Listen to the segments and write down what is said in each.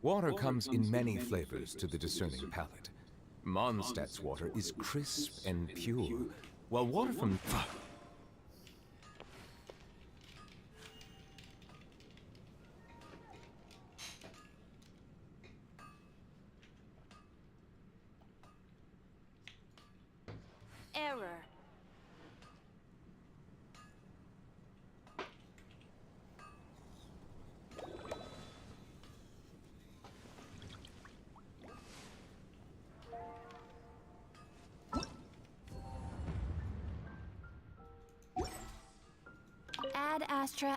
Water comes in many flavors to the discerning palate. Mondstadt's water is crisp and pure, while water from... Error. Add Astra.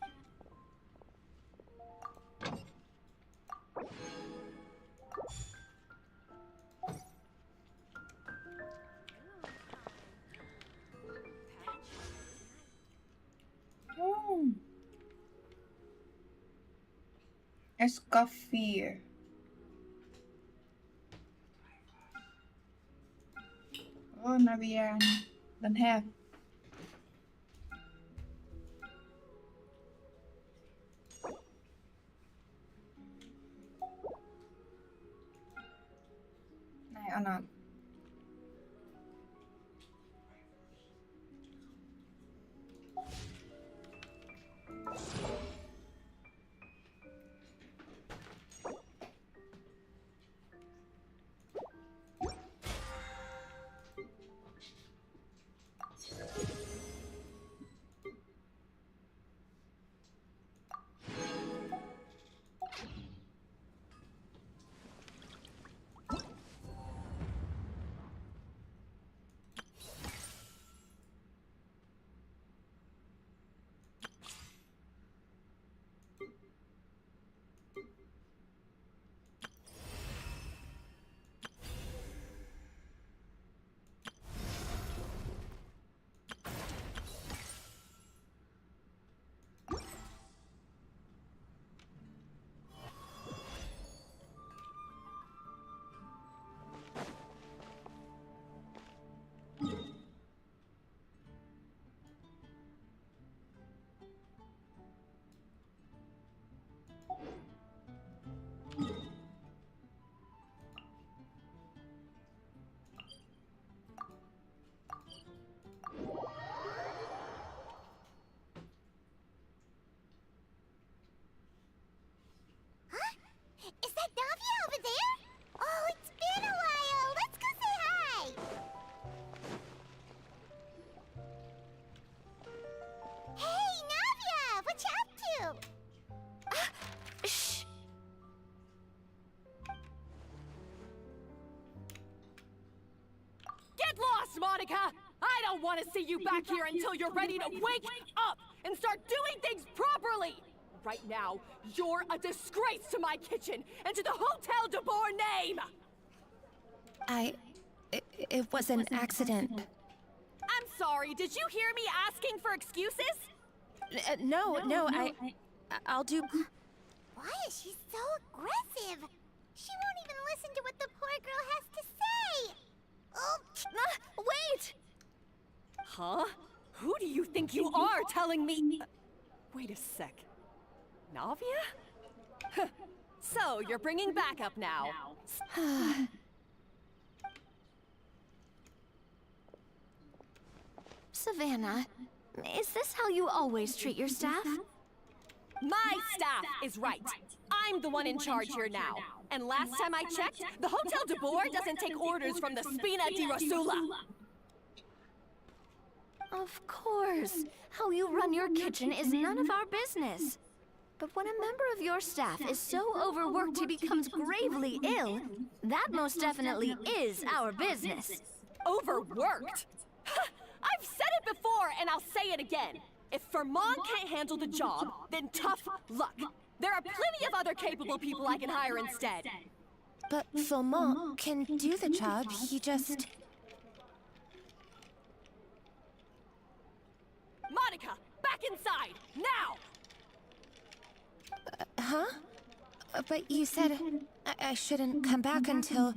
Escoffier. Oh, nou weer dan heb. Nee, Anna. Is that Navia over there? Oh, it's been a while. Let's go say hi. Hey, Navia, what you up to? Shh. Get lost, Monica! I don't want to see you back here until you're ready to wake up and start doing things properly! Right now, you're a disgrace to my kitchen and to the Hotel de Boer name! It was an accident. I'm sorry, did you hear me asking for excuses? No, I'll do... Why is she so aggressive? She won't even listen to what the poor girl has to say. Oh, wait! Huh? Who do you think you are telling me? Wait a sec. Navia? So, you're bringing backup now. Savannah, is this how you always treat your staff? My staff is right. I'm the one in charge here now. And last time I checked, the Hotel de Boer doesn't take orders from the Spina di Rosula. Of course. How you run your kitchen is none of our business. But when a member of your staff is so overworked he becomes gravely ill, that most definitely is our business. Overworked? I've said it before, and I'll say it again. If Fermon can't handle the job, then tough luck. There are plenty of other capable people I can hire instead. But Fermon can do the job, he just... Monica, back inside, now! Huh? But you said I shouldn't come back until...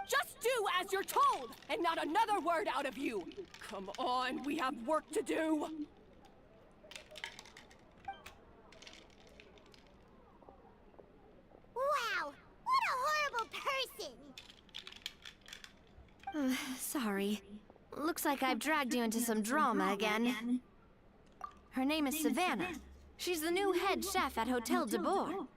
Just do as you're told, and not another word out of you! Come on, we have work to do! looks like I've dragged you into some drama again. Her name is Savannah. She's the new head chef at Hotel de Boer.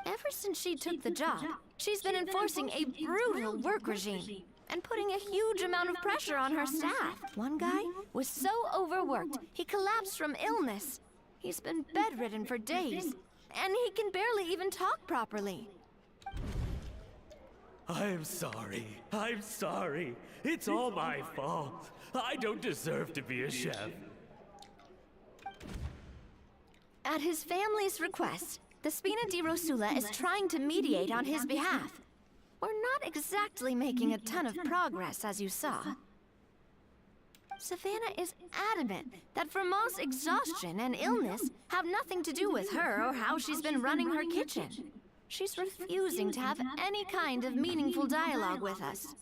Ever since she took the job, she's been enforcing a brutal work regime and putting a huge amount of pressure on her staff. One guy was so overworked, he collapsed from illness. He's been bedridden for days, and he can barely even talk properly. I'm sorry. I'm sorry. It's all my fault. I don't deserve to be a chef. At his family's request, the Spina di Rosula is trying to mediate on his behalf. We're not exactly making a ton of progress, as you saw. Savannah is adamant that Vermont's exhaustion and illness have nothing to do with her or how she's been running her kitchen. She's refusing to have any kind of meaningful dialogue with us.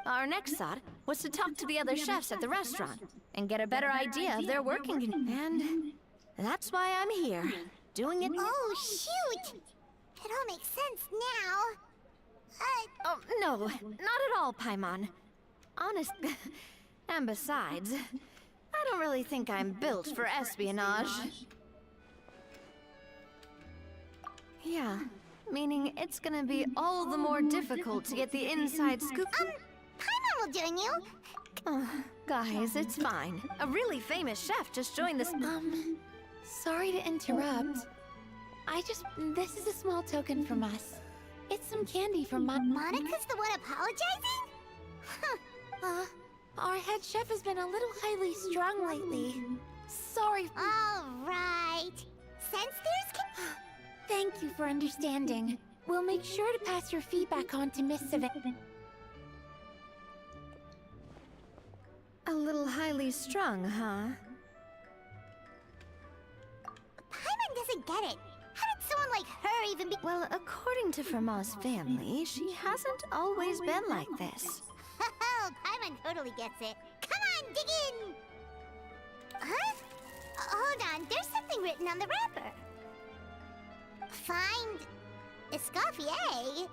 Our next thought was to talk to the other chefs at the restaurant and get a better idea of their working and that's why I'm here, doing it. Oh, shoot! It all makes sense now. Oh, no, not at all, Paimon. Honest, and besides, I don't really think I'm built for espionage. Yeah, meaning it's gonna be all the more difficult to get the inside scoop. Paimon will join you. Oh, guys, it's fine. A really famous chef just joined this. Sorry to interrupt. This is a small token from us. It's some candy from Monica's the one apologizing? Our head chef has been a little highly strung lately. Sorry. All right. Since there's... Thank you for understanding. We'll make sure to pass your feedback on to Miss Savannah. A little highly strung, huh? Paimon doesn't get it. How did someone like her even be... Well, according to Vermont's family, she hasn't always been like this. Oh, Paimon totally gets it. Come on, dig in! Huh? Hold on, there's something written on the wrapper. Find... Escoffier?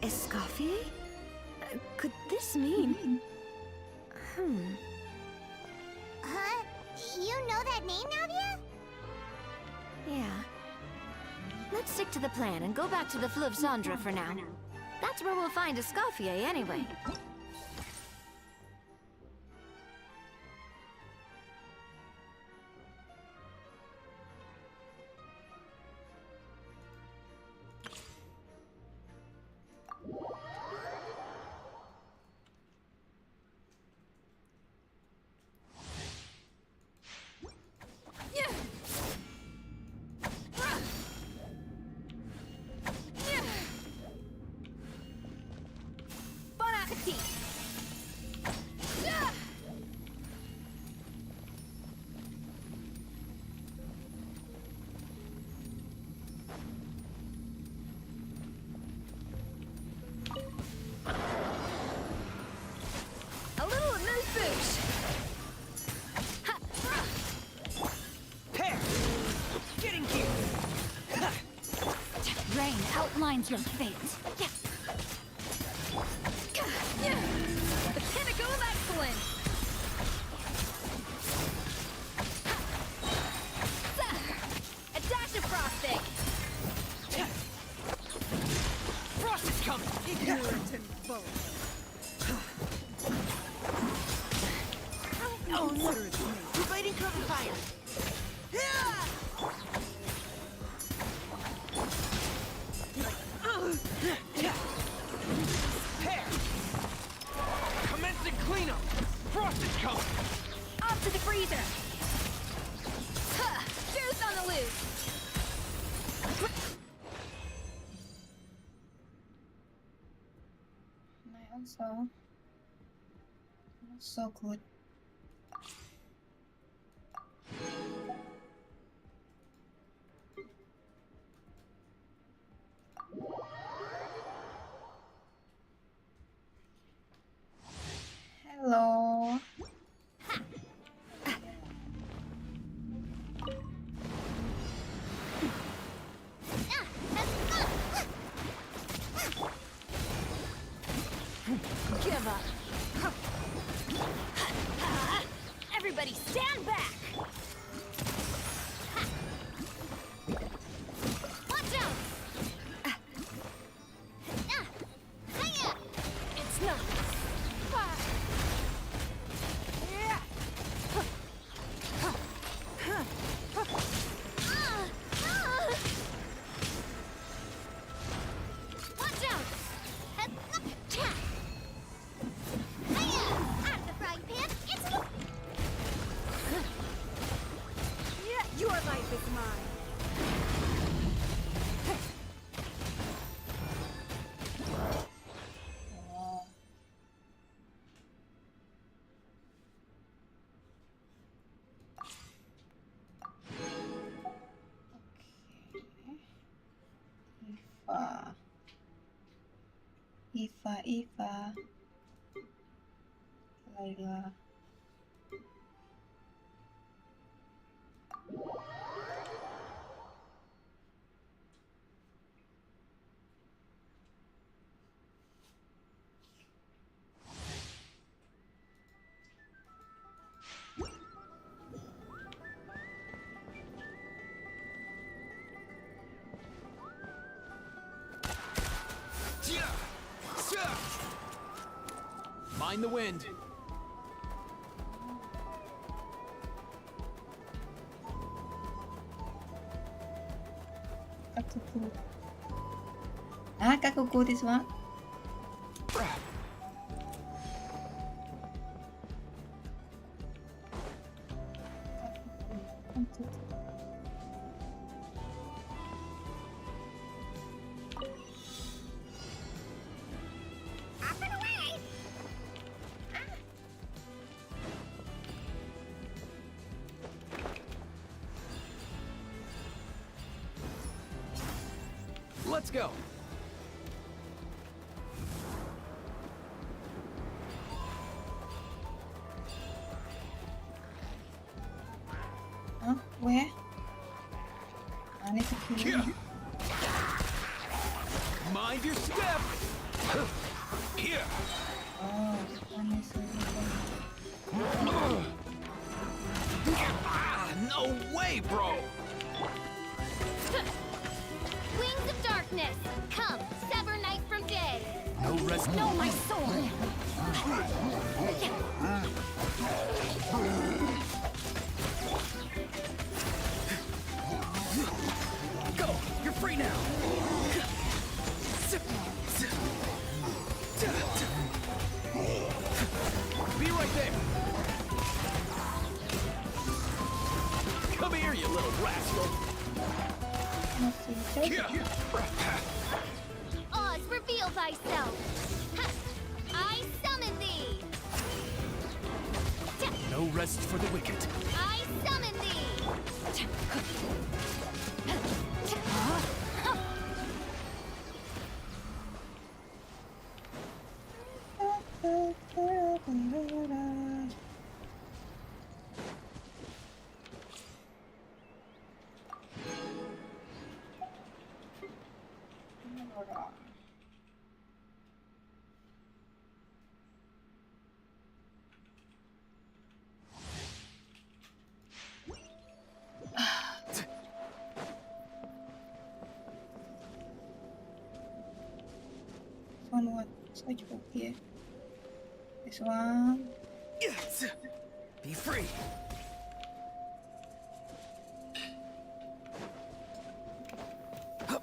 Escoffier? Could this mean... Huh? You know that name, Navia? Yeah. Let's stick to the plan and go back to the Fleuve Cendre for now. That's where we'll find Escoffier anyway. A little amuse-bouche! Pear! Getting here! Rain outlines your fate. The pinnacle of excellence! A dash of frosting! Frost is coming! Ignorant and bold. Oh no! Providing cover fire! Pear! Commencing cleanup! Frost is coming! Off to the freezer! Juice on the loose! I also... So good. Hello. is mine. Oh. Iva, Layla. Mind the wind. Kakuku. Ah, Kakuku, this one. Let's go. Huh? Where? I need to kill him. Mind your step. Here. Oh, unnecessary. No way, bro. Wings of darkness, come, sever night from day. No rest. No, my sword! Go. You're free now. Be right there. Come here, you little rascal. Oz, reveal thyself. Ha! I summon thee. No rest for the wicked. I summon thee. One what? Switch book here. This one. Yes. Be free. Huh?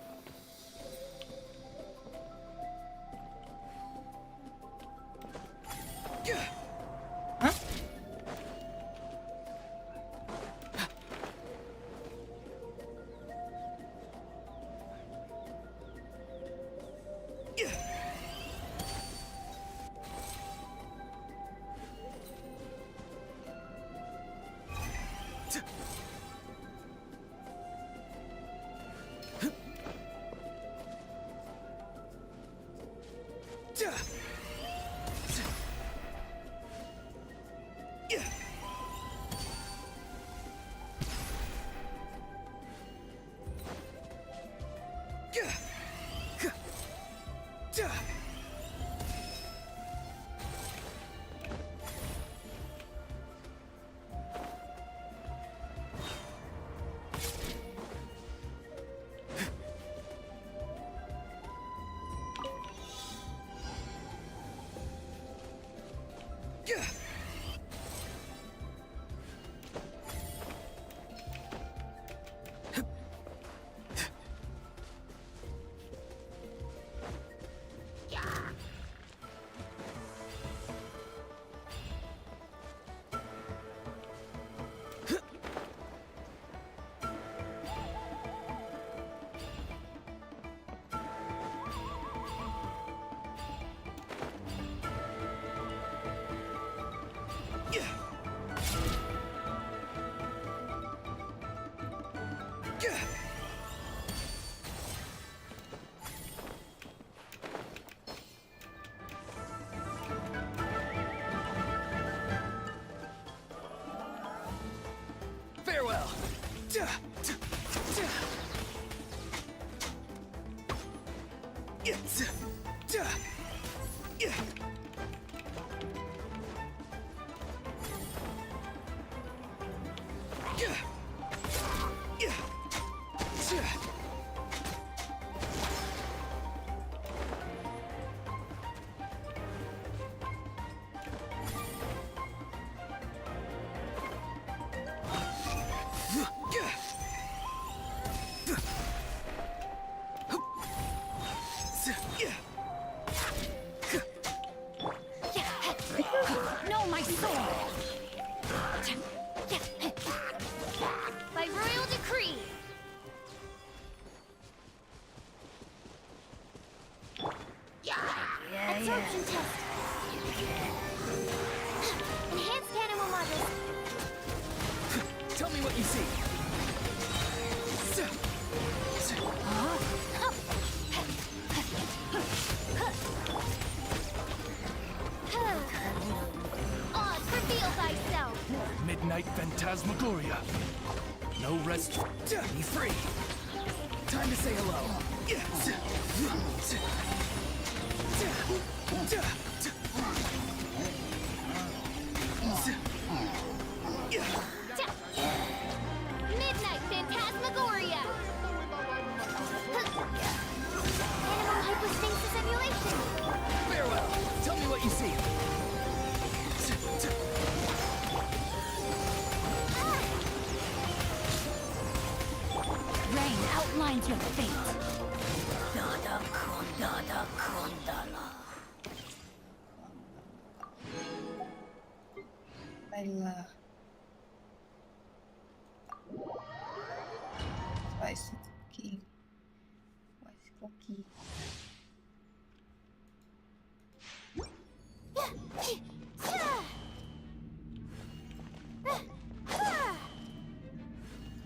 Farewell. No, my sword! By royal decree! Absorption test. Enhanced animal models. Tell me what you see. Oz, reveal thyself. Midnight Phantasmagoria. No rest. Be free. Time to say hello. Midnight Phantasmagoria. Animal hypostasis emulation. Farewell. Tell me what you see. Rain outlines your fate. Baiklah. Spicy cookie. Spicy cookie.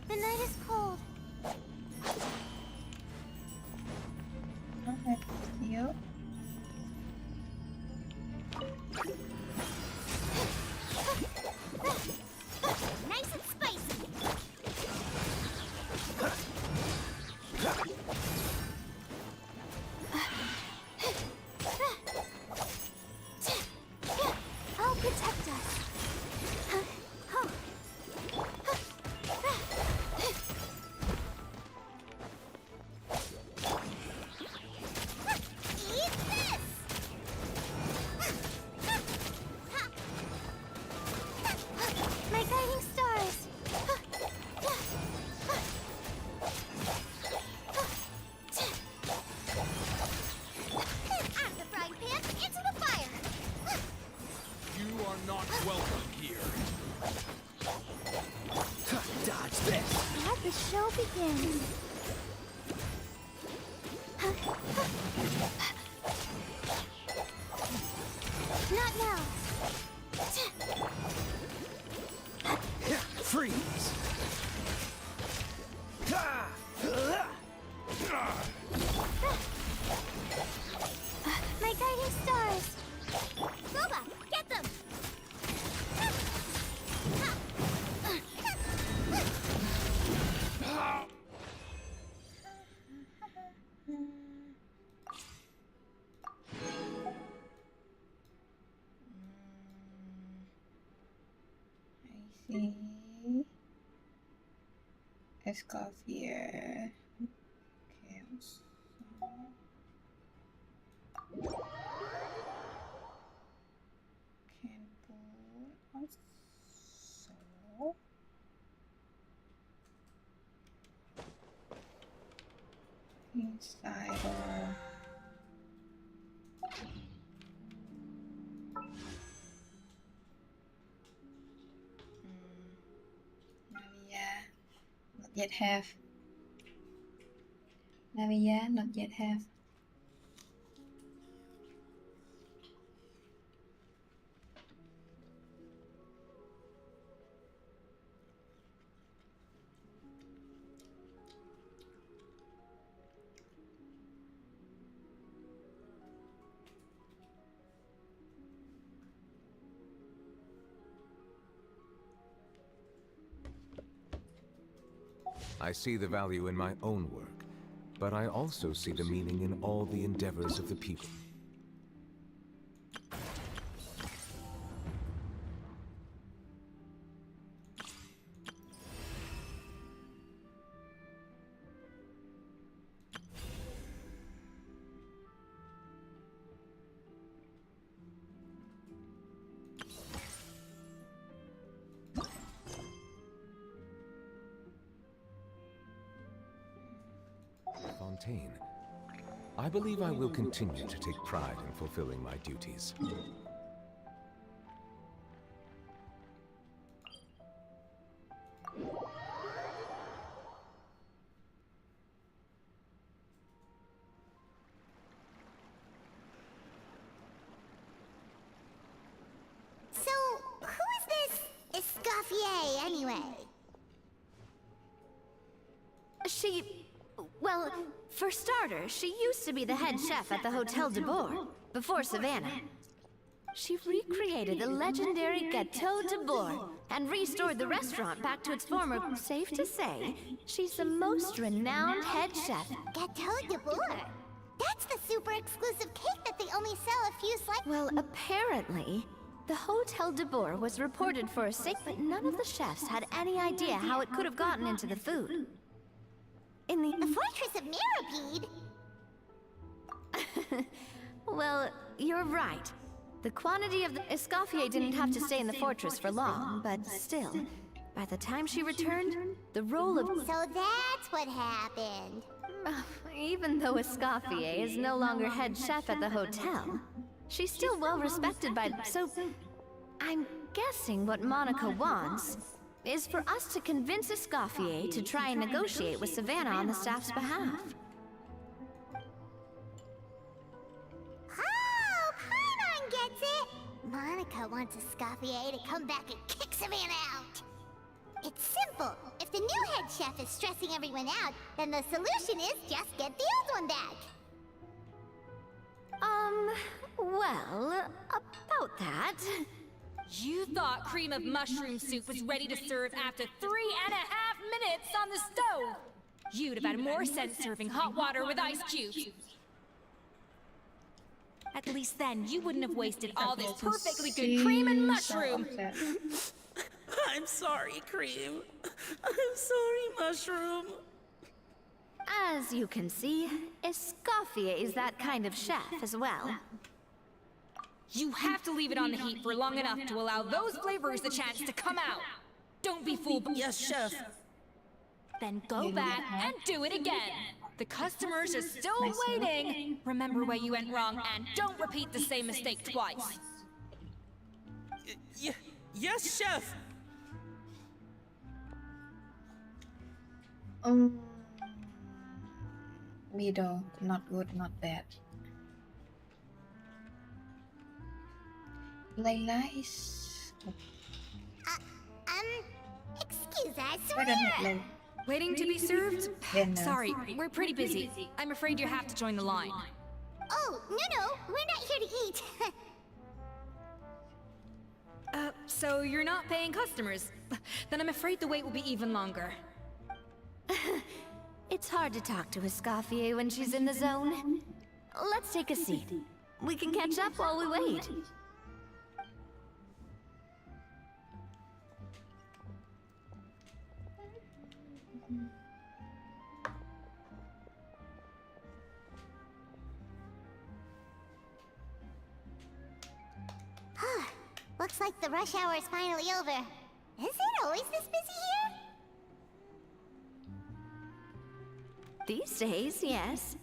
The night is cold. Okay, you. Nice and spicy. I'll protect us. Eat this! My guiding stars. I'm the frying pan into the fire. You are not welcome here. Dodge this. Let the show begin. Not now. Freeze. My guiding stars. Boba, get them. I see. Escoffier. Chaos. Can pull also. Inside or Navia, not yet have. Navia, not yet have. I see the value in my own work, but I also see the meaning in all the endeavors of the people. I believe I will continue to take pride in fulfilling my duties. So, who is this Escoffier, anyway? Well, for starters, she used to be the head chef at the Hotel de Bourg, before Savannah. She recreated the legendary Gateau de Bourg and restored the restaurant back to its former... Safe to say, she's the most renowned head chef. Gateau de Bourg? That's the super exclusive cake that they only sell a few slices. Well, apparently, the Hotel de Bourg was reported for a sink, but none of the chefs had any idea how it could have gotten into the food. In the Fortress of Mirapede? Well, you're right. The quantity of the Escoffier didn't have to stay in the fortress for long, but still, by the time she returned, the role of... So that's what happened. Even though Escoffier is no longer head chef at the hotel, she's still well respected by... So, I'm guessing what Monica wants is for us to convince Escoffier to try and negotiate with Savannah on the staff's behalf. Oh, Paimon gets it! Monica wants Escoffier to come back and kick Savannah out. It's simple. If the new head chef is stressing everyone out, then the solution is just get the old one back. Well, about that... You thought cream of mushroom soup was ready to serve after 3.5 minutes on the stove! You'd have had more sense serving hot water with ice cubes. At least then, you wouldn't have wasted all this perfectly good cream and mushroom! I'm sorry, Cream. I'm sorry, Mushroom. As you can see, Escoffier is that kind of chef as well. You have to leave it on the heat for long enough to allow those flavors the chance to come out. Don't be fooled. Yes, Chef. Then go back and do it again. The customers are still waiting. Remember where you went wrong and don't repeat the same mistake twice. Yes, Chef. Middle, not good, not bad. Layla is... Excuse us, Why don't you play? Waiting to be served? Then, Sorry, we're pretty busy. I'm afraid you have to join the line. Oh, no, we're not here to eat. So you're not paying customers? Then I'm afraid the wait will be even longer. It's hard to talk to Escoffier when she's in the zone. Let's take a seat. We can catch up while we wait. Looks like the rush hour is finally over. Is it always this busy here? These days, yes.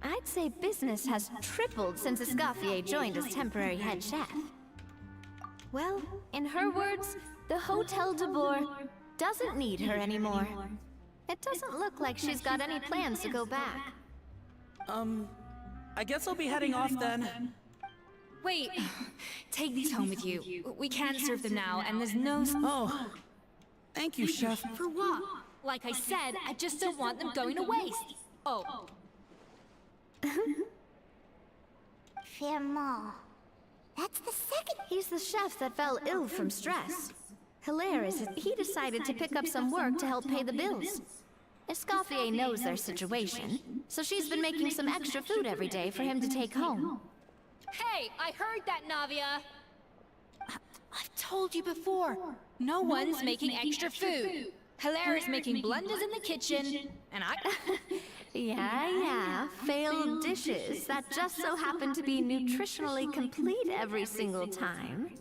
I'd say business has tripled since Escoffier joined as temporary head chef. Well, in her words, the Hotel de Bourg doesn't need her anymore. It doesn't look like she's got any plans to go back. I guess I'll be heading off then. Wait, take these home with you. We can't serve them now, and there's no... Oh, thank you, Chef. For what? Like I said, I just don't want them going to waste. Oh. Firmont. That's the second... He's the chef that fell ill from stress. Hilarious, he decided to pick up some work to help pay the bills. Escoffier knows their situation, so she's been making some extra food every day for him to take home. Hey, I heard that, Navia! I've told you before, no one's making extra food. Hilaire is making blunders in the kitchen, and I... Yeah, failed dishes that just so happen to be nutritionally complete every single time.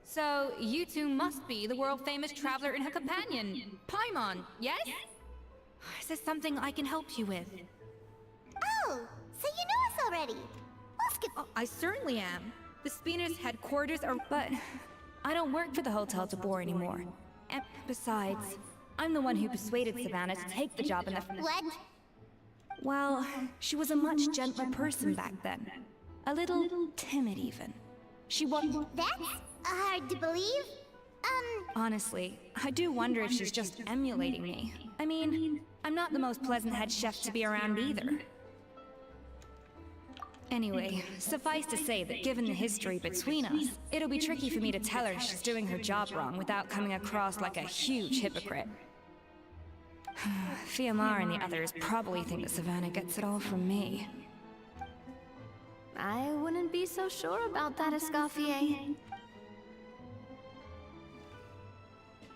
So, you two must be the world-famous traveler and her companion, Paimon, yes? Is there something I can help you with? Oh, so you know us already. Oh, I certainly am. The Spina's headquarters are... But I don't work for the Hotel de Boer anymore. And besides, I'm the one who persuaded Savannah to take the job in the... What? Well, she was a much gentler person back then. A little timid, even. She was... That's hard to believe. Honestly, I do wonder if she's just emulating me. I mean, I'm not the most pleasant head chef to be around either. Anyway, suffice to say that given the history between us, it'll be tricky for me to tell her she's doing her job wrong without coming across like a huge hypocrite. Fiamar and the others probably think that Savannah gets it all from me. I wouldn't be so sure about that, Escoffier.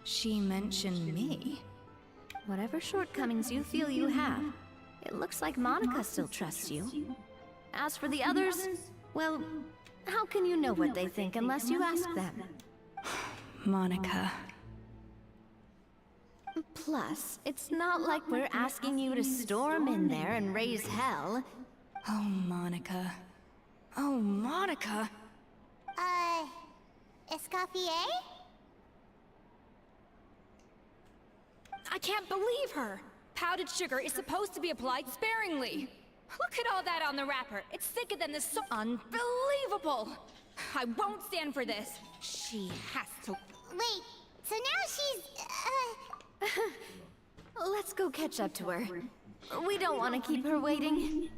She mentioned me. Whatever shortcomings you feel you have, it looks like Monica still trusts you. As for the others, well, how can you know what they think unless you ask them? Monica. Plus, it's not like we're asking you to storm in there and raise hell. Oh, Monica. Oh, Monica! Escoffier? I can't believe her! Powdered sugar is supposed to be applied sparingly. Look at all that on the wrapper. It's thicker than this. Unbelievable! I won't stand for this. She has to... Wait, so now she's, Let's go catch up to her. We don't want to keep her waiting.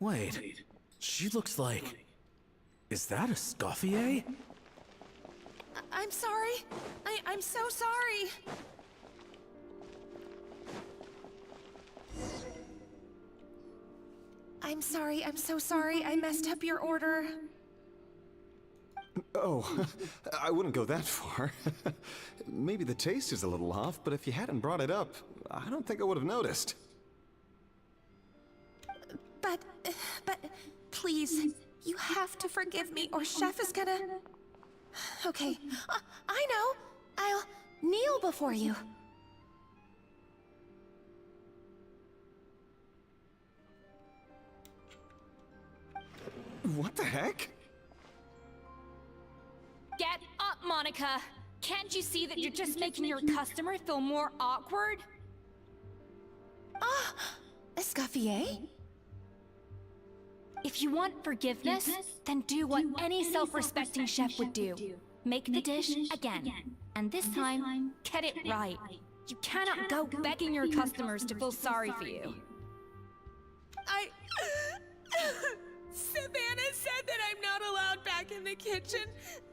Wait, she looks like... Is that Escoffier? I'm sorry. I'm so sorry. I'm sorry, I'm so sorry. I messed up your order. Oh, I wouldn't go that far. Maybe the taste is a little off, but if you hadn't brought it up, I don't think I would have noticed. But, please, you have to forgive me or Chef is gonna... Okay, I know. I'll kneel before you. What the heck? Get up, Monica! Monica! Can't you see that you're just making your customer feel more awkward? Ah! Escoffier? If you want forgiveness, then do what any self-respecting chef would do. Make the dish again. And this time, get it right. You cannot go begging your customers to feel sorry for you. Savannah said that I'm not allowed back in the kitchen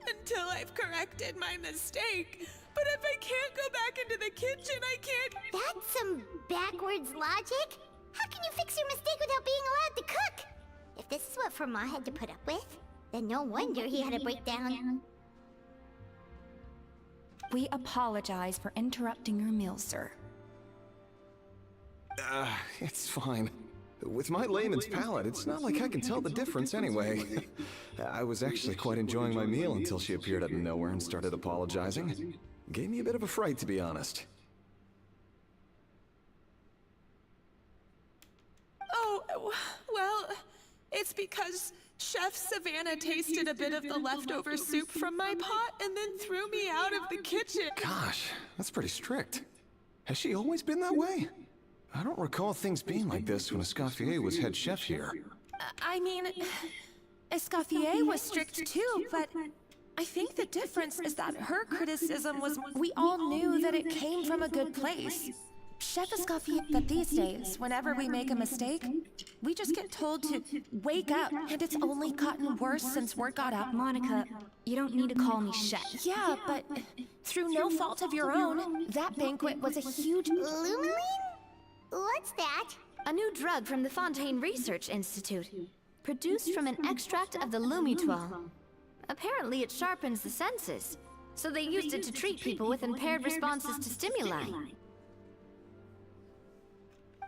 until I've corrected my mistake. But if I can't go back into the kitchen, I can't... That's some backwards logic. How can you fix your mistake without being allowed to cook? If this is what Fermat had to put up with, then no wonder he had a breakdown. We apologize for interrupting your meal, sir. It's fine. With my layman's palate, it's not like I can tell the difference anyway. I was actually quite enjoying my meal until she appeared out of nowhere and started apologizing. Gave me a bit of a fright, to be honest. Oh, well, it's because Chef Savannah tasted a bit of the leftover soup from my pot and then threw me out of the kitchen. Gosh, that's pretty strict. Has she always been that way? I don't recall things being like this when Escoffier was head chef here. I mean, Escoffier was strict too, but I think the difference is that her criticism was we all knew that it came from a good place. Chef Escoffier, but these days, whenever we make a mistake, we just get told to wake up, and it's only gotten worse since word got out. Monica, you don't need to call me chef. Yeah, but through no fault of your own, that banquet was a huge... Lumaline? What's that? A new drug from the Fontaine Research Institute, produced from an extract of the Lumitwal. Apparently it sharpens the senses, so they used it to treat people with impaired responses to stimuli.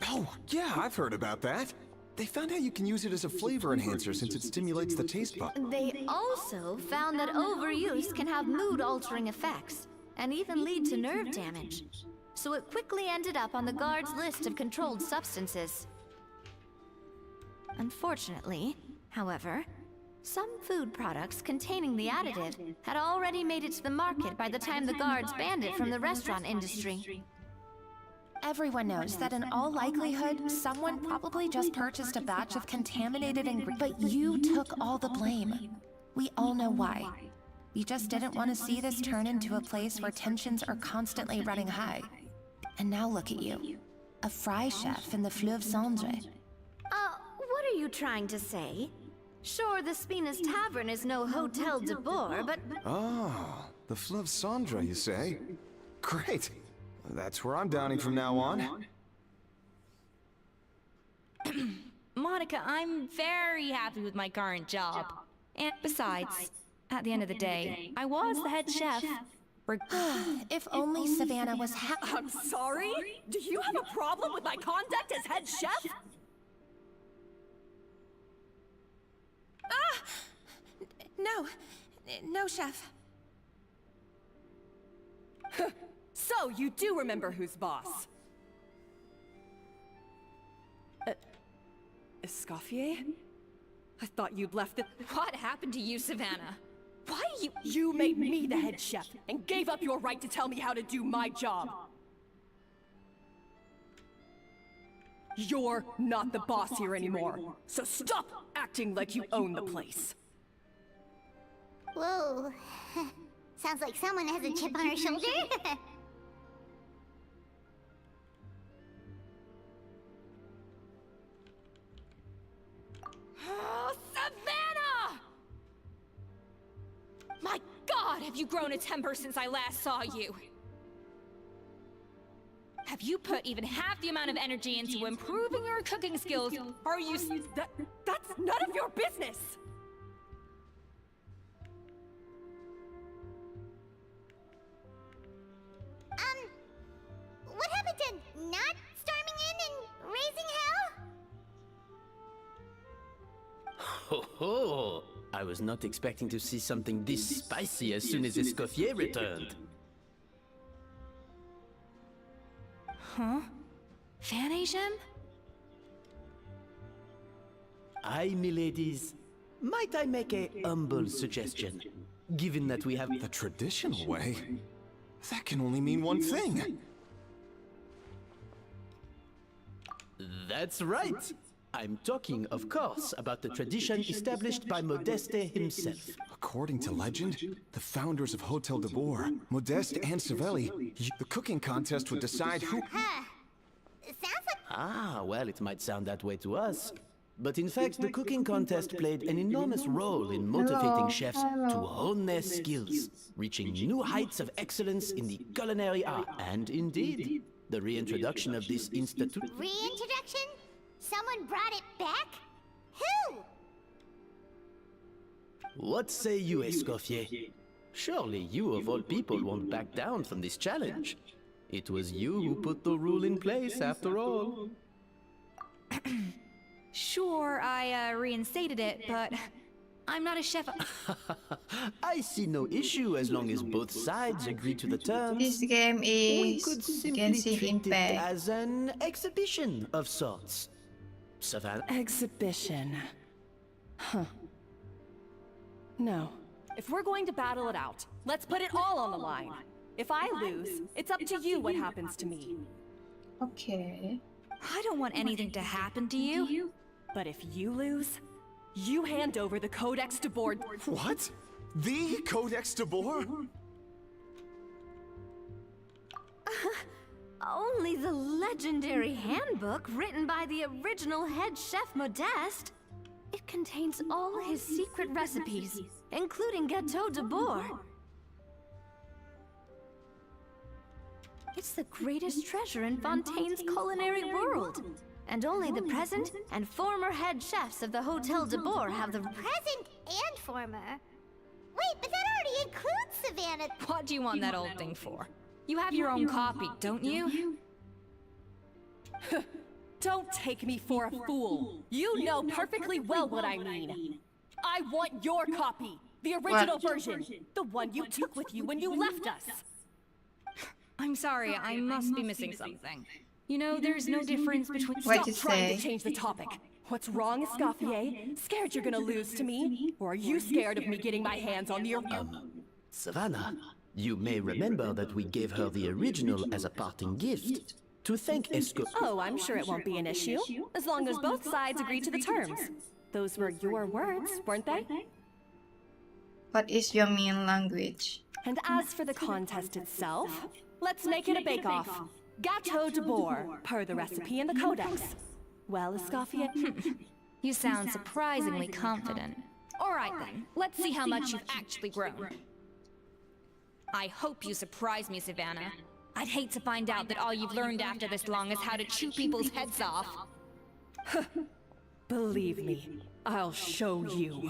Oh, yeah, I've heard about that. They found out you can use it as a flavor enhancer since it stimulates the taste bud. They also found that overuse can have mood-altering effects, and even lead to nerve damage. So it quickly ended up on the guard's list of controlled substances. Unfortunately, however, some food products containing the additive had already made it to the market by the time the guards banned it from the restaurant industry. Everyone knows that in all likelihood, someone probably just purchased a batch of contaminated ingredients, but you took all the blame. We all know why. You just didn't want to see this turn into a place where tensions are constantly running high. And now look at you. A fry chef in the Fleuve Cendre. What are you trying to say? Sure, the Spina's Tavern is no Hotel de Boer, but... Oh, the Fleuve Cendre, you say? Great. That's where I'm downing from now on. Monica, I'm very happy with my current job. And besides, at the end of the day, I was the head chef. If only Savannah was I'm sorry? Do you have a problem with my conduct as head chef? No, chef. So, you do remember who's boss? Escoffier? I thought you'd left it. What happened to you, Savannah? Why you made me the head chef and gave up your right to tell me how to do my job. You're not the boss here anymore, so stop acting like you own the place. Whoa. Sounds like someone has a chip on her shoulder. Oh, Savannah! My God, have you grown a temper since I last saw you? Have you put even half the amount of energy into improving your cooking skills, or are you That's none of your business! What happened to not storming in and raising hell? Ho ho! I was not expecting to see something this spicy as soon as Escoffier returned. Huh? Vanagem? Aye, miladies. Might I make a humble suggestion? given that we have... The traditional way? That can only mean one thing. That's right. I'm talking, of course, about the tradition established by Modeste himself. According to legend, the founders of Hotel de Boer, Modeste and Savelli, the cooking contest would decide who... Huh. Sounds like... Ah, well, it might sound that way to us. But in fact, the cooking contest played an enormous role in motivating chefs to hone their skills, reaching new heights of excellence in the culinary art. And indeed, the reintroduction of this institute... Reintroduction? Someone brought it back? Who? What say you, Escoffier? Surely you, of all people, won't back down from this challenge. It was you who put the rule in place, after all. Sure, I reinstated it, but I'm not a chef. I see no issue as long as both sides agree to the terms. This game We is could simply Genshin treat it Impact. as an exhibition of sorts. Savannah? Exhibition. Huh. No. If we're going to battle it out, let's put it all on the line. If I lose, it's up to you what happens to me. Okay. I don't want anything to happen to you. But if you lose, you hand over the Codex de Boer. What? The Codex de Boer? Only the legendary handbook written by the original head chef Modeste. It contains all his secret recipes, including Gâteau de Boer. It's the greatest treasure in Fontaine's culinary world. And only the present and former head chefs of the Hotel de Boer have the... Present and former? Wait, but that already includes Savannah. What do you want that old thing for? You have your own copy, don't you? Don't take me for a fool. You know perfectly well what I mean. I want your copy. The original version. The one you took with you when you left us. I'm sorry, I must be missing something. You know, there's no difference between... What you Stop trying say? to change the topic. What's wrong, Escoffier? Scared you're gonna lose to me? Or are you scared of me getting my hands on the... Savannah, you may remember that we gave her the original as a parting gift. To thank Esco... Oh, I'm sure it won't be an issue. As long as both sides agree to the terms. Those were your words, weren't they? What is your main language? And as for the contest itself, let's make it a bake-off. Gâteau de Boer, per the recipe in the Codex. Well, Escoffier... You sound surprisingly confident. All right then, let's see how much you've actually grown. I hope you surprise me, Savannah. I'd hate to find out that all you've learned after this long is how to chew people's heads off. Believe me, I'll show you.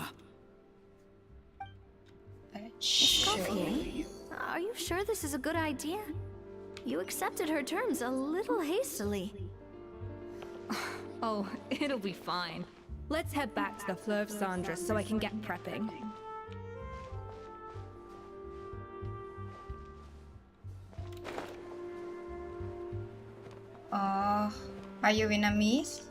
Escoffier, are you sure this is a good idea? You accepted her terms a little hastily. Oh, it'll be fine. Let's head back to the Fleuve Cendre so I can get prepping. Oh, are you Vietnamese?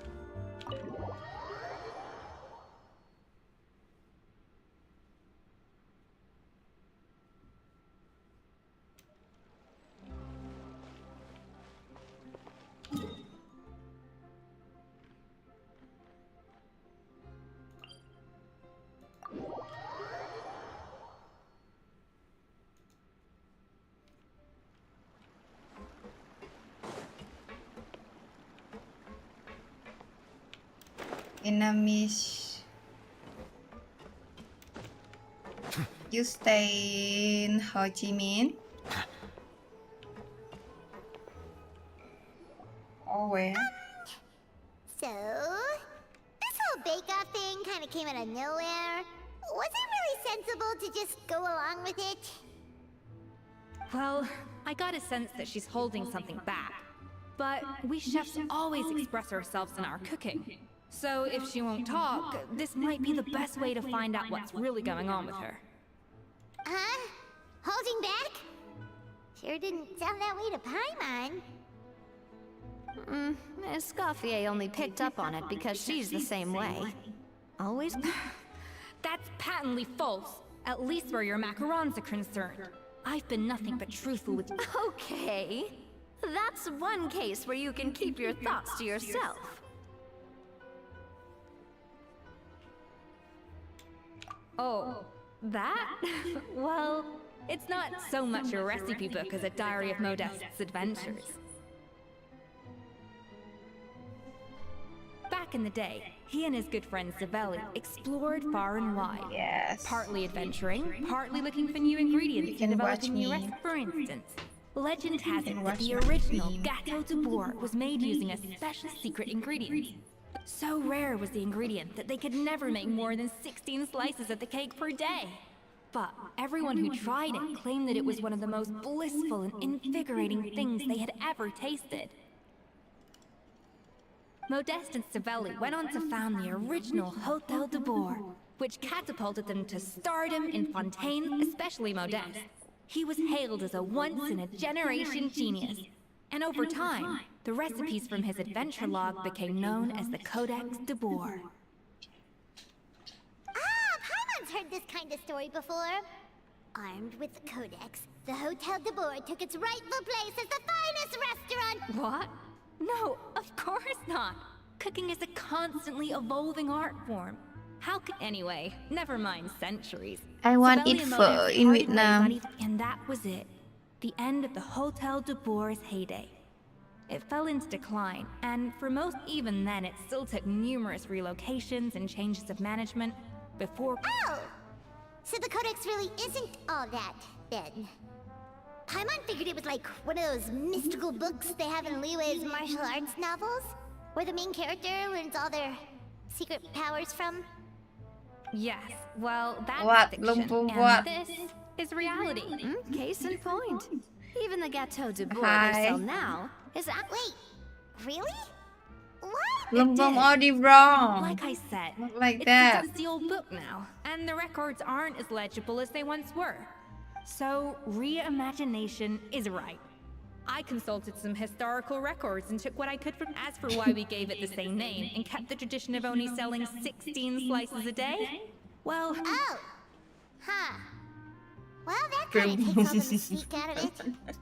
Vietnamese. You stay in Ho Chi Minh? Or where? So, this whole bake-off thing kind of came out of nowhere. Was it really sensible to just go along with it? Well, I got a sense that she's holding something back. But we chefs always express ourselves in our cooking. So if she won't talk, this might be the best way to find out what's really going on with her. Huh? Holding back? Sure didn't sound that way to Paimon. Escoffier only picked up on it because she's the same way. Always... That's patently false. At least where your macarons are concerned. I've been nothing but truthful with you. Okay. That's one case where you can keep your thoughts to yourself. Oh, that? Well, it's not so much a recipe book as a diary of Modest's adventures. Back in the day, he and his good friend Savelli explored far and wide. Yes. Partly adventuring, partly looking for new ingredients can and watch developing new me. recipes. For instance, legend has it that watch the me. original Gâteau de Bourg was made using a special secret ingredient. So rare was the ingredient that they could never make more than 16 slices of the cake per day. But everyone who tried it claimed that it was one of the most blissful and invigorating things they had ever tasted. Modeste and Savelli went on to found the original Hôtel de Bourg, which catapulted them to stardom in Fontaine, especially Modeste. He was hailed as a once-in-a-generation genius, and over time, the recipes from his adventure log became known as the Codex de Bourg. Paimon's heard this kind of story before. Armed with the Codex, the Hôtel de Bourg took its rightful place as the finest restaurant. What? No, of course not. Cooking is a constantly evolving art form. How could... Anyway, never mind centuries. I want Savelli it and pho Modeste in parted ways Vietnam. on each- And that was it. The end of the Hôtel de Bourg's heyday. It fell into decline, and for most even then it still took numerous relocations and changes of management before... Oh! So the Codex really isn't all that, then. Paimon figured it was like one of those mystical books they have in Liu's martial arts novels, where the main character learns all their secret powers from. Yes, well, that's What? fiction, Lumpur and what? this is reality. Case in point. Even the Gâteau de Bourg Hi. they sell now is Wait, really? What? Lumpur already wrong. Like I said, Not like it's that. a sealed book now, and the records aren't as legible as they once were. So, reimagination is right. I consulted some historical records and took what I could from... As for why we gave it the same name and kept the tradition of only selling 16 slices a day, well... Oh! Huh. Well, that kind of takes all the mystique out of it.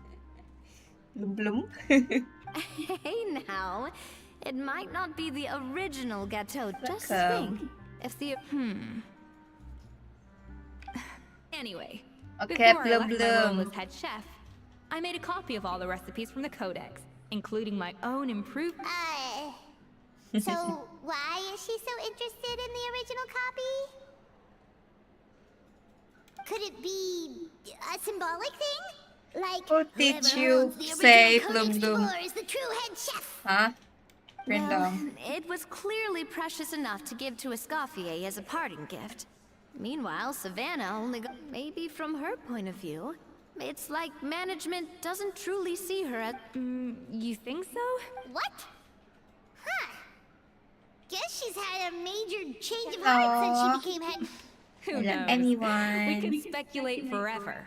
Blum. Hey now, it might not be the original Gâteau. Just think, if the Anyway, Okay, before I Blum left my role Blum. as head chef, I made a copy of all the recipes from the Codex, including my own improved... So why is she so interested in the original copy? Could it be a symbolic thing? Like, Who did whoever you holds the say, original Codex Blum Blum? de Bourg is the true head chef. Huh? well, Random. it was clearly precious enough to give to Escoffier as a parting gift. Meanwhile, Savannah only got... Maybe from her point of view, it's like management doesn't truly see her as... You think so? What? Huh. Guess she's had a major change of heart since she became head. Who Let knows? anyone. We could speculate forever.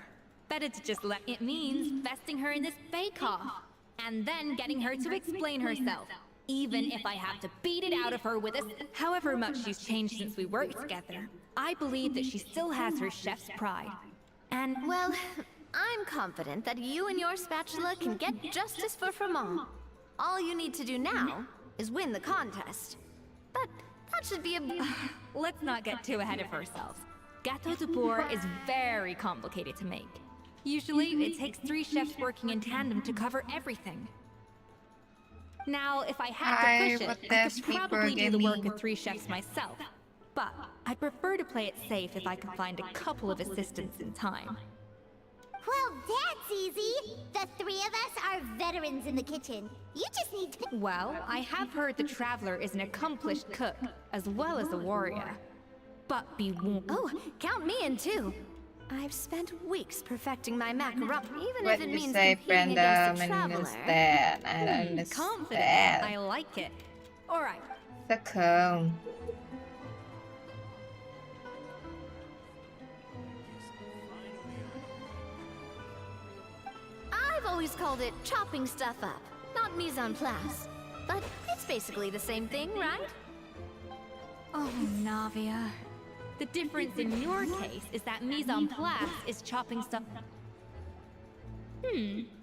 Better to just let it means vesting her in this bake-off, and then getting her to explain herself, even if I have to beat it out of her with however much she's changed since we worked together. I believe that she still has her chef's pride. And Well, I'm confident that you and your spatula can get justice for Froment. All you need to do now is win the contest. But that should be a... let's not get too ahead of ourselves. Gâteau de Bourg is very complicated to make. Usually, it takes 3 chefs working in tandem to cover everything. Now, if I had to push what it, I does could probably do people the work mean? of 3 chefs myself. But I'd prefer to play it safe if I can find a couple of assistants in time. Well, that's easy. The 3 of us are veterans in the kitchen. You just need to... Well, I have heard the Traveler is an accomplished cook, as well as a warrior. But be warned. Oh, count me in too. I've spent weeks perfecting my macaron, even What if it you means say, competing Brenda? against a I traveler. understand. I Confident. understand. I like it. All right. So cool. I've always called it chopping stuff up, not mise en place. But it's basically the same thing, right? Oh, Navia. The difference in your case is that mise en place is chopping stuff.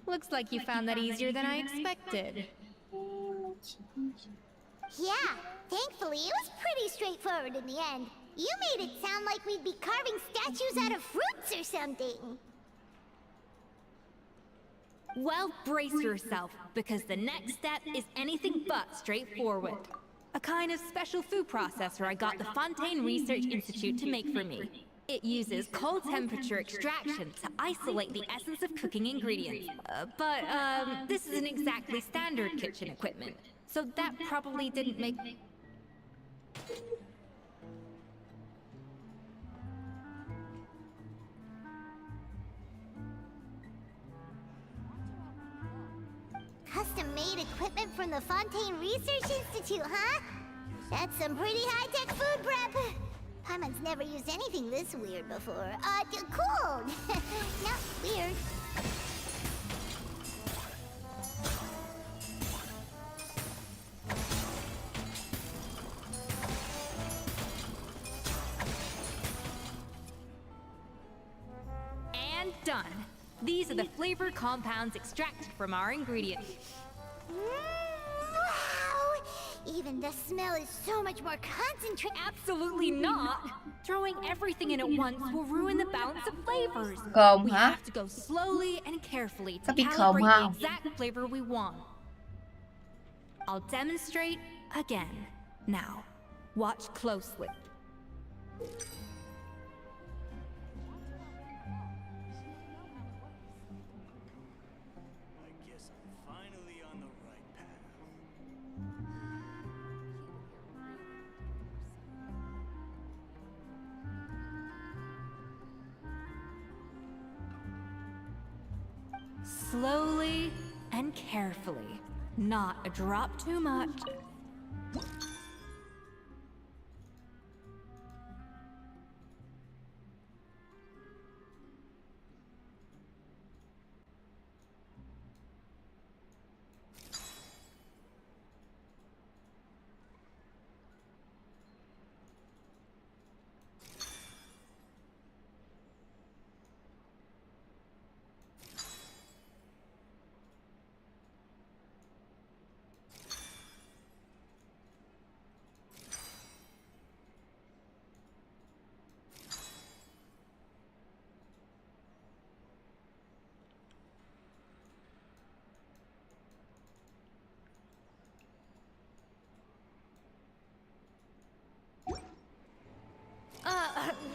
Looks like you found that easier than I expected. Yeah, thankfully it was pretty straightforward in the end. You made it sound like we'd be carving statues out of fruits or something. Well, brace yourself, because the next step is anything but straightforward. A kind of special food processor I got the Fontaine Research Institute to make for me. It uses cold temperature extraction to isolate the essence of cooking ingredients. But this isn't exactly standard kitchen equipment, so that probably didn't make... Custom-made equipment from the Fontaine Research Institute, huh? That's some pretty high-tech food prep. Paimon's never used anything this weird before. Cool! Not weird. And done. These are the flavor compounds extracted from our ingredients. Wow! Even the smell is so much more concentrated. Absolutely not! Throwing everything in at once will ruin the balance of flavors. Không We hả? have to go slowly and carefully to Có bị không calibrate không? the exact flavor we want. I'll demonstrate again. Now, watch closely. I guess I'm finally on the right path. Slowly and carefully. Not a drop too much.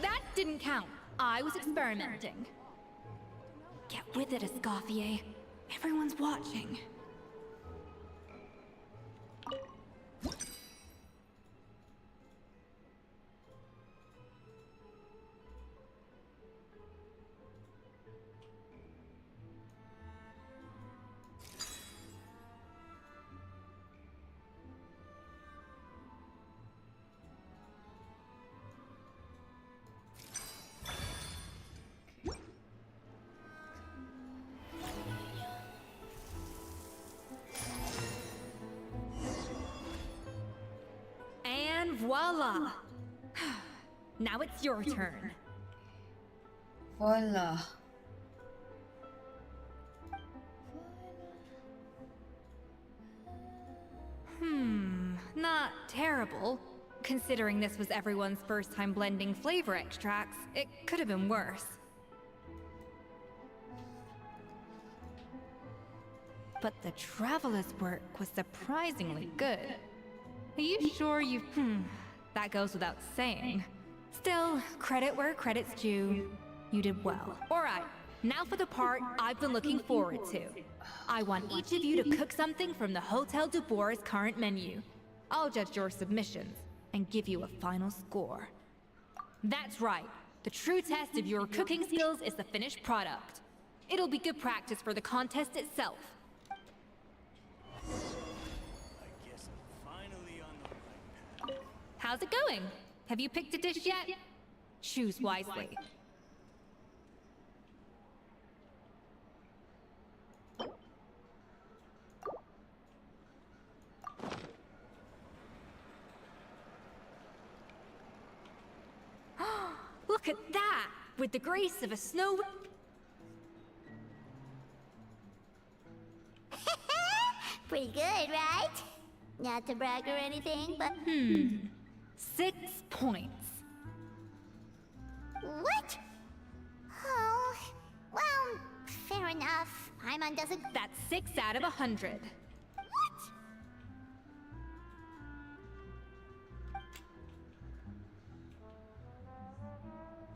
That didn't count. I was experimenting. Get with it, Escoffier. Everyone's watching. And voila! Now it's your turn. Voila. Not terrible. Considering this was everyone's first time blending flavor extracts, it could have been worse. But the Traveler's work was surprisingly good. Are you sure you... that goes without saying. Still, credit where credit's due. You did well. Alright, now for the part I've been looking forward to. I want each of you to cook something from the Hotel du Bois' current menu. I'll judge your submissions and give you a final score. That's right. The true test of your cooking skills is the finished product. It'll be good practice for the contest itself. I guess I'm finally on the right path. How's it going? Have you picked a dish yet? Choose wisely. Look at that! With the grace of a snow... Pretty good, right? Not to brag or anything, but... 6 points. What? Oh, well, fair enough. Paimon doesn't... That's 6 out of 100. What?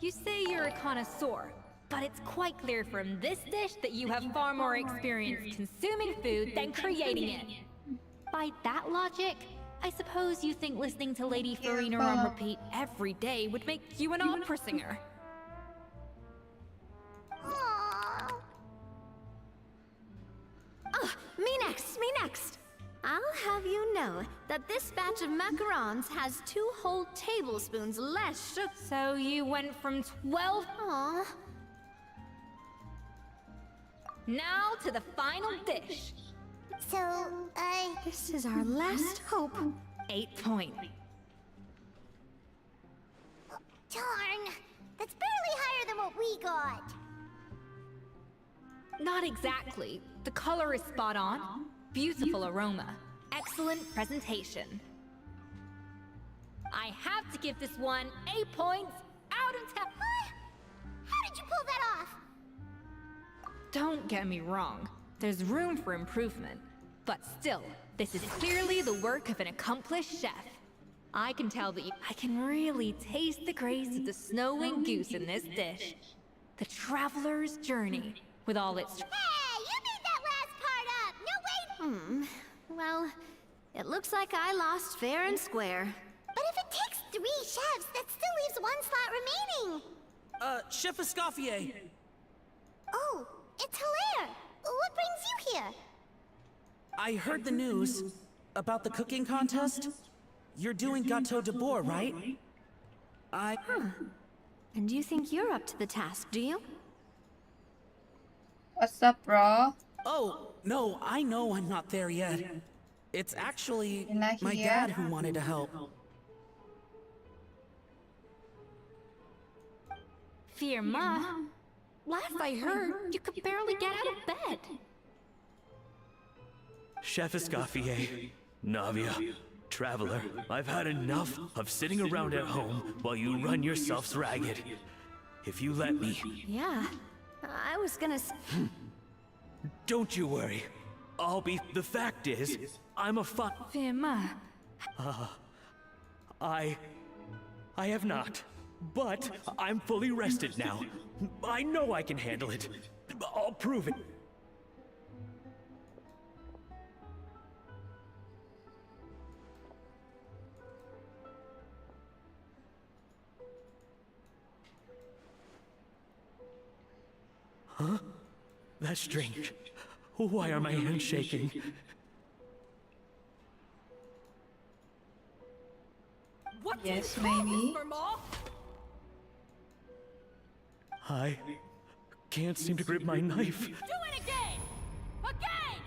You say you're a connoisseur, but it's quite clear from this dish that you have far more experience consuming food than creating it. By that logic, I suppose you think listening to Lady Farina on repeat every day would make you an opera singer. Aww. Me next, me next. I'll have you know that this batch of macarons has 2 whole tablespoons less sugar. So you went from 12... Aw. Now to the final dish. So, This is our last hope. 8 points. darn. That's barely higher than what we got. Not exactly. The color is spot on. Beautiful aroma. Excellent presentation. I have to give this one 8 points out of 10. How did you pull that off? Don't get me wrong. There's room for improvement. But still, this is clearly the work of an accomplished chef. I can tell that I can really taste the grace of the snow-winged goose in this dish. The traveler's journey, with all its... Hey, you made that last part up! No, wait! Well, it looks like I lost fair and square. But if it takes 3 chefs, that still leaves 1 slot remaining. Chef Escoffier. Oh, it's Hilaire. What brings you here? I heard the news about the cooking contest. You're doing gâteau de bois, right? And you think you're up to the task, do you? What's up, bro? Oh, no, I know I'm not there yet. It's actually You like my it, dad yeah? who wanted to help. Firma? Last I heard, you could barely get out of bed. Chef Escoffier, Navia, Traveler, I've had enough of sitting around at home while you run yourselves ragged. If you let me, Yeah. I was gonna don't you worry. I'll be... The fact is, I'm a Firma, I have not. But I'm fully rested now. I know I can handle it. I'll prove it. Huh? That's strange. Why are my hands shaking? What Yes, do you call maybe. this, Firma? I can't seem to grip my knife. Do it again! Again!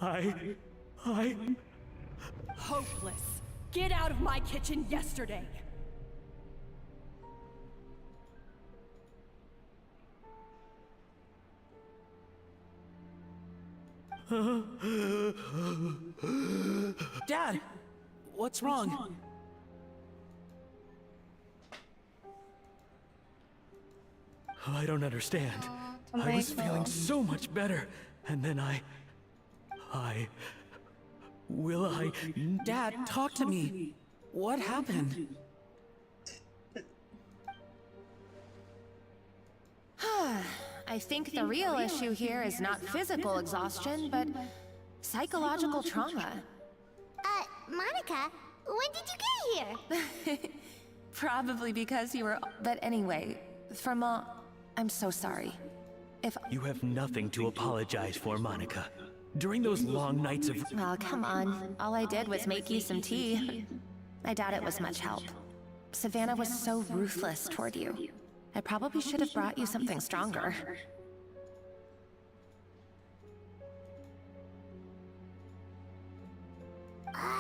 Again! I... Hopeless. Get out of my kitchen yesterday. Dad, what's wrong? I don't understand. I was feeling so much better, and then Dad, talk to me. What happened? I think the real issue here is not physical exhaustion, but psychological trauma. Monica, when did you get here? Probably because you were... But anyway, Firma, I'm so sorry. If... You have nothing to apologize for, Monica. During those long nights of... Well, come on. All I did was make you some tea. I doubt it was much help. Savannah was so ruthless toward you. I probably should have brought you something stronger.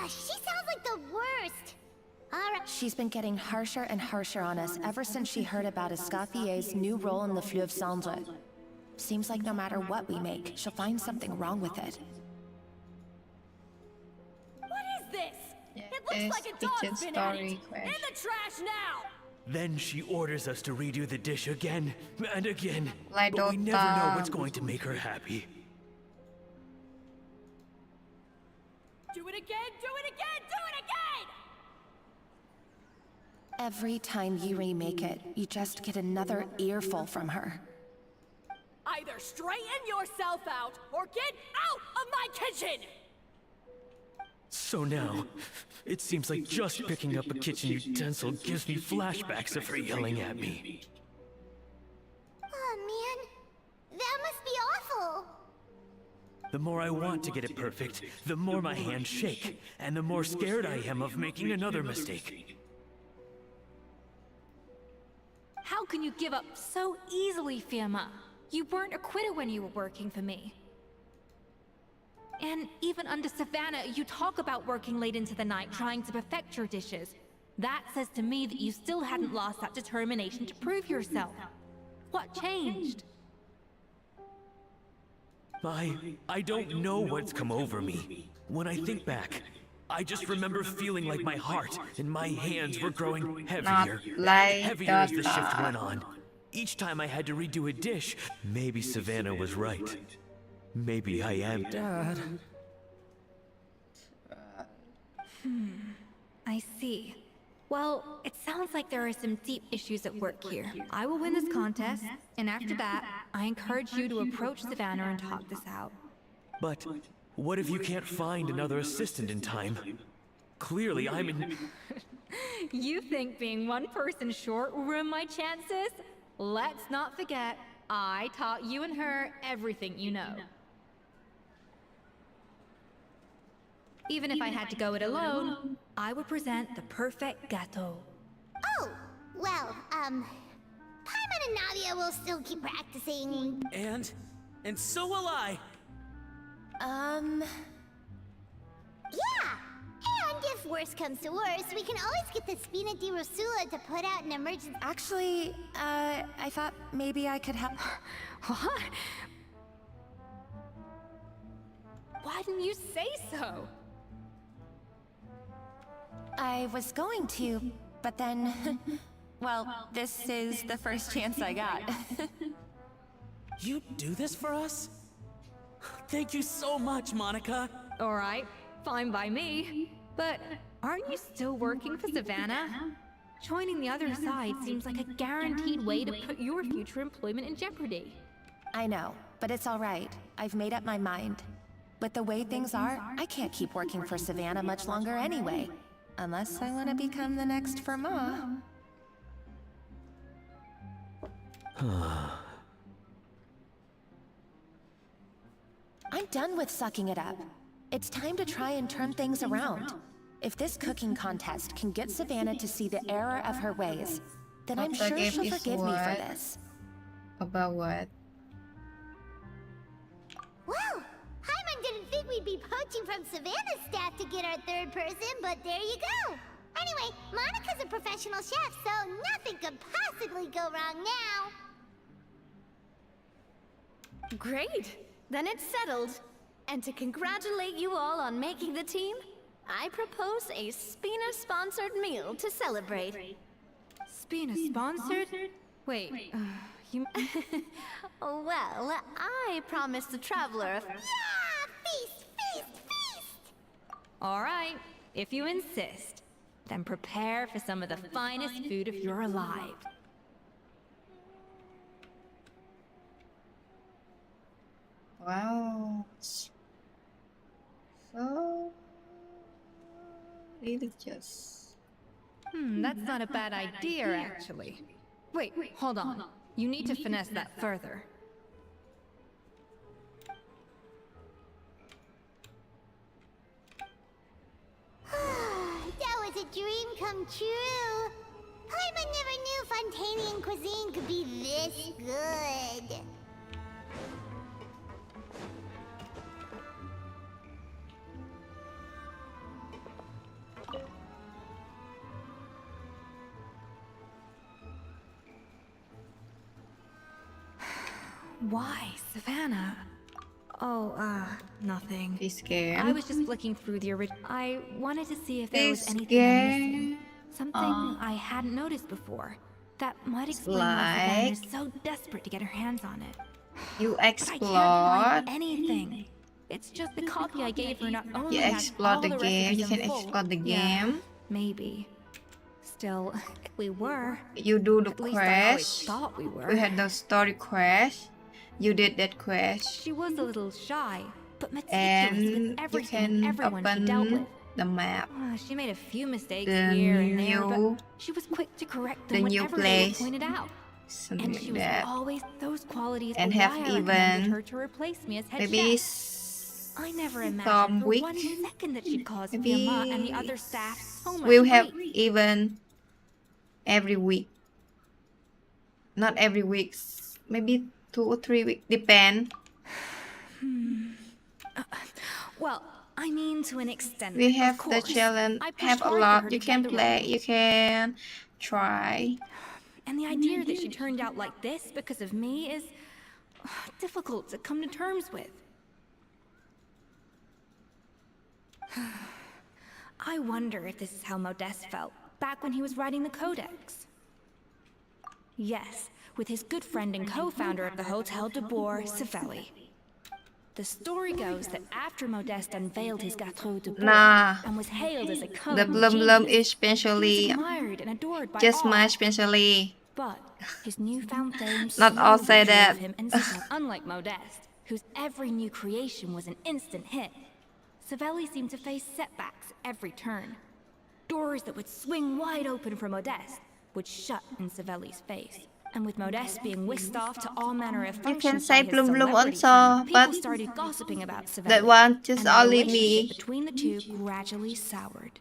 She sounds like the worst. Alright. She's been getting harsher and harsher on us ever since she heard about Escoffier's new role in the Fleuve Cendre. Seems like no matter what we make, she'll find something wrong with it. What is this? Yeah, It looks like a dog's been at it. In the trash now! Then she orders us to redo the dish again and again. Like But we never know Dota. what's going to make her happy. Do it again, do it again, do it again! Every time you remake it, you just get another earful from her. Either straighten yourself out or get out of my kitchen! So now, it seems like just picking up a kitchen utensil gives me flashbacks of her yelling at me. Oh man, that must be awful. The more I want to get it perfect, the more my hands shake, and the more scared I am of making another mistake. How can you give up so easily, Firma? You weren't a quitter when you were working for me. And even under Savannah, you talk about working late into the night trying to perfect your dishes. That says to me that you still hadn't lost that determination to prove yourself. What changed? I don't know what's come over me. When I think back, I just remember feeling like my heart and my hands were growing heavier, like heavier as the shift Dota. went on. Each time I had to redo a dish, maybe Savannah was right. Maybe I am. Dad. I see. Well, it sounds like there are some deep issues at work here. I will win this contest, and after that, I encourage you to approach Savannah and talk this out. But what if you can't find another assistant in time? Clearly, I'm in... You think being one person short will ruin my chances? Let's not forget, I taught you and her everything you know. Even if I had to go it alone, I would present the perfect gâteau. Oh, well, Paimon and Nadia will still keep practicing. And so will I. Yeah! And if worse comes to worse, we can always get the Spina di Rosula to put out an emergency. Actually, I thought maybe I could help. What? Why didn't you say so? I was going to, but then... well, this is the first chance I got. You do this for us? Thank you so much, Monica. Alright, fine by me. But aren't you still working for Savannah? Joining the other side seems like a guaranteed way to put your future employment in jeopardy. I know, but it's all right. I've made up my mind. With the way things are, I can't keep working for Savannah much longer anyway. Unless I want to become the next Firma. I'm done with sucking it up. It's time to try and turn things around. If this cooking contest can get Savannah to see the error of her ways, then I'm sure she'll forgive me for this. About what? Well, Paimon didn't think we'd be poaching from Savannah's staff to get our third person, but there you go. Anyway, Monica's a professional chef, so nothing could possibly go wrong now. Great! Then it's settled. And to congratulate you all on making the team, I propose a Spina-sponsored meal to celebrate. Spina sponsored? Wait, you... Well, I promised the traveler a... Yeah! Feast, feast, feast! Alright, if you insist, then prepare for some of the finest food if you're alive. Wow. So religious. That's not a bad idea, actually. Wait, hold on. You need to finesse that further. That was a dream come true. Paimon never knew Fontanian cuisine could be this good. Why, Savannah? Oh, nothing. This game. I was just flicking through the original. I wanted to see if there was This anything I'm missing. game. Something I hadn't noticed before. That might explain why like- Savannah is so desperate to get her hands on it. You But I can't find explore. anything. It's just the copy I gave her not only You has explore all the game. recipes You can in full. explore the Yeah, game. maybe. Still, we were. You do the At least I always quest. thought we were. We had the story quest. You did that quest. She was a little shy, but meticulous And with you everything and can everyone she dealt with. open the map. She made a few mistakes The here and there, new- but she was quick to correct the them new whenever they were place. pointed out. Something And like she was that. always those qualities And are have why I recommended even her to replace me as head Maybe chef. I never some imagined for week. 1 second that she'd cause Maybe Fiamma and the other staff so much we'll have grief. even every week. Not every week. Maybe 2 or 3 weeks. Depend. Well, I mean to an extent. We of have the course. challenge. I pushed Have a hard for lot. her You to can get the play. role. You can try. And the idea that she turned out like this because of me is difficult to come to terms with. I wonder if this is how Modeste felt back when he was writing the Codex. Yes, with his good friend and co-founder of the Hotel de Bois, Savelli. The story goes that after Modeste unveiled his Gâteau de Bois Nah. and was hailed as a The culinary Blum Blum genius, is especially he was admired and adored by just all. my specially. But his newfound fame Not all slowly say drove that. him insane. Unlike Modeste, whose every new creation was an instant hit, Savelli seemed to face setbacks at every turn. Doors that would swing wide open for Modeste would shut in Savelli's face. And with Modeste being whisked off to all manner of functions can say by his Blum Blum celebrity also, friend, people but started gossiping about Savelli. that one just and the only relationship me. between the two gradually soured.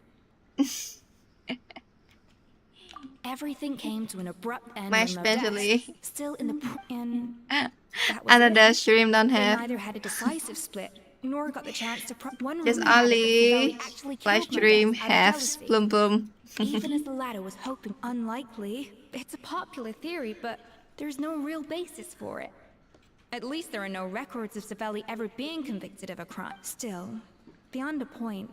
Everything came to an abrupt end My when Modeste, specially. still in the that was Another it. stream don't They have. neither had a decisive split nor got the chance to one Just rumor had it that only Savelli actually live killed stream Modeste out of have jealousy. Blum Blum. Even as the latter was hoping unlikely, it's a popular theory, but there's no real basis for it. At least there are no records of Savelli ever being convicted of a crime. Still, beyond a point,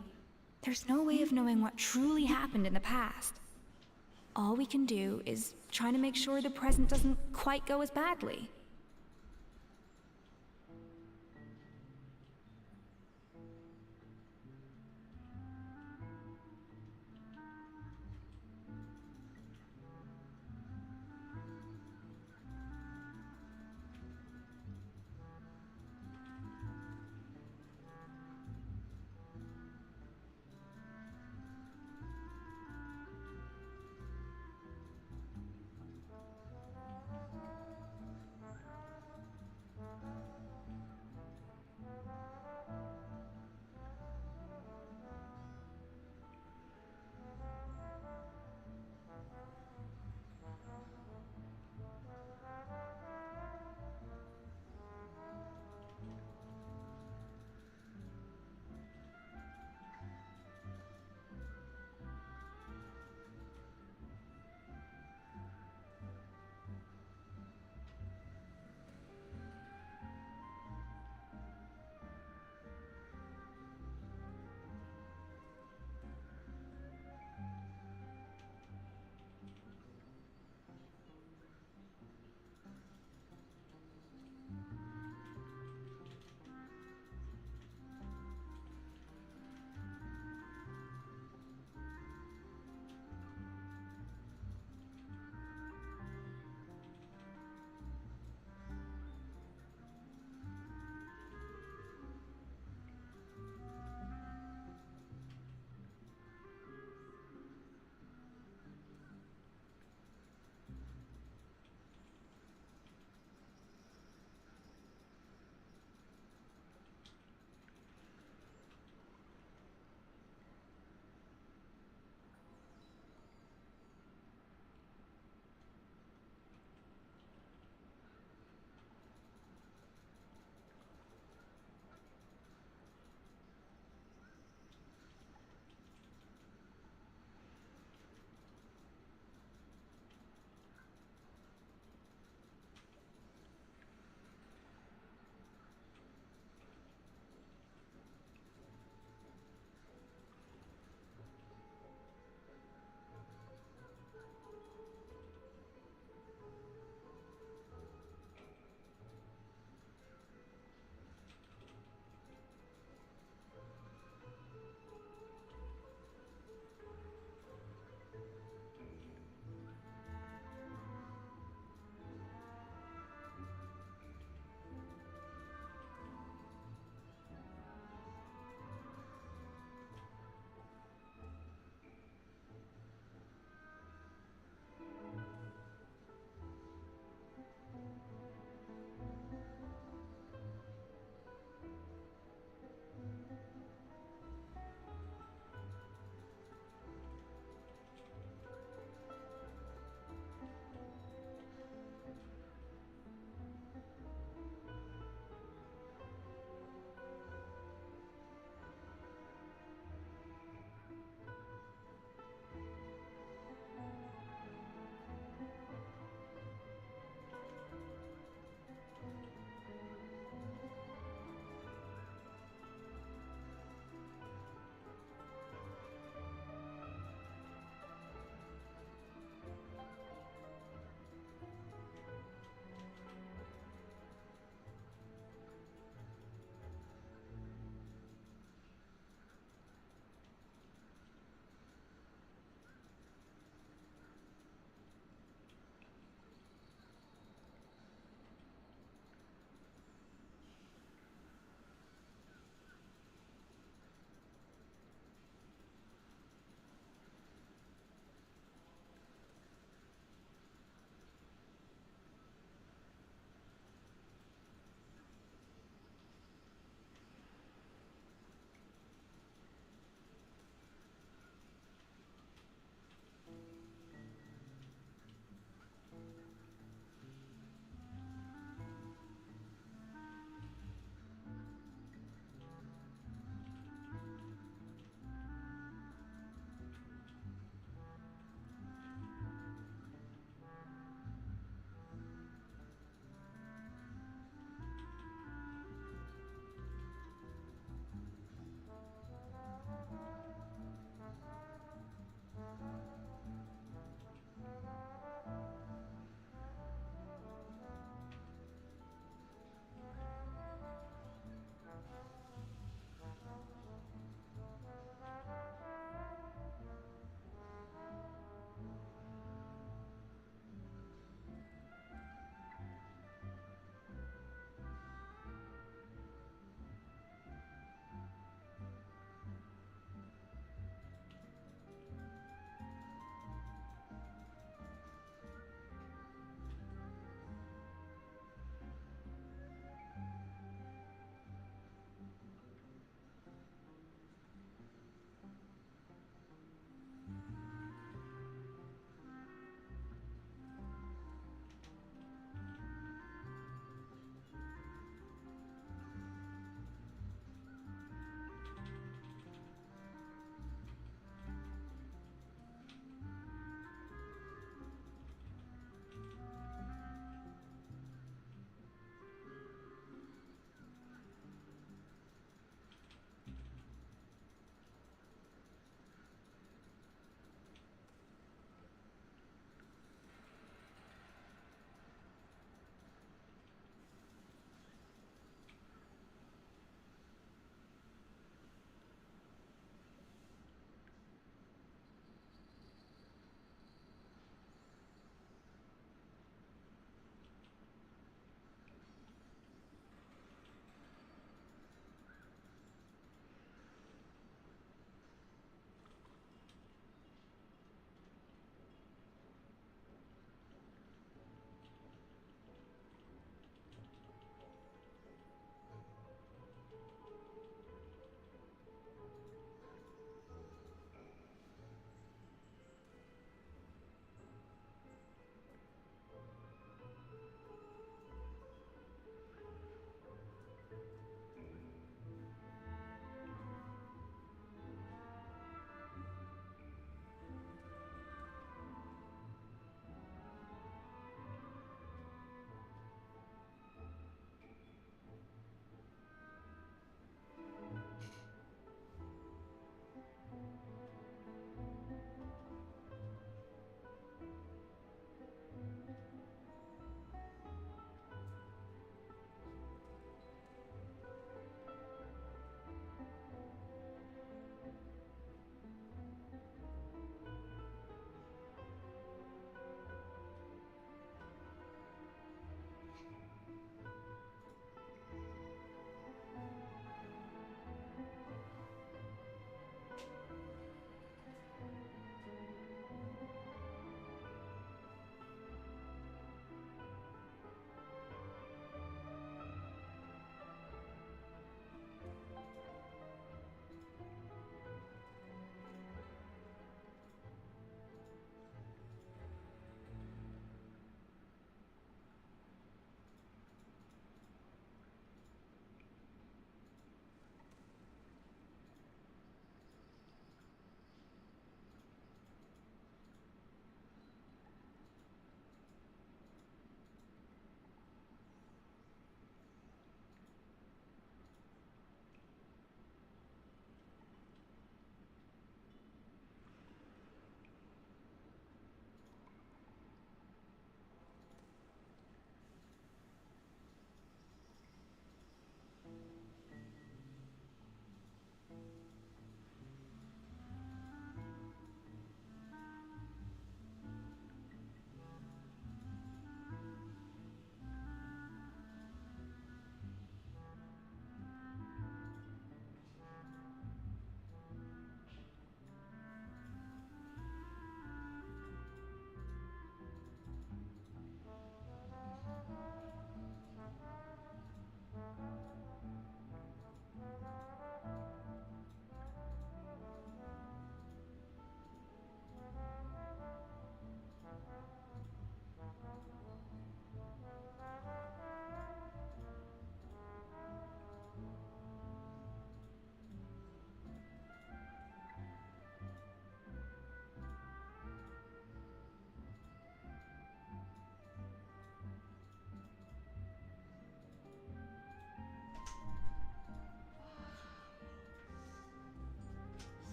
there's no way of knowing what truly happened in the past. All we can do is try to make sure the present doesn't quite go as badly.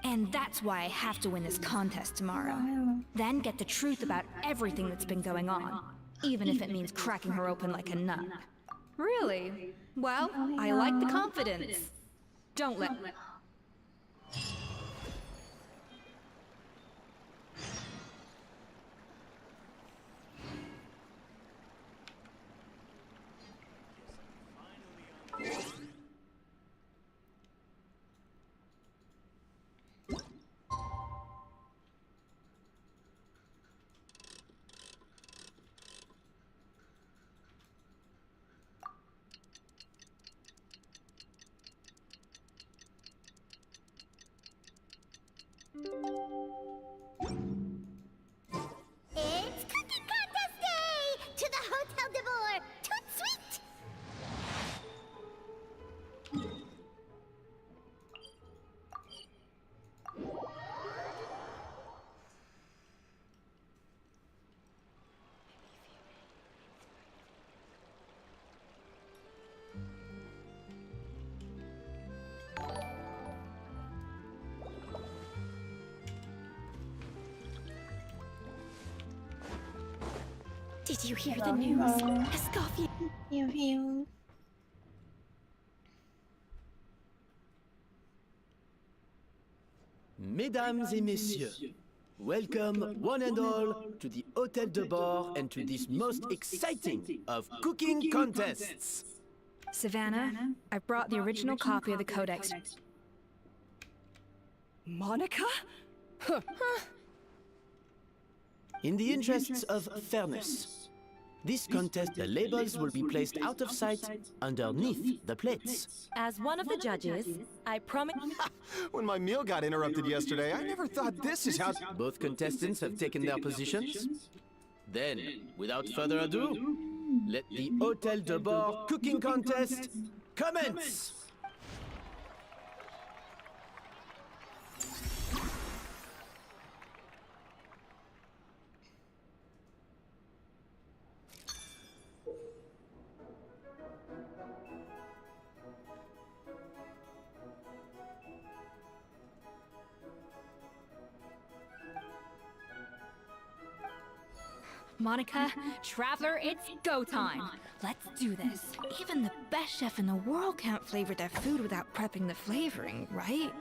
And that's why I have to win this contest tomorrow. Then get the truth about everything that's been going on, even if it means cracking her open like a nut. Really? Well, I like the confidence. Don't let... It's cooking contest day! To the Hotel de Boer! Toot sweet! Did you hear the news? Escoffier... Heal. Mesdames et messieurs, welcome one and all to the Hotel de Boer and to this most exciting of cooking contests. Savannah, I brought the original copy of the Codex. Monica? In the interests of fairness, this contest, the labels will be placed out of sight underneath the plates. As one of the judges, I promise... When my meal got interrupted yesterday, I never thought this is how... Both contestants have taken their positions. Then, without further ado, let the Hotel de Boer cooking contest commence! Monica, Traveler, it's go time. Let's do this. Even the best chef in the world can't flavor their food without prepping the flavoring, right?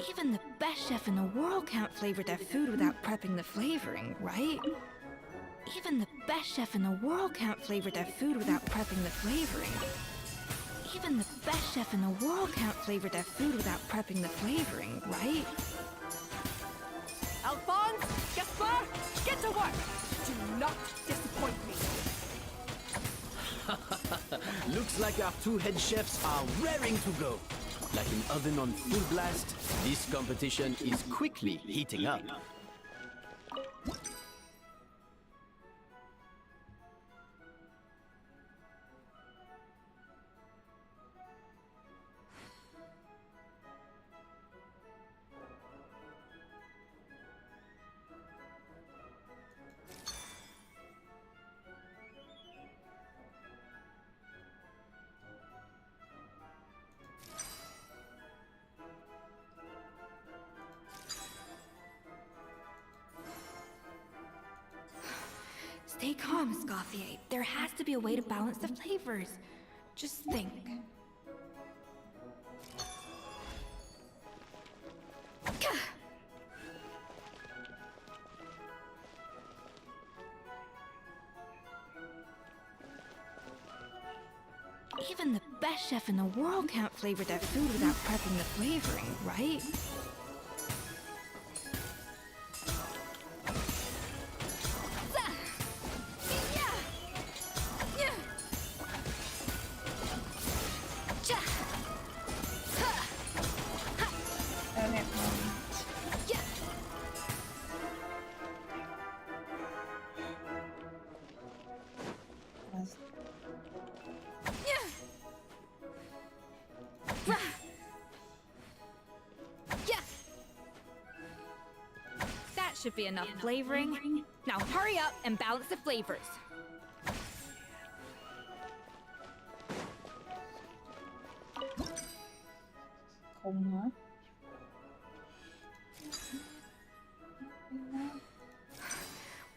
Even the best chef in the world can't flavor their food without prepping the flavoring, right? Even the best chef in the world can't flavor their food without prepping the flavoring. Even the best chef in the world can't flavor their food without prepping the flavoring, right? Alphonse, Gaspar, get to work! Do not disappoint me. Looks like our two head chefs are raring to go. Like an oven on full blast, this competition is quickly heating up. Stay calm, Escoffier. There has to be a way to balance the flavors. Just think. Even the best chef in the world can't flavor their food without prepping the flavoring, right? That should be enough flavoring. Now hurry up and balance the flavors.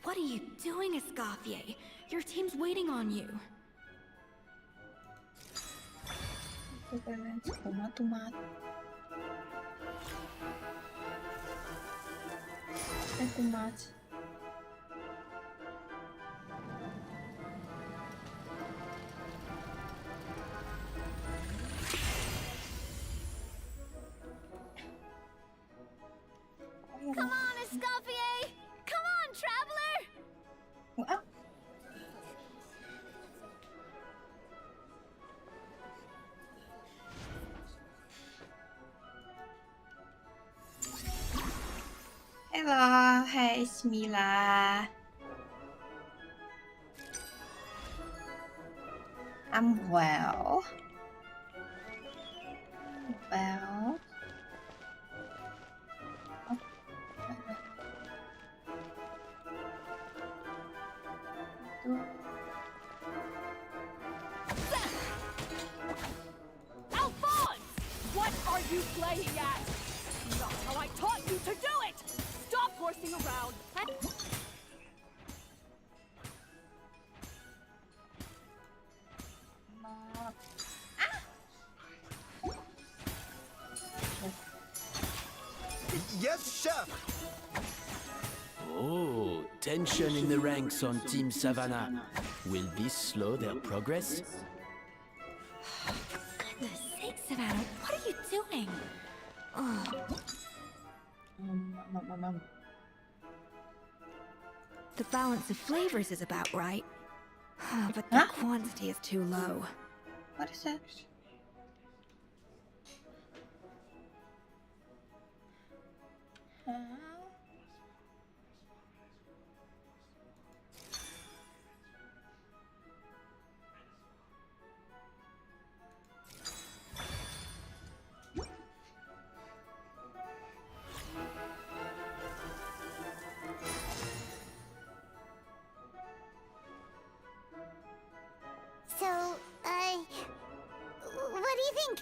What are you doing, Escoffier? Your team's waiting on you. Too much. Come on, Escoffier! Come on, traveler! What? Hello, hey, it's Mila. I'm well. Well. Alphonse! What are you playing at? Not how I taught you to do it! Stop horsing around and... Yes, chef! Oh, tension in the ranks on Team Savannah. Will this slow their progress? Goodness sakes, Savannah, what are you doing? The balance of flavors is about right. But the quantity is too low. What is that? So, what do you think?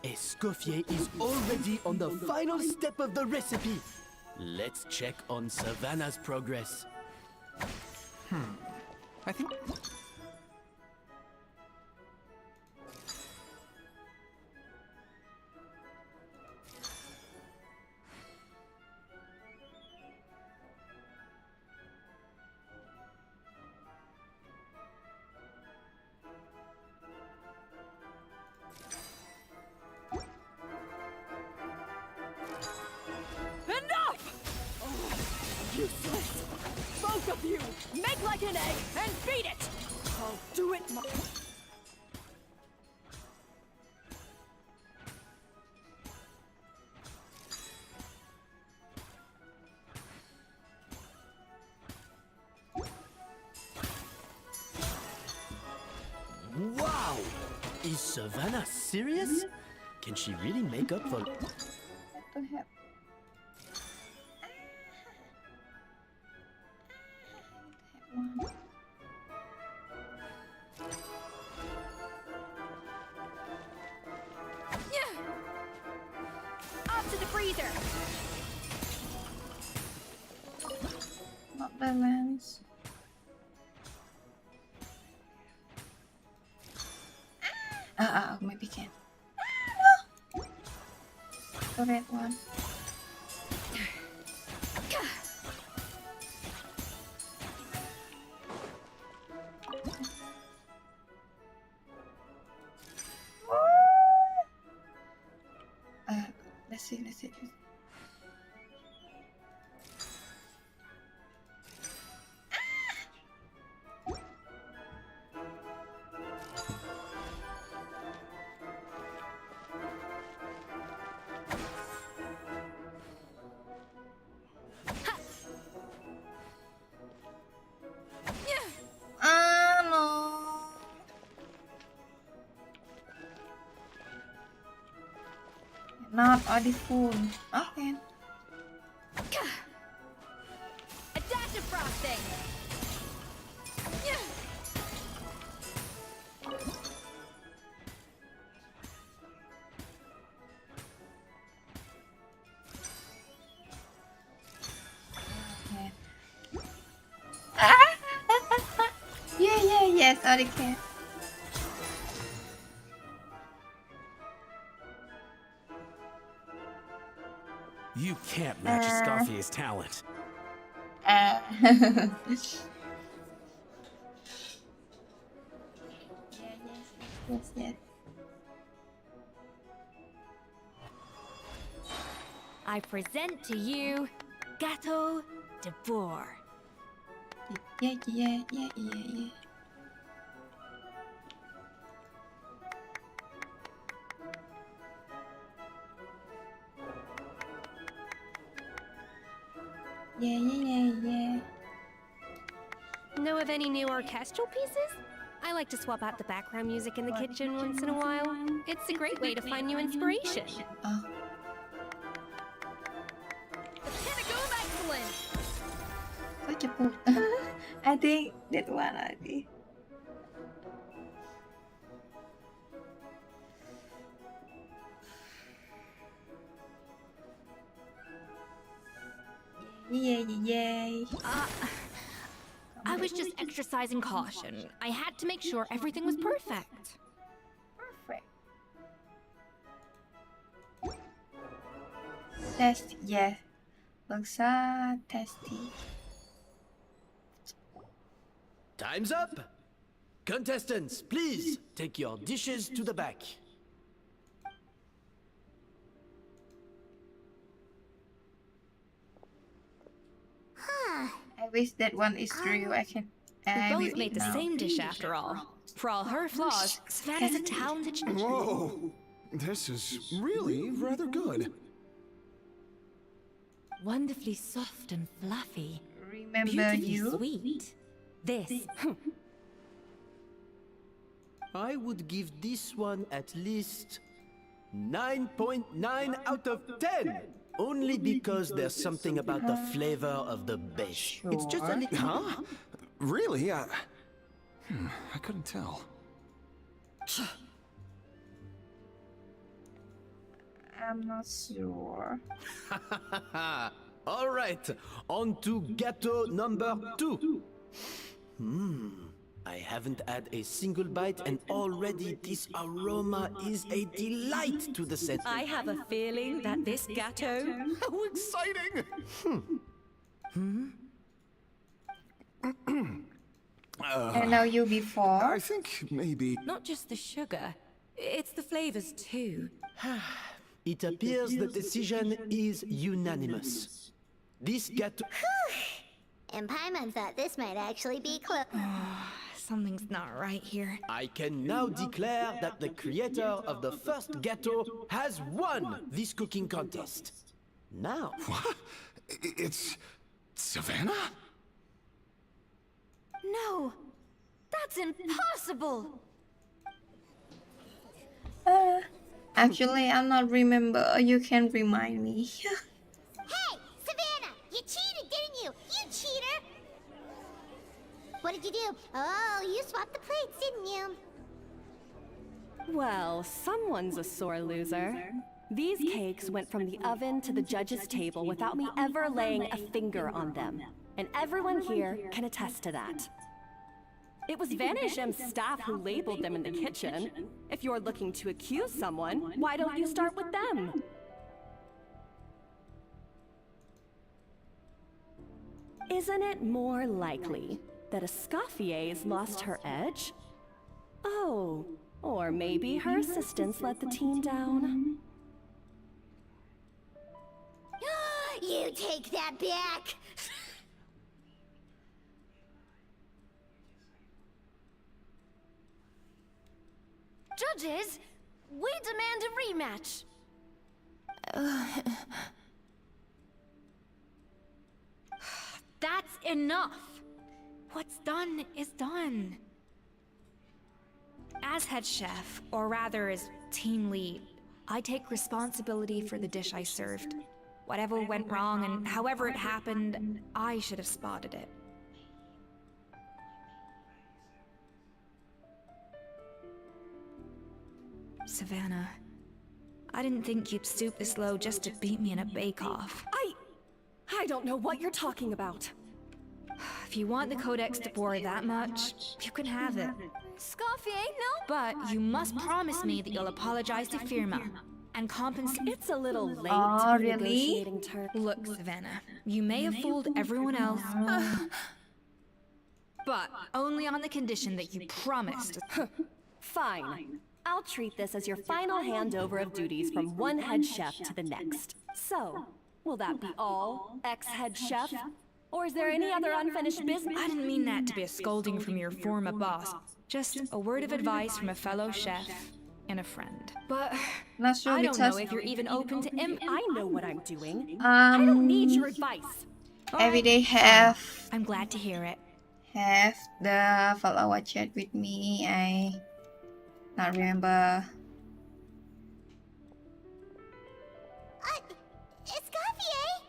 Escoffier is already on the final step of the recipe. Let's check on Savannah's progress. I think... Enough! Oh, useless! Both of you! Make like an egg and beat it! I'll do it my... Wow! Is Savannah serious? Can she really make up for... Don't have. Up to the freezer! Not balance. Maybe can. No! The red one. Let's see. already full. Okay. A dash of frosting. Okay. Yes, okay. You can't match Escoffier's talent. Yes. I present to you Gâteau de Bourg. Yeah. Yeah. Know of any new orchestral pieces? I like to swap out the background music in the kitchen once in a while. It's a great way to find new inspiration. Oh. The pinnacle of excellence! Kok cepet? I think that one already. Yay. I was just exercising caution. I had to make sure everything was perfect. Perfect. Tasty, yeah. Looks tasty. Time's up! Contestants, please take your dishes to the back. I wish that one is true. We both made the same dish after all. For all her flaws, Savannah's a talented Whoa! This is really rather good. Wonderfully soft and fluffy. Remember Beautifully you? sweet. This. I would give this one at least 9.9 out of 10. Only because there's something about the flavor of the base. It's just a little... Huh? Really? I couldn't tell. I'm not sure. All right, on to gâteau number 2. I haven't had a single bite and already this aroma is a delight to the senses. I have a feeling that this gâteau... How exciting! I know you before. I think maybe... Not just the sugar, it's the flavors too. It appears the decision is unanimous. This gâteau... And Paimon thought this might actually be close. Something's not right here. I can now declare that the creator of the first gâteau has won this cooking contest. Now... What? It's... Savannah? No! That's impossible! Actually, I'm not remember. You can remind me. Hey, Savannah! You cheated, didn't you? You cheater! What did you do? Oh, you swapped the plates, didn't you? Well, someone's a sore loser. These cakes went from the oven to the judge's table without me ever laying a finger on them. And everyone here can attest to that. It was Vanishem's staff who labeled them in the kitchen. If you're looking to accuse someone, why don't you start with them? Isn't it more likely that Escoffier's lost her edge? Oh, or maybe her assistants let the team down. You take that back! Judges, we demand a rematch. That's enough. What's done is done. As head chef, or rather as team lead, I take responsibility for the dish I served. Whatever went wrong and however it happened, I should have spotted it. Savannah, I didn't think you'd stoop this low just to beat me in a bake-off. I don't know what you're talking about. If you want the Codex de Boer that much, you can have it. Escoffier, no! But you must promise me that you'll apologize to Firma and compensate. It's a little late Oh, to be really? negotiating terms. Look, Savannah, you may have fooled everyone else, but only on the condition that you promised. Fine. I'll treat this as your final handover of duties from one head chef to the next. So, will that be all, ex-head chef? Or is there any other unfinished business? I didn't mean that to be a scolding from your former boss. Just a word of advice from a fellow chef and a friend. But Not sure I don't because know if you're even open to I know what I'm doing. I don't need your advice. every day have I'm glad to hear it. the follower chat with me. I not remember. Escoffier!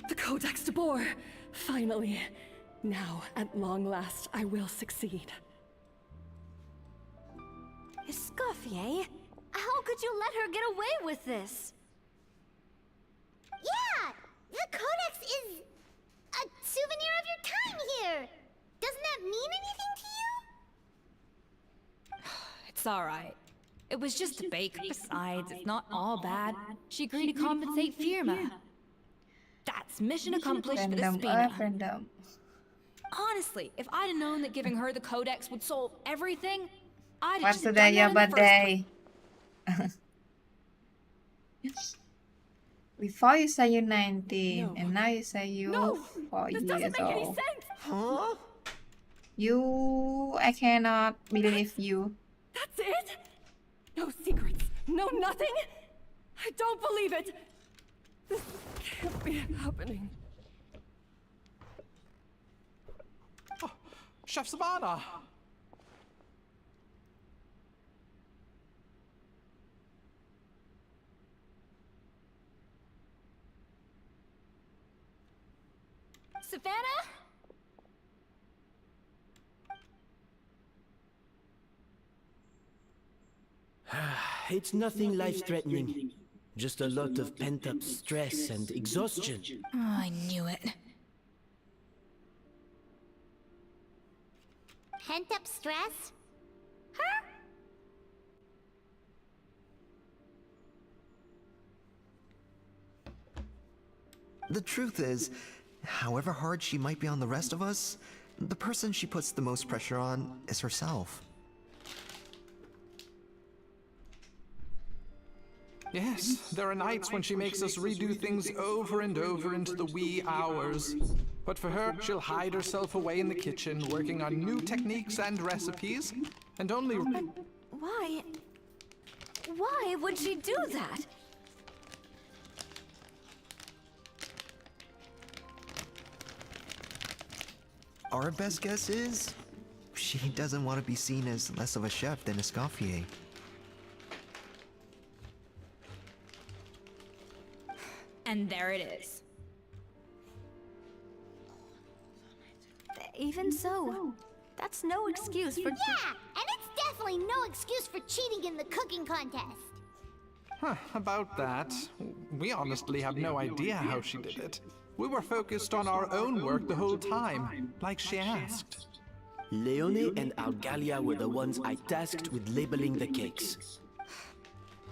The Codex de Boer! Finally. Now, at long last, I will succeed. Escoffier? How could you let her get away with this? Yeah! The Codex is a souvenir of your time here! Doesn't that mean anything to you? It's alright. It was just a bake. Besides, it's not all bad. She agreed to compensate Firma. That's mission accomplished for the Random, Spina. random. Honestly, if I'd have known that giving her the Codex would solve everything, I'd have What's just done today your that in the first birthday? Before you say you're 19, No. and now you say you're No! 4 This years doesn't make any old. sense! Huh? I cannot believe you. That's it? No secrets, no nothing? I don't believe it! This can't be happening. Chef Savannah! Savannah? It's nothing life-threatening. Just a lot of pent-up stress and exhaustion. Oh, I knew it. Pent-up stress? The truth is, however hard she might be on the rest of us, the person she puts the most pressure on is herself. Yes, there are nights when she makes us redo things over and over into the wee hours. But for her, she'll hide herself away in the kitchen, working on new techniques and recipes, and only... Why? Why would she do that? Our best guess is, she doesn't want to be seen as less of a chef than Escoffier. And there it is. Even so, that's no excuse for... Yeah, and it's definitely no excuse for cheating in the cooking contest. Huh, about that, we honestly have no idea how she did it. We were focused on our own work the whole time, like she asked. Leone and Algalia were the ones I tasked with labeling the cakes.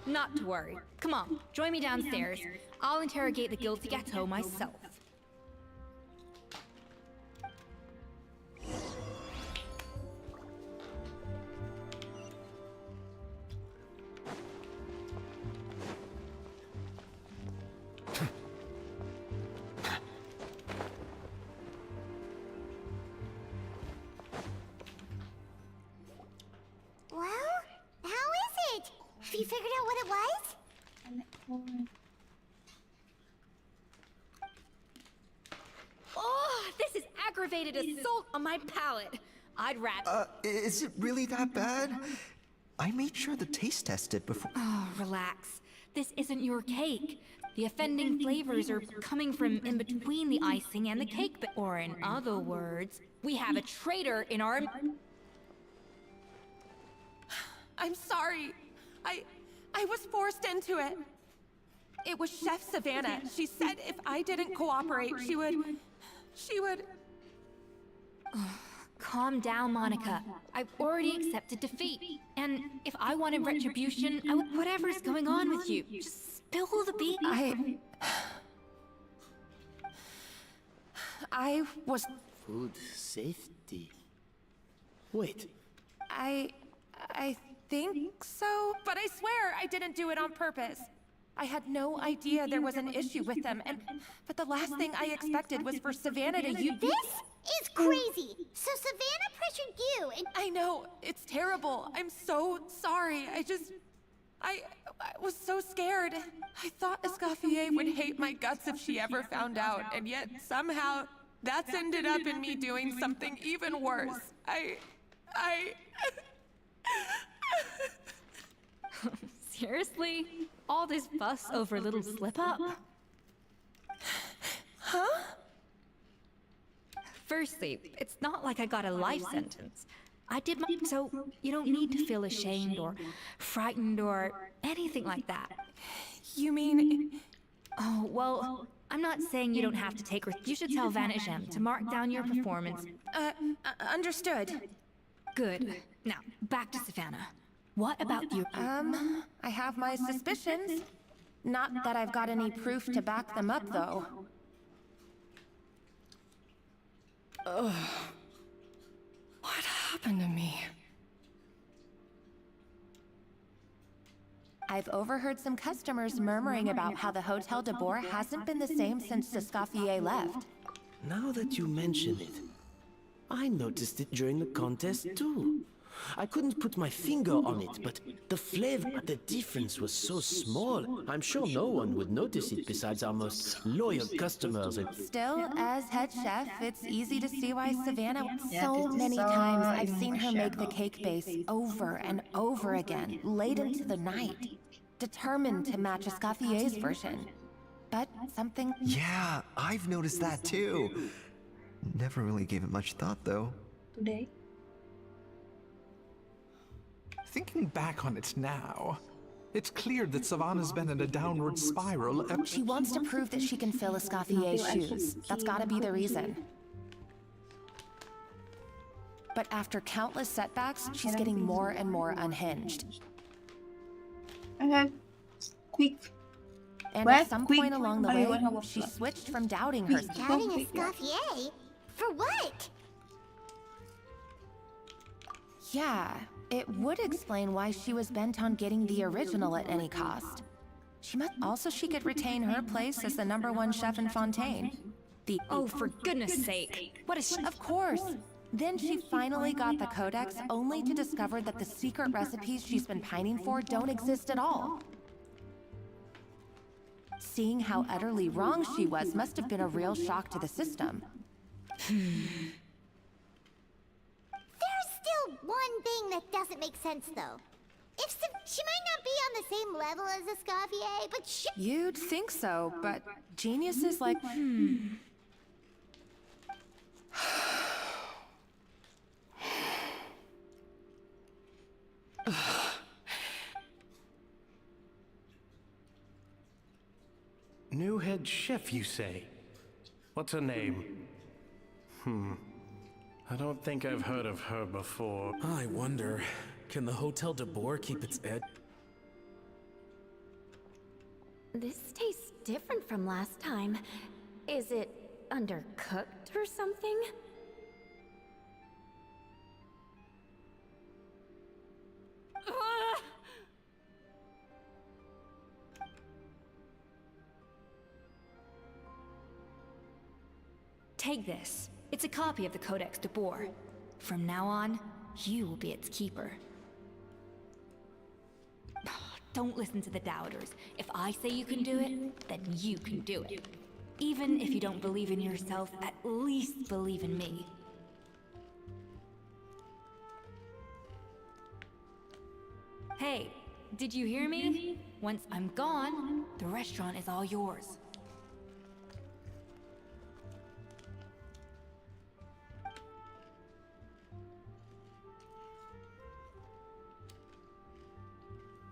Not to worry. Come on, join me downstairs. I'll interrogate the guilty gâteau myself. Well, how is it? Have you figured out what it was? Oh, this is aggravated assault on my palate. I'd rather... Is it really that bad? I made sure to taste test it before. Oh, relax. This isn't your cake. The offending flavors are coming from in between the icing and the cake, or in other words, we have a traitor in our... I'm sorry. I was forced into it. It was Chef Savannah. She said if I didn't cooperate, she would... Calm down, Monica. I've already accepted defeat. And if I wanted retribution, I would... Whatever's going on with you, just spill the beans. I was... Food safety. Wait. I think so, but I swear I didn't do it on purpose. I had no idea there was an issue with them, but the last thing I expected was for Savannah to use... This is crazy! So Savannah pressured you and... I know, it's terrible. I'm so sorry. I was so scared. I thought Escoffier would hate my guts if she ever found out, and yet somehow that's ended up in me doing something even worse. Seriously? All this fuss over a little slip-up? Huh? Firstly, it's not like I got a life sentence. I did my... So you don't need to feel ashamed or frightened or anything like that. You mean... Oh, well, I'm not saying you don't have to take... You should tell Vanagem to mark down your performance. Understood. Good. Now, back to Savannah. What about you? I have my suspicions. Not that I've got any proof to back them up, though. Ugh. What happened to me? I've overheard some customers murmuring about how the Hotel de Boer hasn't been the same since Escoffier left. Now that you mention it, I noticed it during the contest too. I couldn't put my finger on it, but the flavor, the difference was so small. I'm sure no one would notice it besides our most loyal customers. Still, as head chef, it's easy to see why Savannah... Yeah, so this is many so times I've seen her make the emotional. cake base over and over again, late into the night, determined to match Escoffier's version. But something... Yeah, I've noticed that too. Never really gave it much thought though. Today? Thinking back on it now, it's clear that Savannah's been in a downward spiral. She wants to prove that she can fill Escoffier's shoes. That's gotta be the reason. But after countless setbacks, she's getting more and more unhinged. Okay. Quick. And What? at some Quick. point along the Okay, way, what? she switched from doubting herself. Doubting Escoffier? For what? Yeah, it would explain why she was bent on getting the original at any cost. She could retain her place as the #1 chef in Fontaine. Oh, for goodness sake. What is... Of course. Then she finally got the codex, only to discover that the secret recipes she's been pining for don't exist at all. Seeing how utterly wrong she was must have been a real shock to the system. There's still one thing that doesn't make sense, though. She might not be on the same level as Escoffier, but You'd think so, but geniuses like... New head chef, you say? What's her name? I don't think I've heard of her before. I wonder, can the Hotel de Boer keep its edge? This tastes different from last time. Is it undercooked or something? Take this. It's a copy of the Codex de Boer. From now on, you will be its keeper. Don't listen to the doubters. If I say you can do it, then you can do it. Even if you don't believe in yourself, at least believe in me. Hey, did you hear me? Once I'm gone, the restaurant is all yours.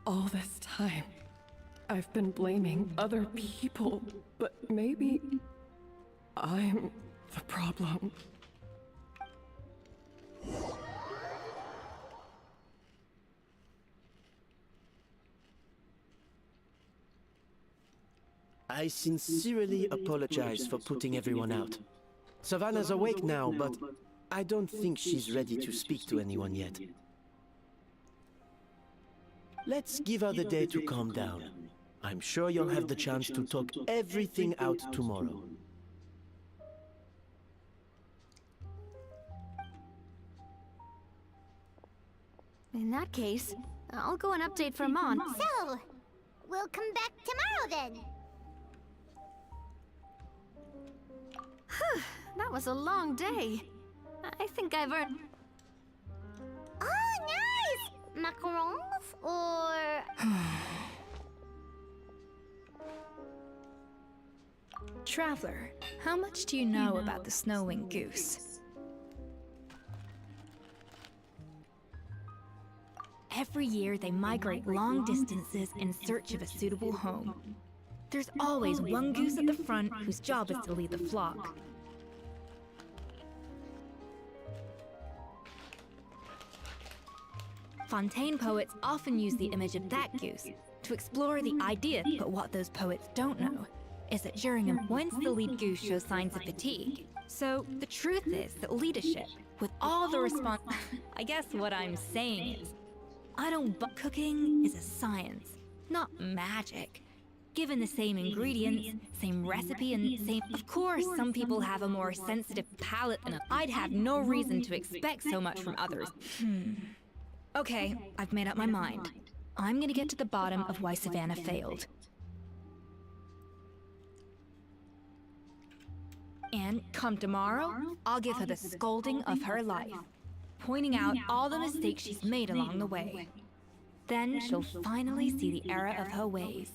All this time, I've been blaming other people, but maybe I'm the problem. I sincerely apologize for putting everyone out. Savannah's awake now, but I don't think she's ready to speak to anyone yet. Let's give her the day to calm down. I'm sure you'll have the chance to talk everything out tomorrow. In that case, I'll go and update for Mon. So, we'll come back tomorrow then. That was a long day. I think I've earned... Oh, nice! Macarons or... Traveler, how much do you know about the snow-winged goose? Every year they migrate long distances in search of a suitable home. There's always one goose at the front whose job is to lead the flock. Fontaine poets often use the image of that goose to explore the idea, but what those poets don't know is that during a once the lead goose shows signs of fatigue. So the truth is that leadership, with all the I guess what I'm saying is, cooking is a science, not magic. Given the same ingredients, same recipe, and same... Of course, some people have a more sensitive palate than I'd have no reason to expect so much from others. Okay, I've made up my mind. I'm gonna get to the bottom of why Savannah failed. And come tomorrow, I'll give her the scolding of her life, pointing out all the mistakes she's made along the way. Then she'll finally see the error of her ways.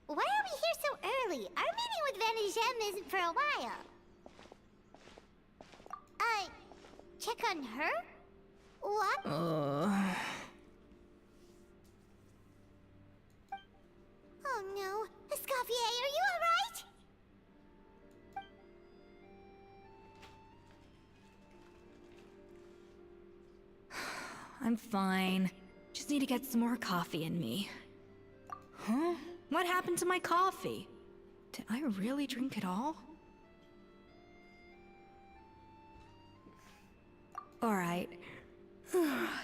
Why are we here so early? Our meeting with Vtuber isn't for a while. Check on her? What? Oh no. Escoffier, are you alright? I'm fine. Just need to get some more coffee in me. Huh? What happened to my coffee? Did I really drink it all? All right.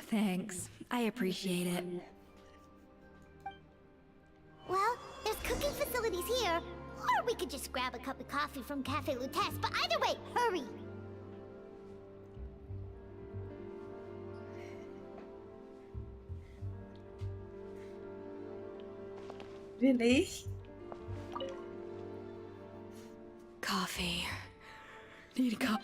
Thanks. I appreciate it. Well, there's cooking facilities here. Or we could just grab a cup of coffee from Cafe Lutece, but either way, hurry! Really? Coffee. Need a cup.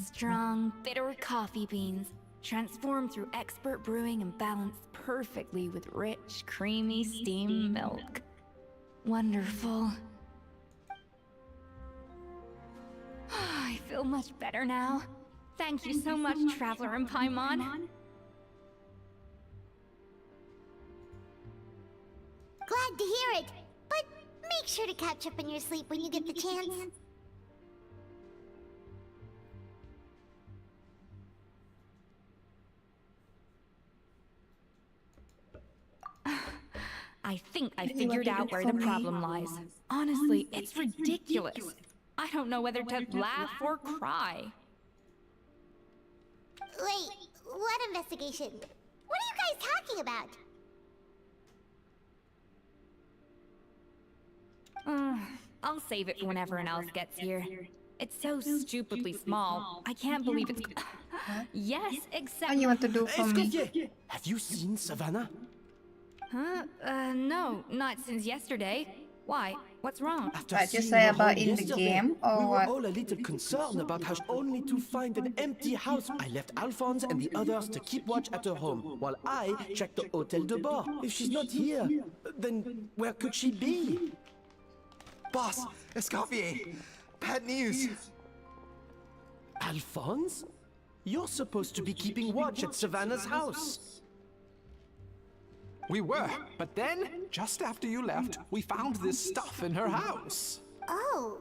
Strong, bitter coffee beans, transformed through expert brewing and balanced perfectly with rich, creamy steamed milk. Wonderful. I feel much better now. Thank you so much, Traveler and Paimon. Glad to hear it, but make sure to catch up on your sleep when you get the chance. I think I figured out where the problem lies. Honestly, it's ridiculous. I don't know whether to laugh or cry. Wait, what investigation? What are you guys talking about? I'll save it for when everyone else gets here. It's so stupidly small. I can't believe it's... Yes, except... What do you want to do for me? Escoffier, have you seen Savannah? Huh? No, not since yesterday. Why? What's wrong? After What you seeing say her about home in the yesterday, game, or we were what? all a little concerned about how only to find an empty house. I left Alphonse and the others to keep watch at her home, while I checked the Hotel de Bord. If she's not here, then where could she be? Boss, Escoffier, bad news. Alphonse? You're supposed to be keeping watch at Savannah's house. We were, but then, just after you left, we found this stuff in her house. Oh,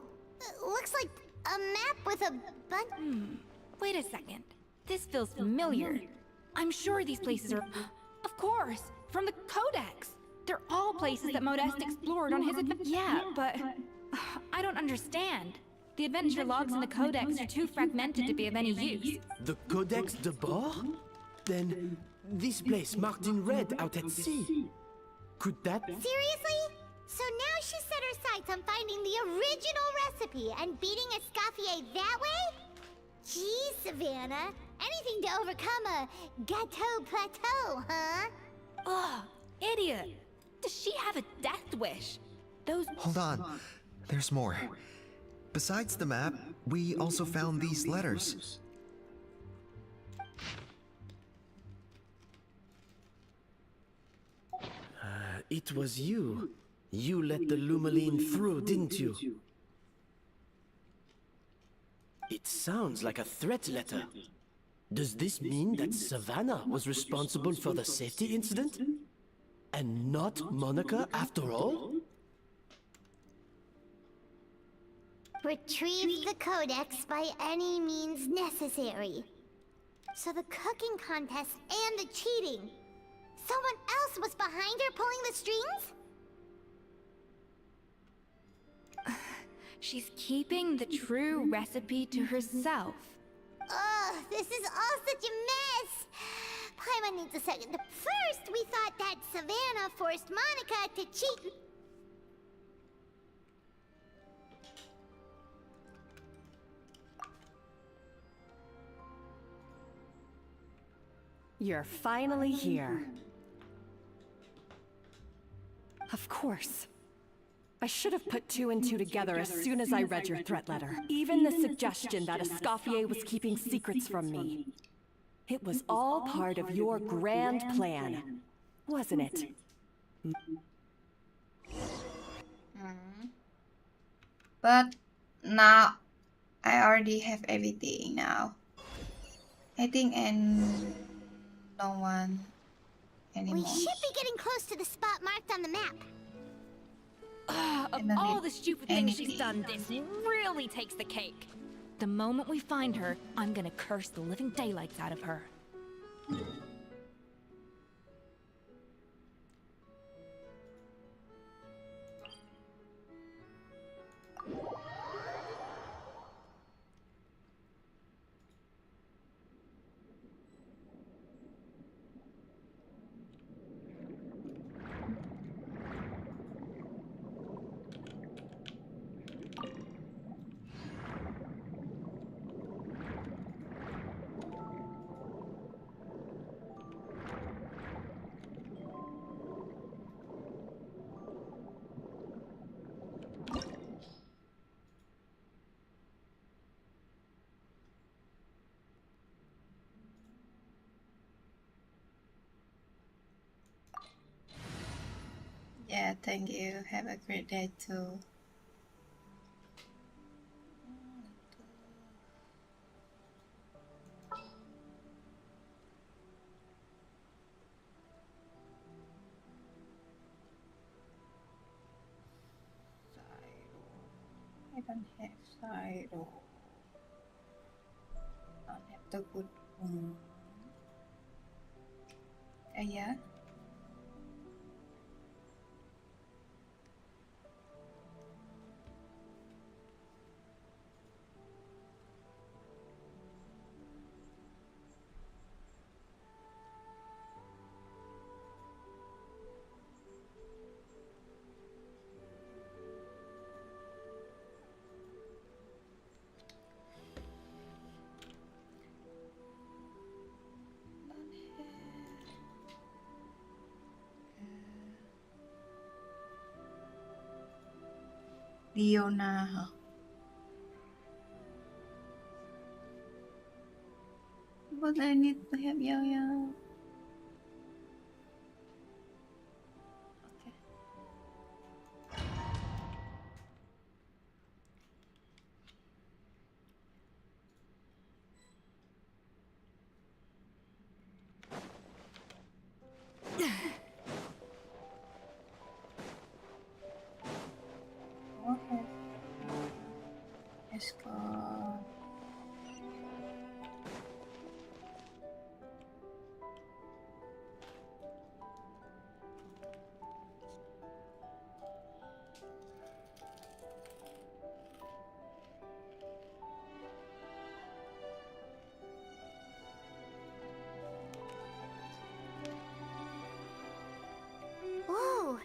looks like a map with a button. Wait a second. This feels familiar. I'm sure these places are... Of course! From the Codex! They're all places that Modeste explored on his adventure. Yeah, but... I don't understand. The adventure logs in the Codex are too fragmented to be of any use. The Codex de Bord? Then this place marked in red out at sea. Could that... Seriously? So now she set her sights on finding the original recipe and beating Escoffier that way? Geez, Savannah. Anything to overcome a gâteau plateau, huh? Ugh, idiot. Does she have a death wish? Those... Hold on. There's more. Besides the map, we also found these letters. It was you. You let the Lumaline through, didn't you? It sounds like a threat letter. Does this mean that Savannah was responsible for the safety incident? And not Monica after all? Retrieve the Codex by any means necessary. So the cooking contest and the cheating. Someone else was behind her pulling the strings? She's keeping the true recipe to herself. Ugh, this is all such a mess. Paimon needs a second. First, we thought that Savannah forced Monica to cheat. You're finally here. Of course. I should have put two and two together as soon as I read your threat letter. Even the suggestion that Escoffier was keeping secrets from me. It was all part of your grand plan, wasn't it? But now I already have everything now. I think and no one anymore. We should be getting close to the spot marked on the map. Of all the stupid things she's done, this really takes the cake. The moment we find her, I'm gonna curse the living daylights out of her. Yeah, thank you. Have a great day too. don't have side. Oh. Don't have the good one. Yeah. Diona hả? But I need to have Yo-Yo. Okay. Okay. Let's go. Whoa!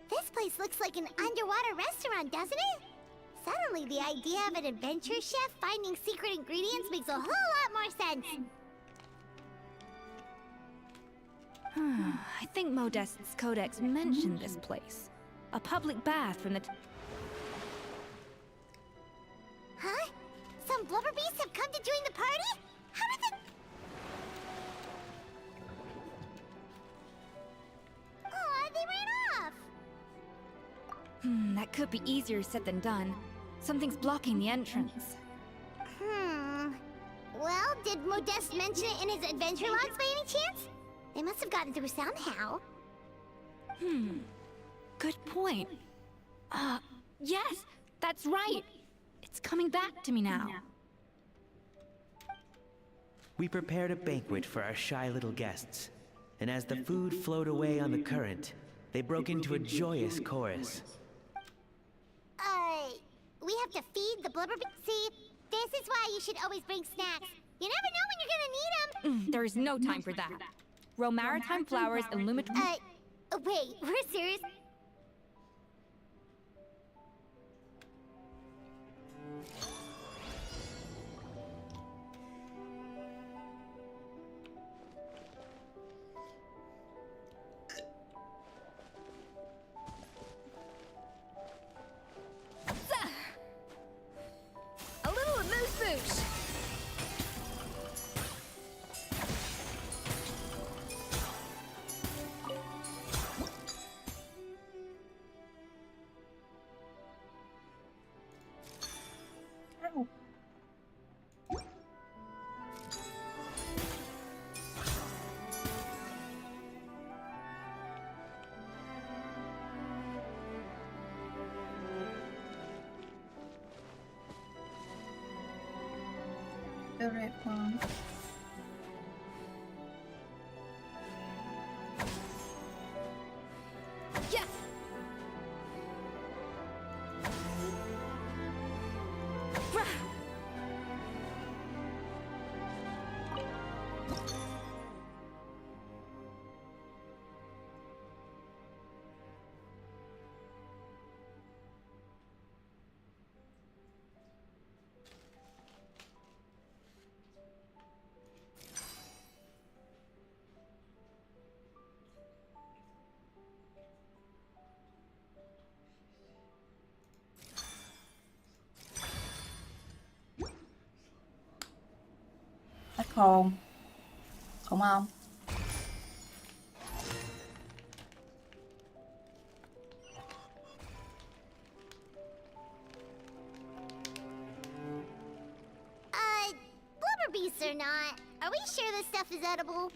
This place looks like an underwater restaurant, doesn't it? Suddenly, the idea of an adventure chef finding secret ingredients makes a whole lot more sense. I think Modest's codex mentioned this place. A public bath from the... Huh? Some blubber beasts have come to join the party? How did they... Aw, they ran off! That could be easier said than done. Something's blocking the entrance. Well, did Modeste mention it in his adventure logs by any chance? They must have gotten through somehow. Good point. Yes, that's right. It's coming back to me now. We prepared a banquet for our shy little guests, and as the food flowed away on the current, they broke into a joyous chorus. We have to feed the blubber beasts. See, this is why you should always bring snacks. You never know when you're gonna need them. There is no time for that. Grow maritime flowers and limit... Wait, we're serious? A little amuse-bouche. The red one. Yeah. Bắt hồn. Không không? Blubber beasts or not, are we sure this stuff is edible?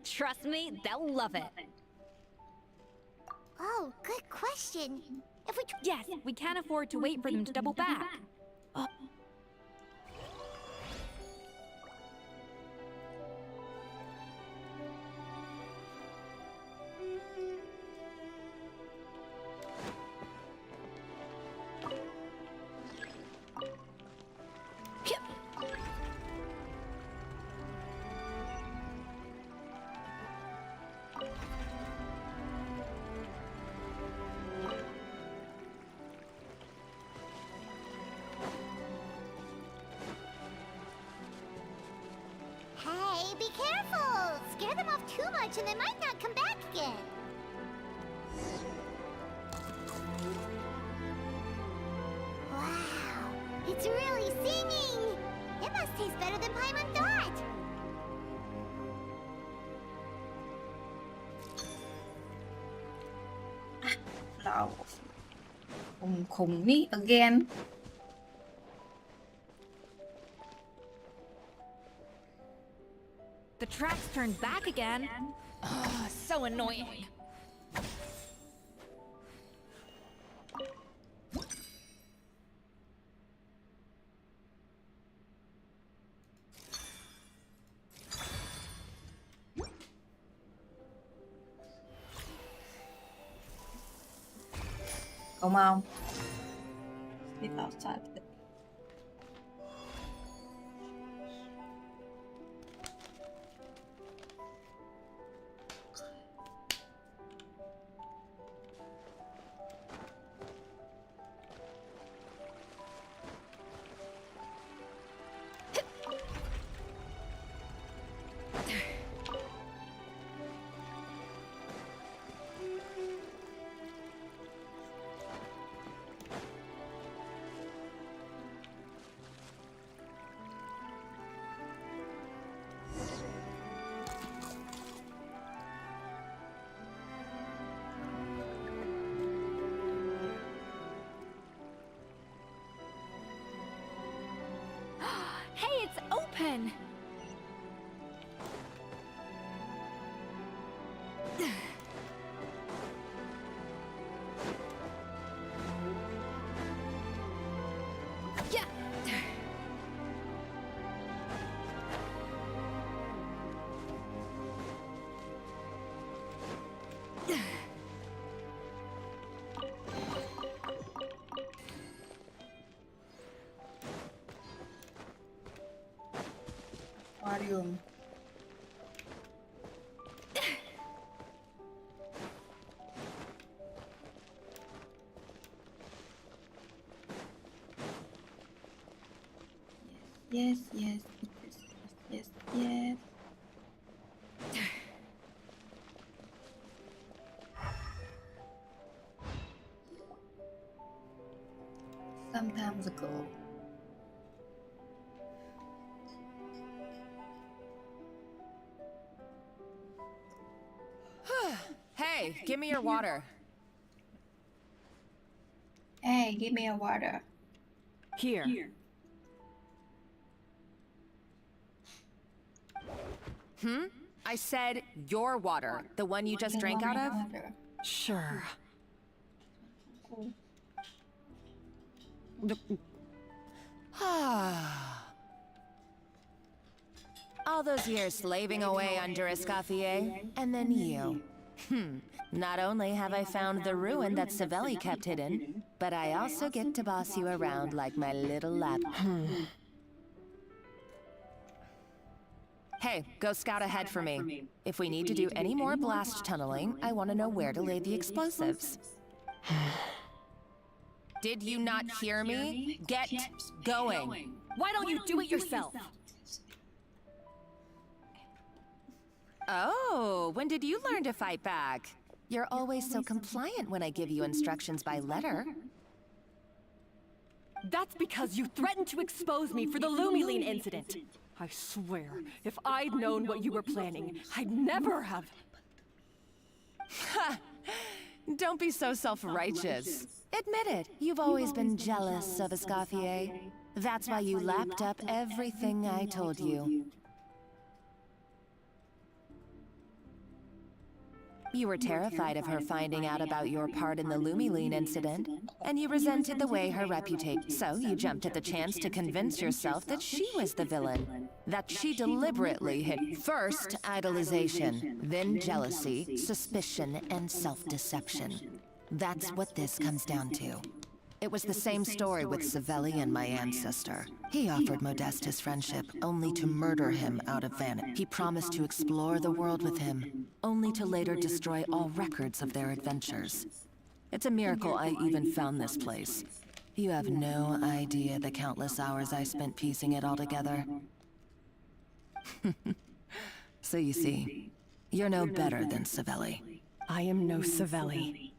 Trust me, they'll love it. Oh, good question. If we Yes, we can't afford to wait for them to double back. Hey, be careful! Scare them off too much and they might not come back again. Wow, it's really singing! It must taste better than Paimon thought! Now, me again. The tracks turned back again. Ugh, so annoying. Come on. Sleep outside. Hey, it's open! Yeah. Aquarium. Yes, yes, yes, yes, yes. Sometimes ago. Hey, give me your water. Hey, give me a water. Here. I said your water, the one you just drank out of? Sure. All those years slaving away under Escoffier, and then you. Not only have I found the ruin that Savelli kept hidden, but I also get to boss you around like my little lap. Hey, go scout ahead for me. If we need to do any more blast tunneling, I want to know where to lay the explosives. Did you not hear me? Get going. Why don't you do it yourself? Oh, when did you learn to fight back? You're always so compliant when I give you instructions by letter. That's because you threatened to expose me for the Lumiline incident. I swear, if I'd known what you were planning, I'd never have... Ha! Don't be so self-righteous. Admit it, you've always been jealous of Escoffier. That's why you lapped up everything I told you. You were terrified of her finding out about your part in the Lumiline incident, and you resented the way her reputation. So you jumped at the chance to convince yourself that she was the villain. That she deliberately hid first idolization, then jealousy, suspicion, and self-deception. That's what this comes down to. It was the same story with Savelli and my ancestor. He offered Modeste his friendship, only to murder him out of vanity. He promised to explore the world with him, only to later destroy all records of their adventures. It's a miracle I even found this place. You have no idea the countless hours I spent piecing it all together. So you see, you're no better than Savelli. I am no Savelli,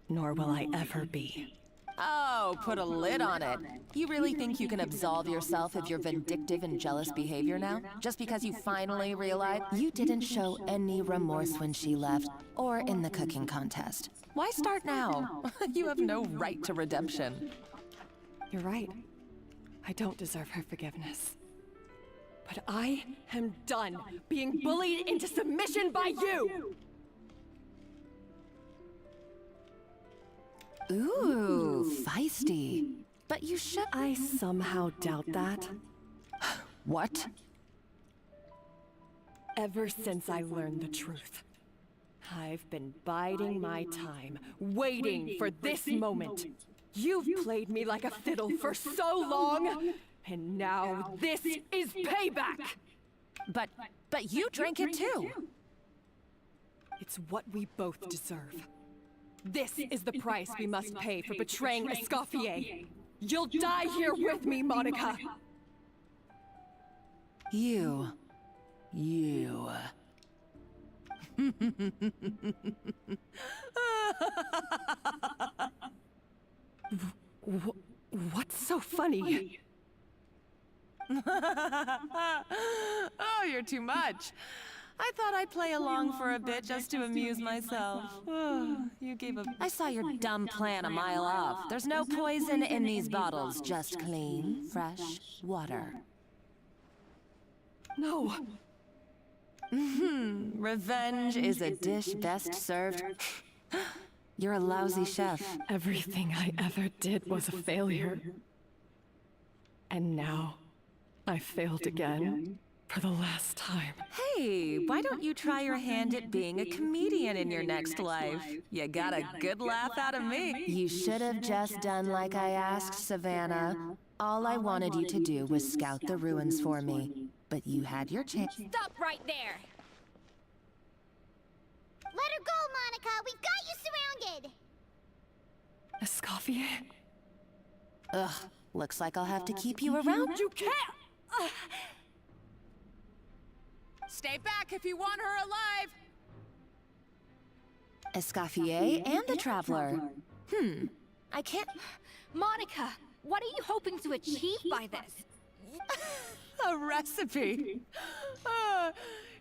nor will I ever be. Oh, put a lid on it. You really think you can absolve yourself of your vindictive and jealous behavior now? Just because you finally realized you didn't show any remorse when she left, or in the cooking contest. Why start now? You have no right to redemption. You're right. I don't deserve her forgiveness. But I am done being bullied into submission by you! Ooh, feisty. But you should— I somehow doubt that. What? Ever since I learned the truth, I've been biding my time, waiting for this moment. You've played me like a fiddle for so long, and now this is payback! But you drank it too! It's what we both deserve. This is the price we must pay for betraying Escoffier. You'll die here with me, Monica! You. What's so funny? Oh, you're too much. I thought I'd play along for a bit just to amuse myself. You gave a— I saw your dumb plan a mile off. There's no poison in these bottles, just clean, fresh water. No. Revenge is a dish best served. You're a lousy chef. Everything I ever did was a failure. And now, I failed again. For the last time. Hey, why don't you try your hand at being a comedian in your next life? You got a good laugh out of me. You should have just done like I asked, Savannah. All I wanted you to do was scout the ruins for me. But you had your chance. Stop right there! Let her go, Monica! We've got you surrounded! Escoffier? Ugh, looks like I'll have to keep you around. You can't! Stay back if you want her alive! Escoffier and the Traveler. I can't— Monica, what are you hoping to achieve by this? A recipe!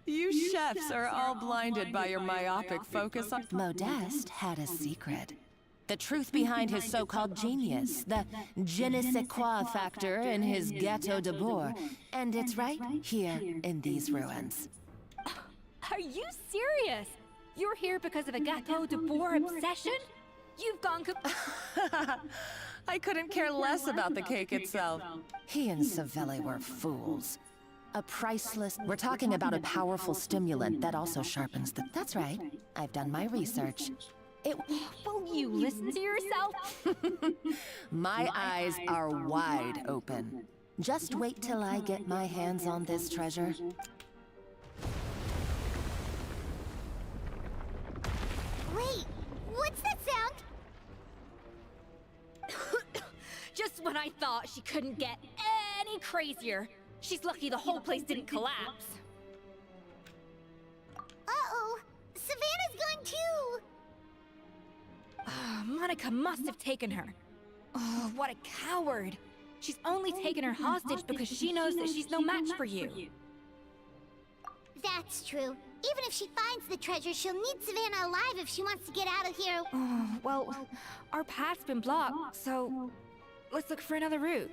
You chefs are all blinded by your myopic focus on— Modeste had a secret. The truth behind his so-called genius, the je ne sais quoi factor in his Gâteau de Bourg. And it's right here in these ruins. Are you serious? You're here because of a Gâteau de Bourg obsession? You've gone I couldn't care less about the cake itself. He and Savelli were fools. A priceless— We're talking about a powerful stimulant that also sharpens the— That's right. I've done my research. Will you listen to yourself? My eyes are wide open. Just wait till I get my hands on this treasure. Wait, what's that sound? Just when I thought she couldn't get any crazier. She's lucky the whole place didn't collapse. Uh-oh, Savannah's gone too! Monica must have taken her. Oh, what a coward. She's only taken her hostage because she knows that she's no match for you. That's true. Even if she finds the treasure, she'll need Savannah alive if she wants to get out of here. Well, our path's been blocked, so let's look for another route.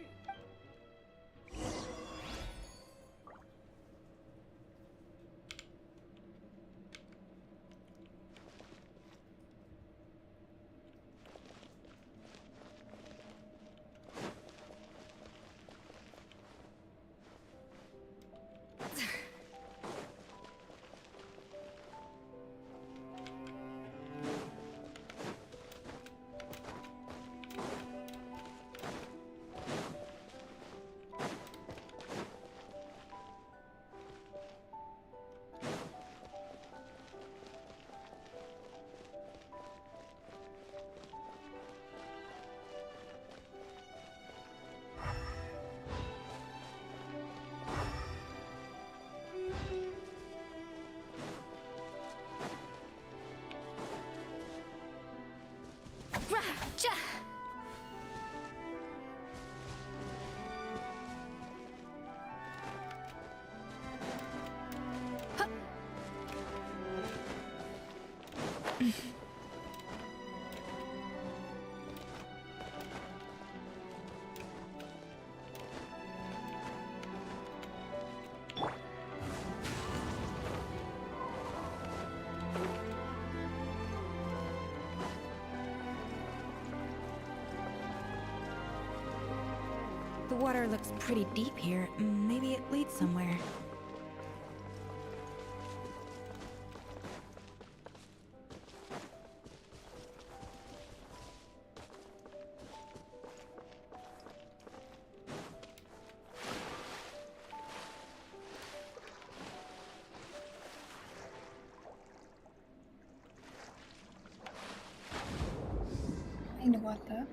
The water looks pretty deep here. Maybe it leads somewhere. In the water.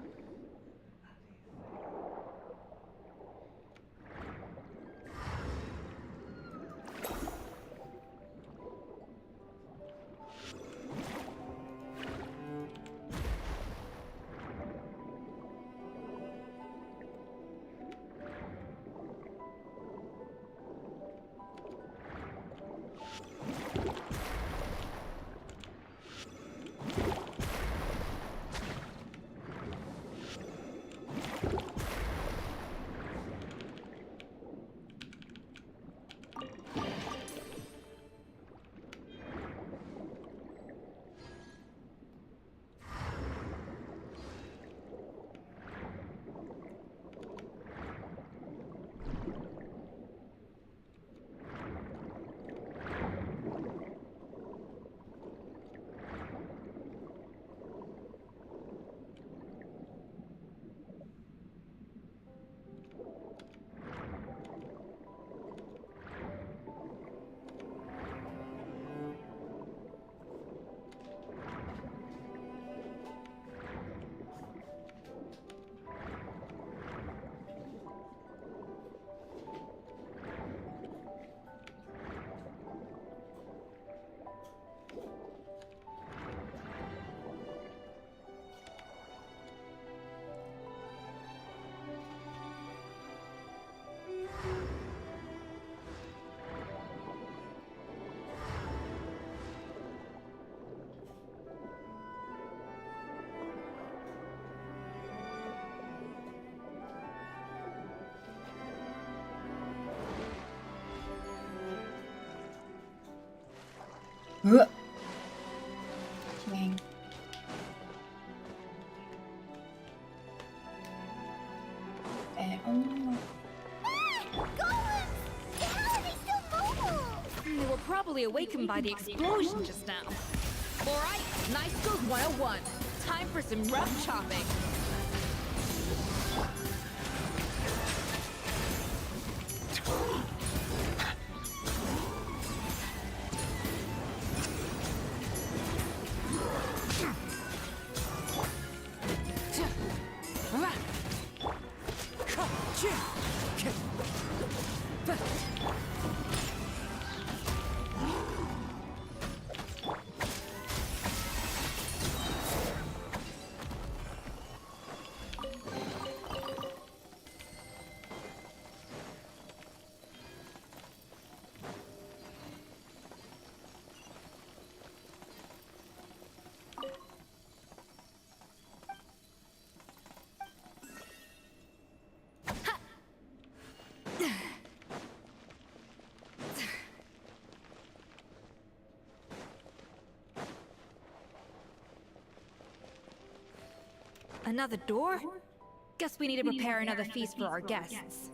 Dang. They were probably awakened by the explosion just now. Alright, Nice Skills 101. Time for some rough chopping. Another door? Guess we need to prepare another feast for our guests.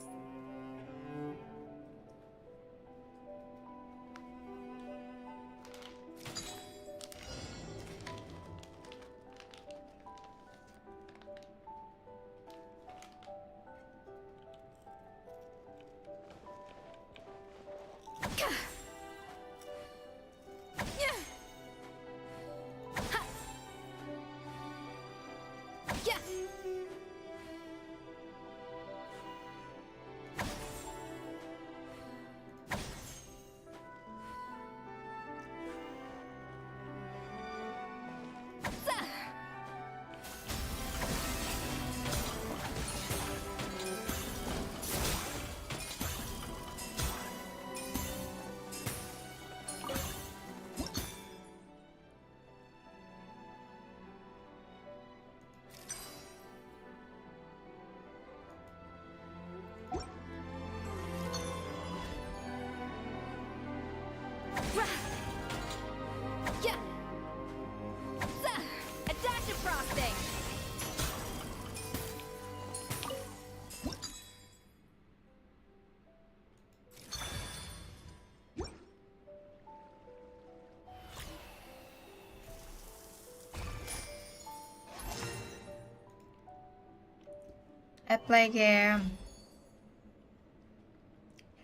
I play game.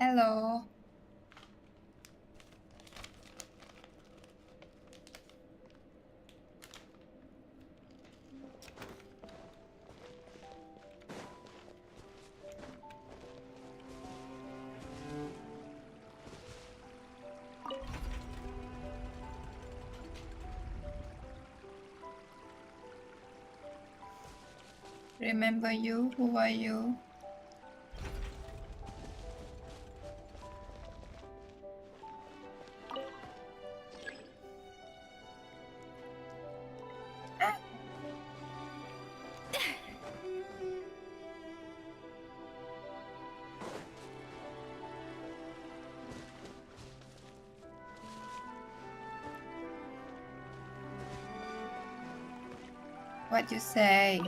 Hello. Remember you? Who are you? What you say?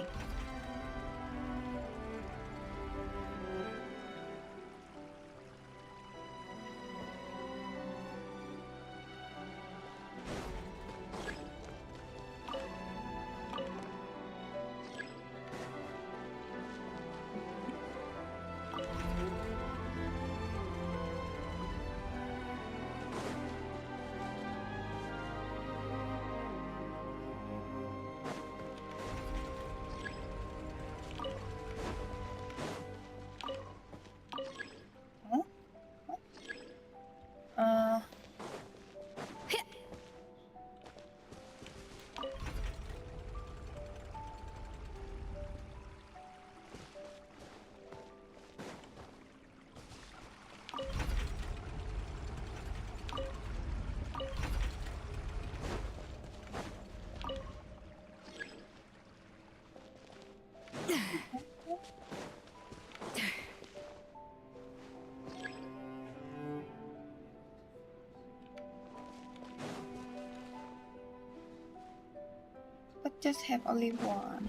But just have only one.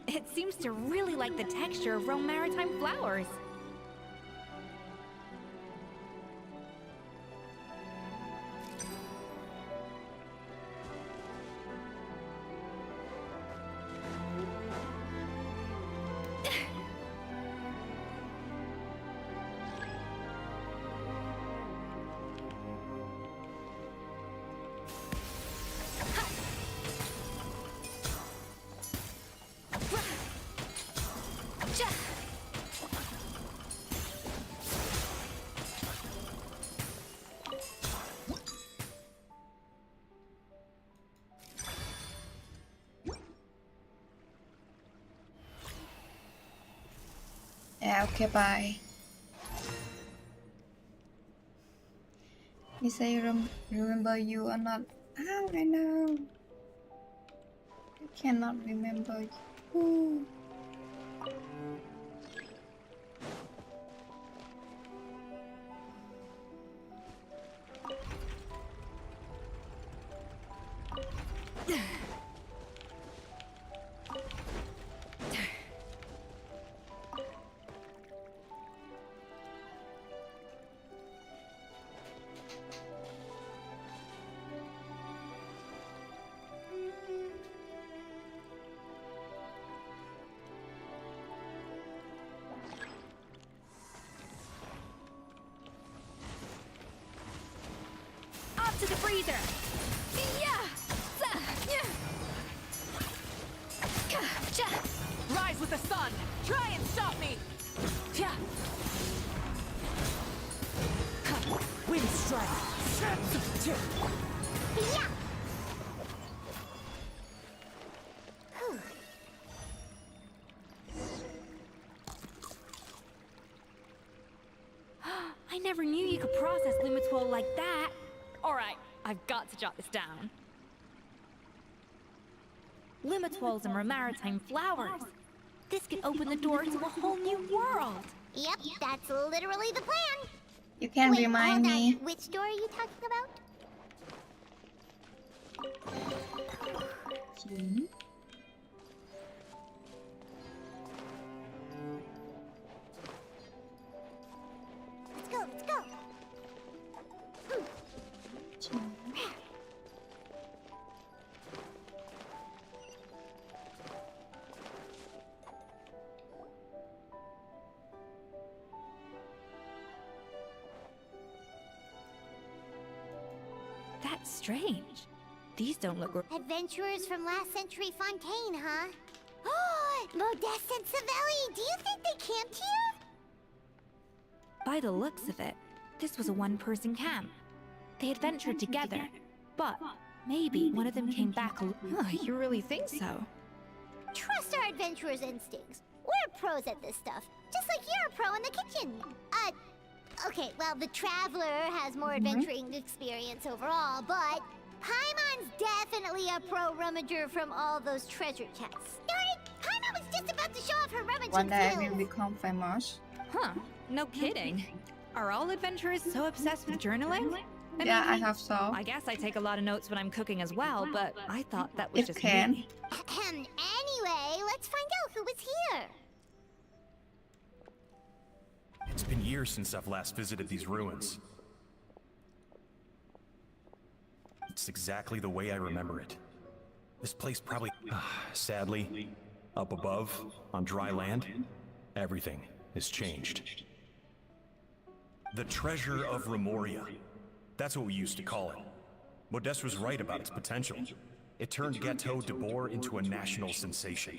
It seems to really like the texture of Rome maritime flowers. Yeah, okay, bye. You say remember you or not? How I know? I cannot remember you. To the freezer! Rise with the sun! Try and stop me! Wind strike! Yeah! I never knew you could process Lumitwol like that. Alright, I've got to jot this down. limitols and maritime flowers. This could open the door to a whole new world. Yep, that's literally the plan. You can Wait, remind hold on. me. Which door are you talking about? Let's go, let's go. That's strange. These don't look... Adventurers from last century Fontaine, huh? Oh, Modeste and Savelli, do you think they camped here? By the looks of it, this was a one-person camp. They adventured together, but maybe one of them came back you really think so? Trust our adventurers' instincts. We're pros at this stuff, just like you're a pro in the kitchen. Okay, well, the Traveler has more adventuring experience overall, but Paimon's definitely a pro rummager from all those treasure chests. Darn it! Paimon was just about to show off her rummaging One day I skills. will become famous. Huh, no kidding. Are all adventurers so obsessed with journaling? Yeah, I have so. I guess I take a lot of notes when I'm cooking as well, but I thought that was It just can. me. Anyway, let's find out who was here. It's been years since I've last visited these ruins. It's exactly the way I remember it. This place probably... sadly, up above, on dry land, everything has changed. The treasure of Remoria. That's what we used to call it. Modeste was right about its potential. It turned Gâteau de Bourg into a national sensation.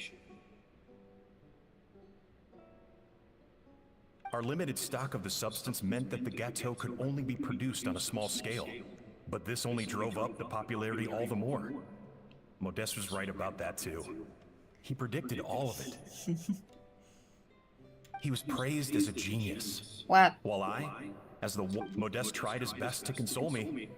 Our limited stock of the substance meant that the gâteau could only be produced on a small scale. But this only drove up the popularity all the more. Modeste was right about that too. He predicted all of it. He was praised as a genius. What? While I, as the Modeste tried his best to console me.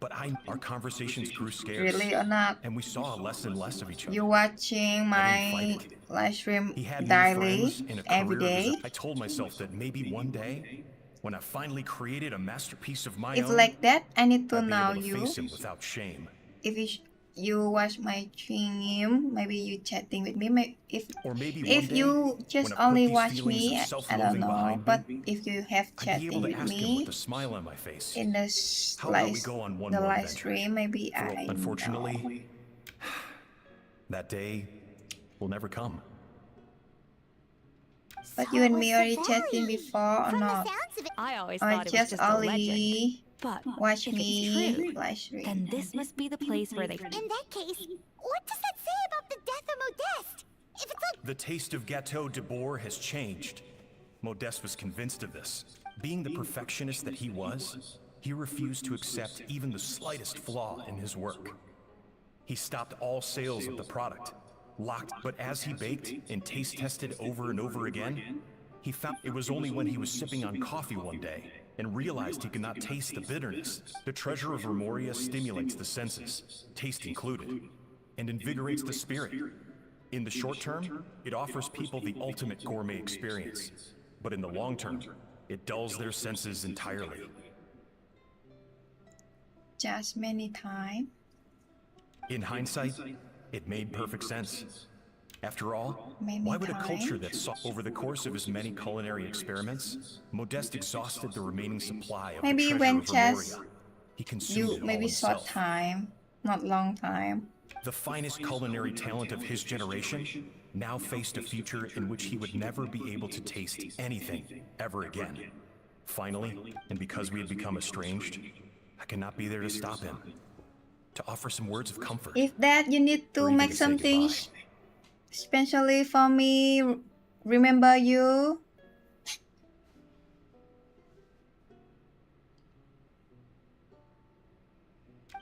But our conversations grew scarce. Really or not? And we saw less and less of each other. You watching my live stream daily, every day? I told myself that maybe one day, when I finally created a masterpiece of my If own, like that, I need to I'd be know able to you. face him without shame. If you watch my stream, maybe you chatting with me. Or maybe one if day, you just when I put only these watch feelings me, of I self-loathing don't know. behind But me, if you have I'd be chatting able to with ask him me with a smile on my face. in the How about we go on one the more live adventure? stream, maybe For, I unfortunately, know. that day will never come. But you and me already chatting before or not? I always Or thought it was just a only legend. But watch if me it's true, live stream. then this must be the place where they... In that case, what does that say about the death of Modeste? If it's like... The taste of Gâteau de Bourg has changed. Modeste was convinced of this. Being the perfectionist that he was, he refused to accept even the slightest flaw in his work. He stopped all sales of the product, locked, but as he baked and taste tested over and over again, he found it was only when he was sipping on coffee one day and realized he could not taste the bitterness. The treasure of Remoria stimulates the senses, taste included, and invigorates the spirit. In the short term, it offers people the ultimate gourmet experience, but in the long term, it dulls their senses entirely. Just many times. In hindsight, it made perfect sense. After all, Many why would a times. culture that saw over the course of his many culinary experiments, Modeste exhausted the remaining supply of Maybe the treasure when of chess, Remoria? He consumed you it all maybe short himself. time, not long time. The finest culinary talent of his generation now faced a future in which he would never be able to taste anything ever again. Finally, and because we had become estranged, I cannot be there to stop him, to offer some words of comfort. If that you need to Or even make to say something goodbye. especially for me, remember you.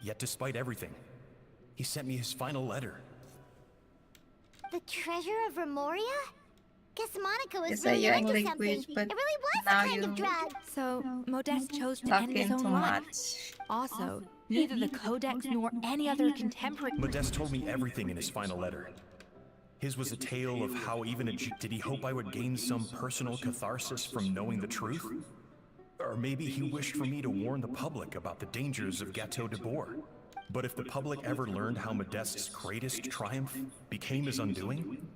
Yet despite everything, he sent me his final letter. The treasure of Remoria? Guess Monica was Yes, really you're onto English, something. but It really was now the kind of you drug. So, Modeste chose to end his talking own too life. much. Also, Neither the Codex nor any other contemporary... Modeste told me everything in his final letter. His was a tale of how even did he hope I would gain some personal catharsis from knowing the truth? Or maybe he wished for me to warn the public about the dangers of Gateau de Bourg. But if the public ever learned how Modeste's greatest triumph became his undoing,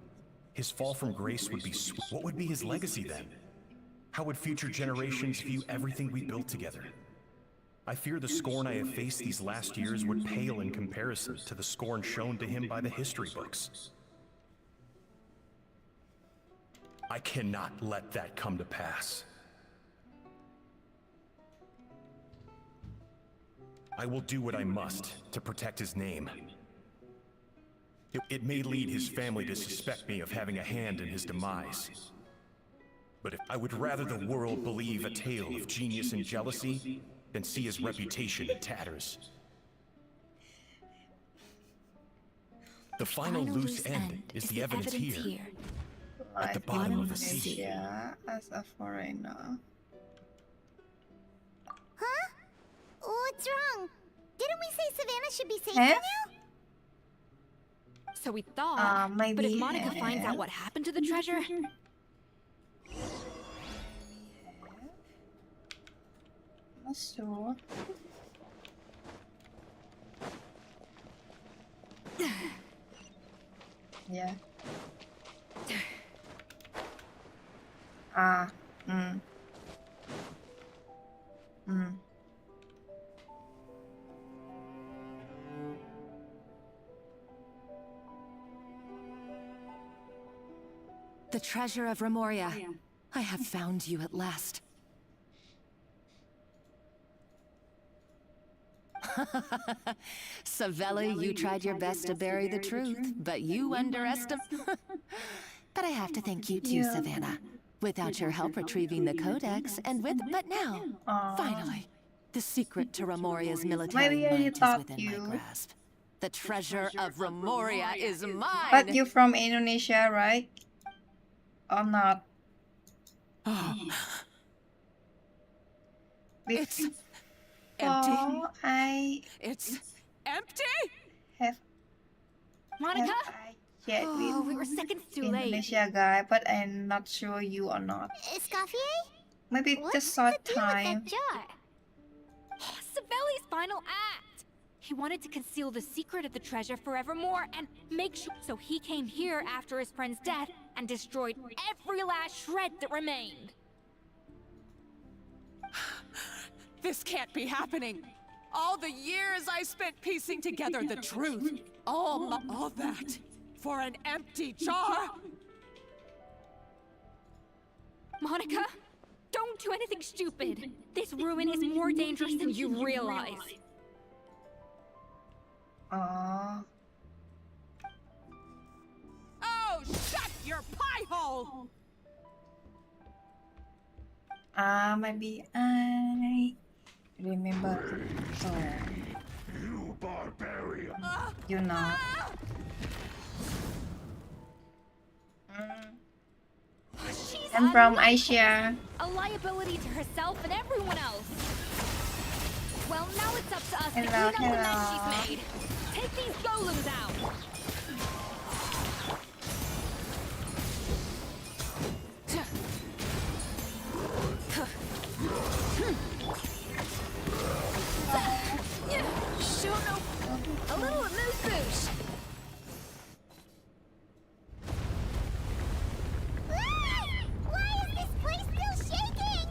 his fall from grace would be what would be his legacy then? How would future generations view everything we built together? I fear the scorn I have faced these last years would pale in comparison to the scorn shown to him by the history books. I cannot let that come to pass. I will do what I must to protect his name. It may lead his family to suspect me of having a hand in his demise. But I would rather the world believe a tale of genius and jealousy than see his reputation in tatters. The final loose end is the evidence here, at the bottom of the sea. As a foreigner. Huh? What's wrong? Didn't we say Savannah should be safe Huh? now? So we thought, Maybe, but if Monica finds out what happened to the treasure... Not sure. Yeah. The treasure of Remoria. I have found you at last. Savella, you tried your best to bury the truth, but you underestimated. But I have to thank you too, Savannah. Without your help retrieving the Codex, but now, finally, the secret to Remoria's military might is within my grasp. The treasure of Remoria is mine! But you're from Indonesia, right? Or not? It's empty. It's empty? Monica? Checked with we were seconds too late. Indonesia guy, but I'm not sure you or not. Escoffier? Maybe just short time. Savelli's final act! He wanted to conceal the secret of the treasure forevermore and make sure... So he came here after his friend's death and destroyed every last shred that remained. This can't be happening. All the years I spent piecing together the truth. All that for an empty jar. Monica, don't do anything stupid. This ruin is more dangerous than you realize. Oh, shut your pie hole! Maybe I remember the song. You barbarian! You know. I'm from Asia. A liability to herself and everyone else. Well, now it's up to us to clean up the mess she's made. Take these golems out. A little amuse-bouche. Why is this place still shaking?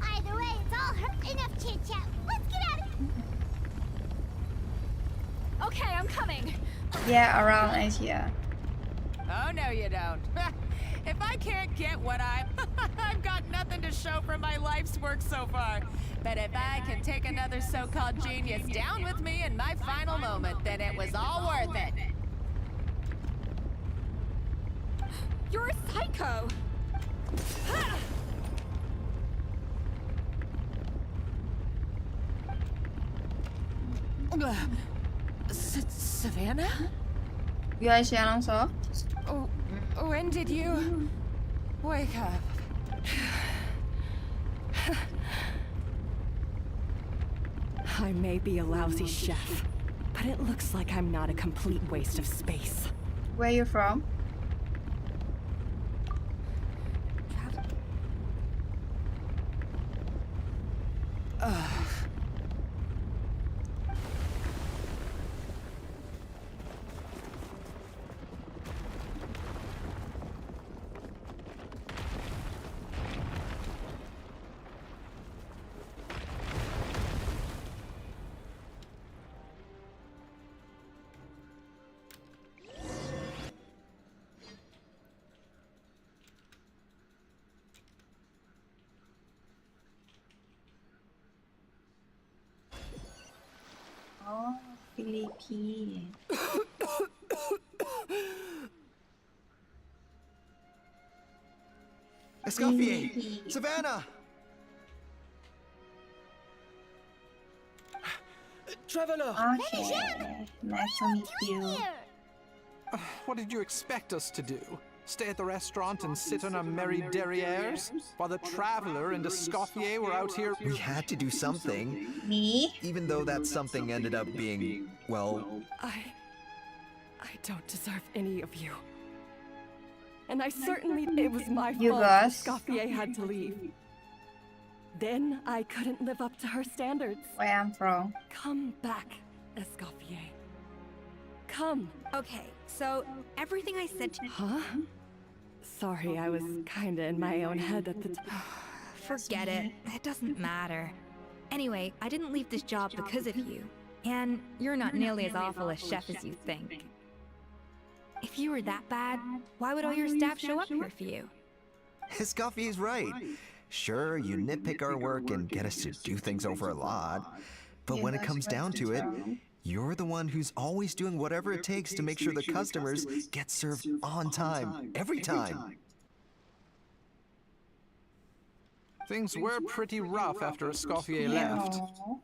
Either way, it's all enough chit-chat. Let's get out of here. Okay, I'm coming. Yeah, around Asia. Oh, no you don't. If I can't get what I've got nothing to show for my life's work so far. But if I can take another so-called genius down with me in my final moment, then it was all worth it. You're a psycho. Savannah? You Asia langsung. When did you wake up? I may be a lousy chef, but it looks like I'm not a complete waste of space. Where you from? Oh, Philippines. Escoffier! Savannah! Traveler! Okay, nice to meet you. What did you expect us to do? Stay at the restaurant and sit on our merry derrieres? While the Traveler and Escoffier were out here... We had to do something. Me? Even though that something ended up being, well... I don't deserve any of you. And I certainly... It was my fault that Escoffier had to leave. Then I couldn't live up to her standards. Where I'm from. Come back, Escoffier. Come. Okay, so everything I said to you... Huh? Sorry, I was kinda in my own head at the time. Forget it. It doesn't matter. Anyway, I didn't leave this job because of you. And you're not nearly as awful a chef as you think. If you were that bad, why would all your staff show up here for you? Escoffier's right. Sure, you nitpick our work and get us to do things over a lot. But when it comes down to it, you're the one who's always doing whatever it takes to make sure the customers get served on time, every time. Things were pretty rough after Escoffier left.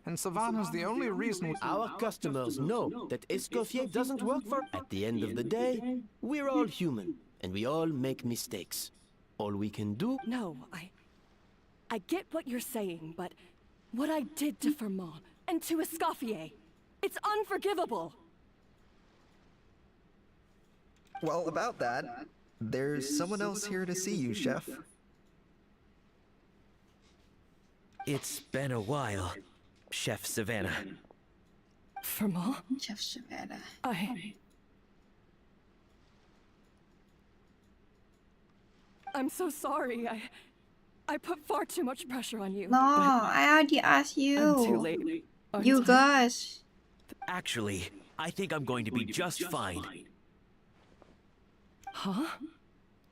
And Savannah's the only reason... Our customers know that Escoffier doesn't work for... At the end of the day, we're all human, and we all make mistakes. All we can do... No, I get what you're saying, but what I did to Firmont and to Escoffier, it's unforgivable. Well, about that, there's someone else here to see you, Chef. It's been a while, Chef Savannah. Firmont? Chef Savannah. I'm so sorry. I put far too much pressure on you. No, I already asked you. I'm too late. You guys. Actually, I think I'm going to be just fine. Huh?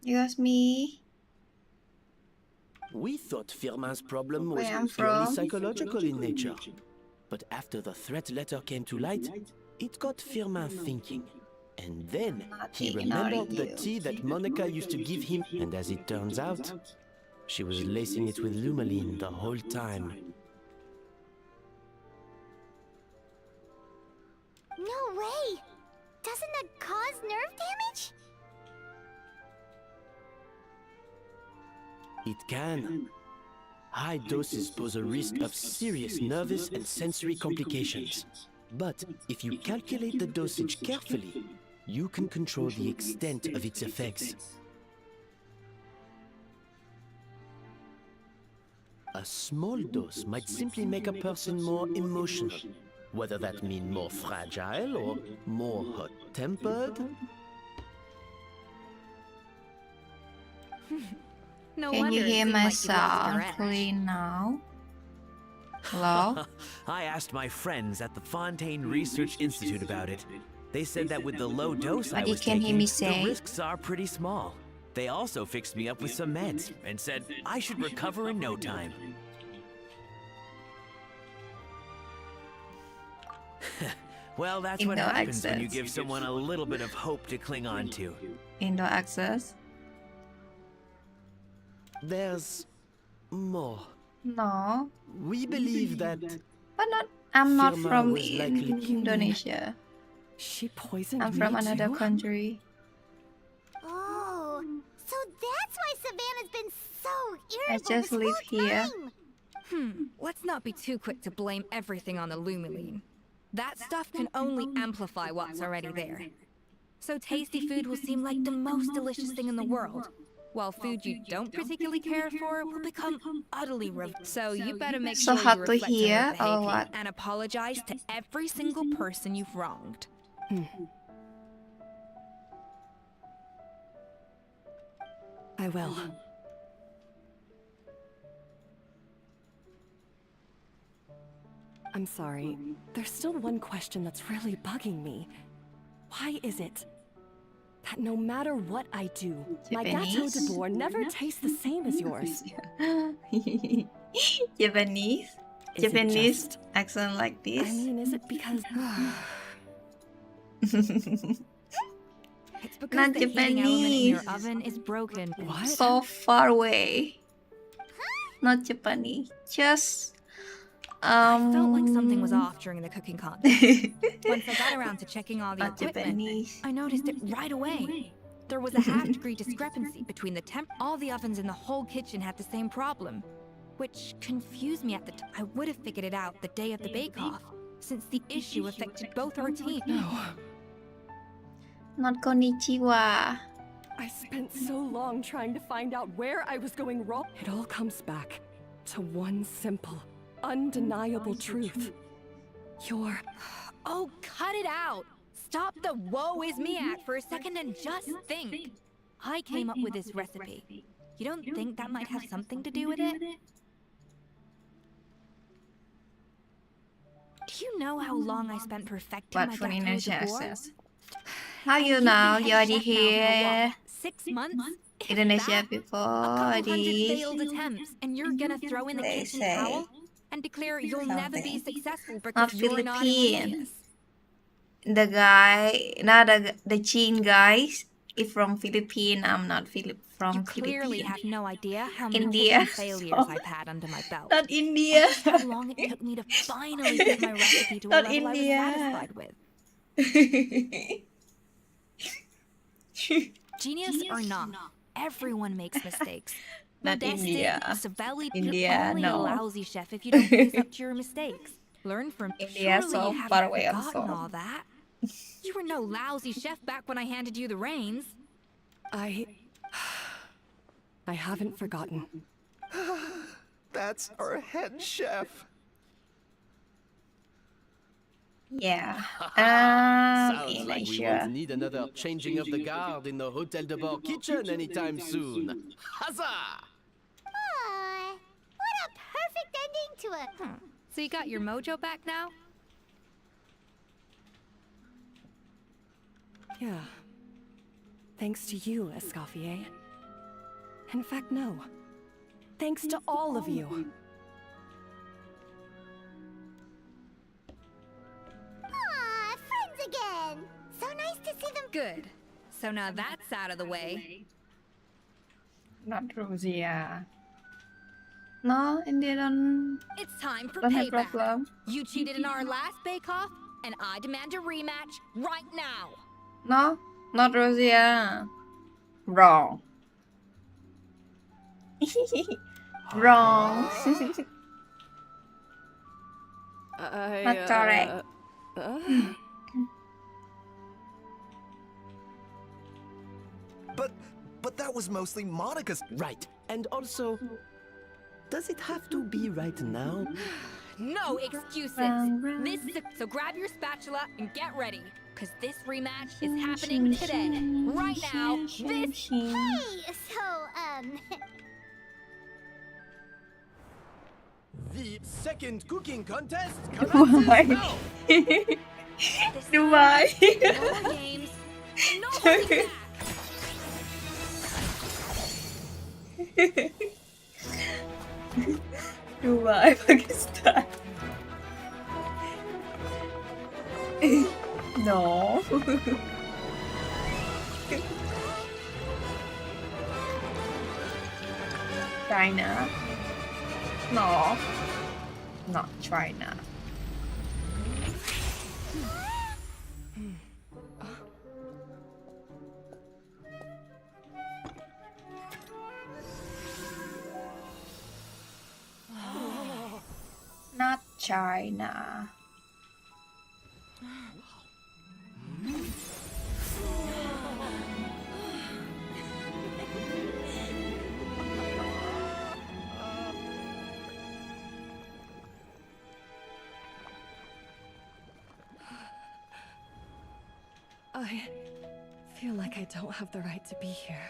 You asked me. We thought Firmin's problem was Where I'm purely from? psychological in nature. But after the threat letter came to light, it got Firmin thinking. And then he remembered the tea that Monica used to give him, and as it turns out, she was lacing it with lumaline the whole time. No way! Doesn't that cause nerve damage? It can. High doses pose a risk of serious nervous and sensory complications. But if you calculate the dosage carefully, you can control the extent of its effects. A small dose might simply make a person more emotional, whether that means more fragile or more hot-tempered. No Can wonder you it hear seemed my like you lost your sound edge. clean now? Hello? I asked my friends at the Fontaine Research Institute about it. They said that with the low dose I But you was can hear taking, me the say? risks are pretty small. They also fixed me up with some meds and said I should recover in no time. Well, that's what Indoor happens when you access. give someone a little bit of hope to cling on to. Indoor access? There's more. No. We believe that But I'm not Firmin from was likely Indonesia. She poisoned I'm from me another too? country. Oh, so that's why Savannah's been so I irritable just this live whole here. time. Let's not be too quick to blame everything on the Lumiline. That stuff can only amplify what's already there. So tasty food will seem like the most delicious thing in the world, while food you don't particularly care for will become utterly so you better make So sure hard you to reflect on your hear, or behavior what? and apologize to every single person you've wronged. I will. I'm sorry. There's still one question that's really bugging me. Why is it that no matter what I do, my gâteau de bois never tastes the same as yours? Japanese? Is it Japanese just- accent like this? I mean, is it because... It's because Not the heating element in your Japanese. oven is broken. What? So far away. Not Japanese. Just I felt like something was off during the cooking contest. Once I got around to checking all the Not equipment, Japanese. I noticed it right away. There was a half-degree discrepancy between the temp. All the ovens in the whole kitchen had the same problem, which confused me at the time. I would have figured it out the day of the bake-off, since the issue affected both our teams. Not konnichiwa. I spent so long trying to find out where I was going wrong. It all comes back to one simple, undeniable truth. You're... Oh, cut it out! Stop the woe is me act for a second and just think. I came up with this recipe. You don't think that might have something to do with it? Do you know how long I spent perfecting What my for gâteau de bois? Indonesia? How you know? You already here. 6 months? Indonesia people Couple hundred already. failed attempts, and you're gonna throw in the They kitchen say towel and declare you'll never be something. successful Not because you're not Philippine. ingenious. The guy, not the Chin guys, is from Philippines. I'm not from Clearly Philippines. have no idea how many India. kitchen failures I've had under my belt. Not India. Or how long it took me to finally get my recipe to a Not level I was India. satisfied with. Genius or not, everyone makes mistakes. Not Modesty, India. Savelli, India, you're only no. a lousy chef if you don't face up to your mistakes. Learn from India, surely so you far haven't away forgotten also. all that. You were no lousy chef back when I handed you the reins. I haven't forgotten. That's our head chef. Yeah. Sounds In like we Asia. won't need another changing of the guard in the Hotel de Bord kitchen anytime soon. Huzzah! Aw, what a perfect ending to a... So you got your mojo back now? Yeah. Thanks to you, Escoffier. In fact, no. Thanks to all of you. Aw, friends again! So nice to see them... Good. So now that's out of the way. Not Russia. No, India don't. It's time for Don't have payback. problem. You cheated in our last bake-off, and I demand a rematch right now. No, not Russia. Wrong. Wrong. Not correct. But that was mostly Monica's. Right. And also, does it have to be right now? No excuses. So grab your spatula and get ready, because this rematch is happening today, right now. This. Hey, so, The second cooking contest Why? commences now. Dubai. No more games. No holding back. Dubai, Pakistan. No. China. No. Not China. China. I feel like I don't have the right to be here.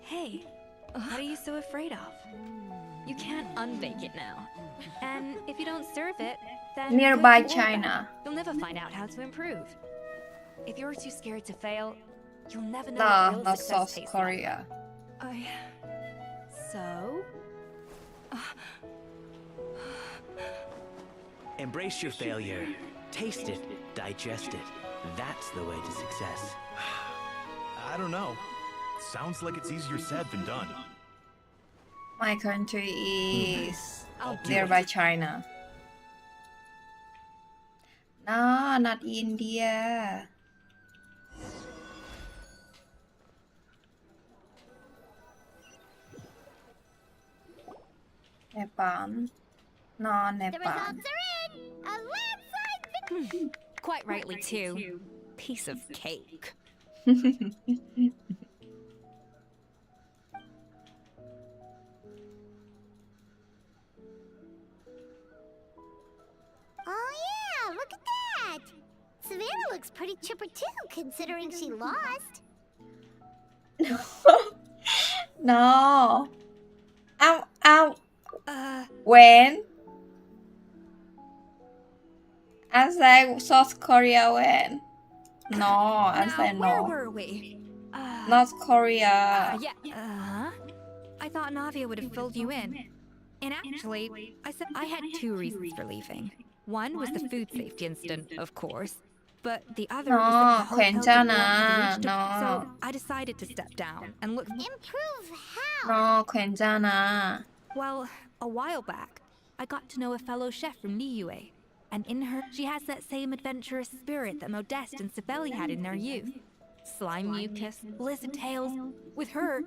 Hey, what are you so afraid of? You can't unbake it now. And if you don't serve it, then Nearby good or bad, China. you'll never find out how to improve. If you're too scared to fail, you'll never know Nah, what real not success South tastes Korea. So? Embrace your failure. Taste it, digest it. That's the way to success. I don't know. Sounds like it's easier said than done. My country is I'll do nearby it. China. No, not India. Nepal. No, The Nepal. results are in! A landslide victory! Quite rightly, too. Piece of cake. Oh yeah, look at that! Savannah looks pretty chipper too, considering she lost. No. When? I say South Korea when? No, I say Where no. were we? North Korea. Yeah. I thought Navia would have filled you in. And actually, I said I had two reasons for leaving. One was the food safety incident, of course. But the other was that the hotel 괜찮아. had reached No. so I decided to step down and look. Improve No, 괜찮아. Well, a while back, I got to know a fellow chef from Niue. And in her, she has that same adventurous spirit that Modeste and Sibeli had in their youth. Slime mucus, lizard tails. With her,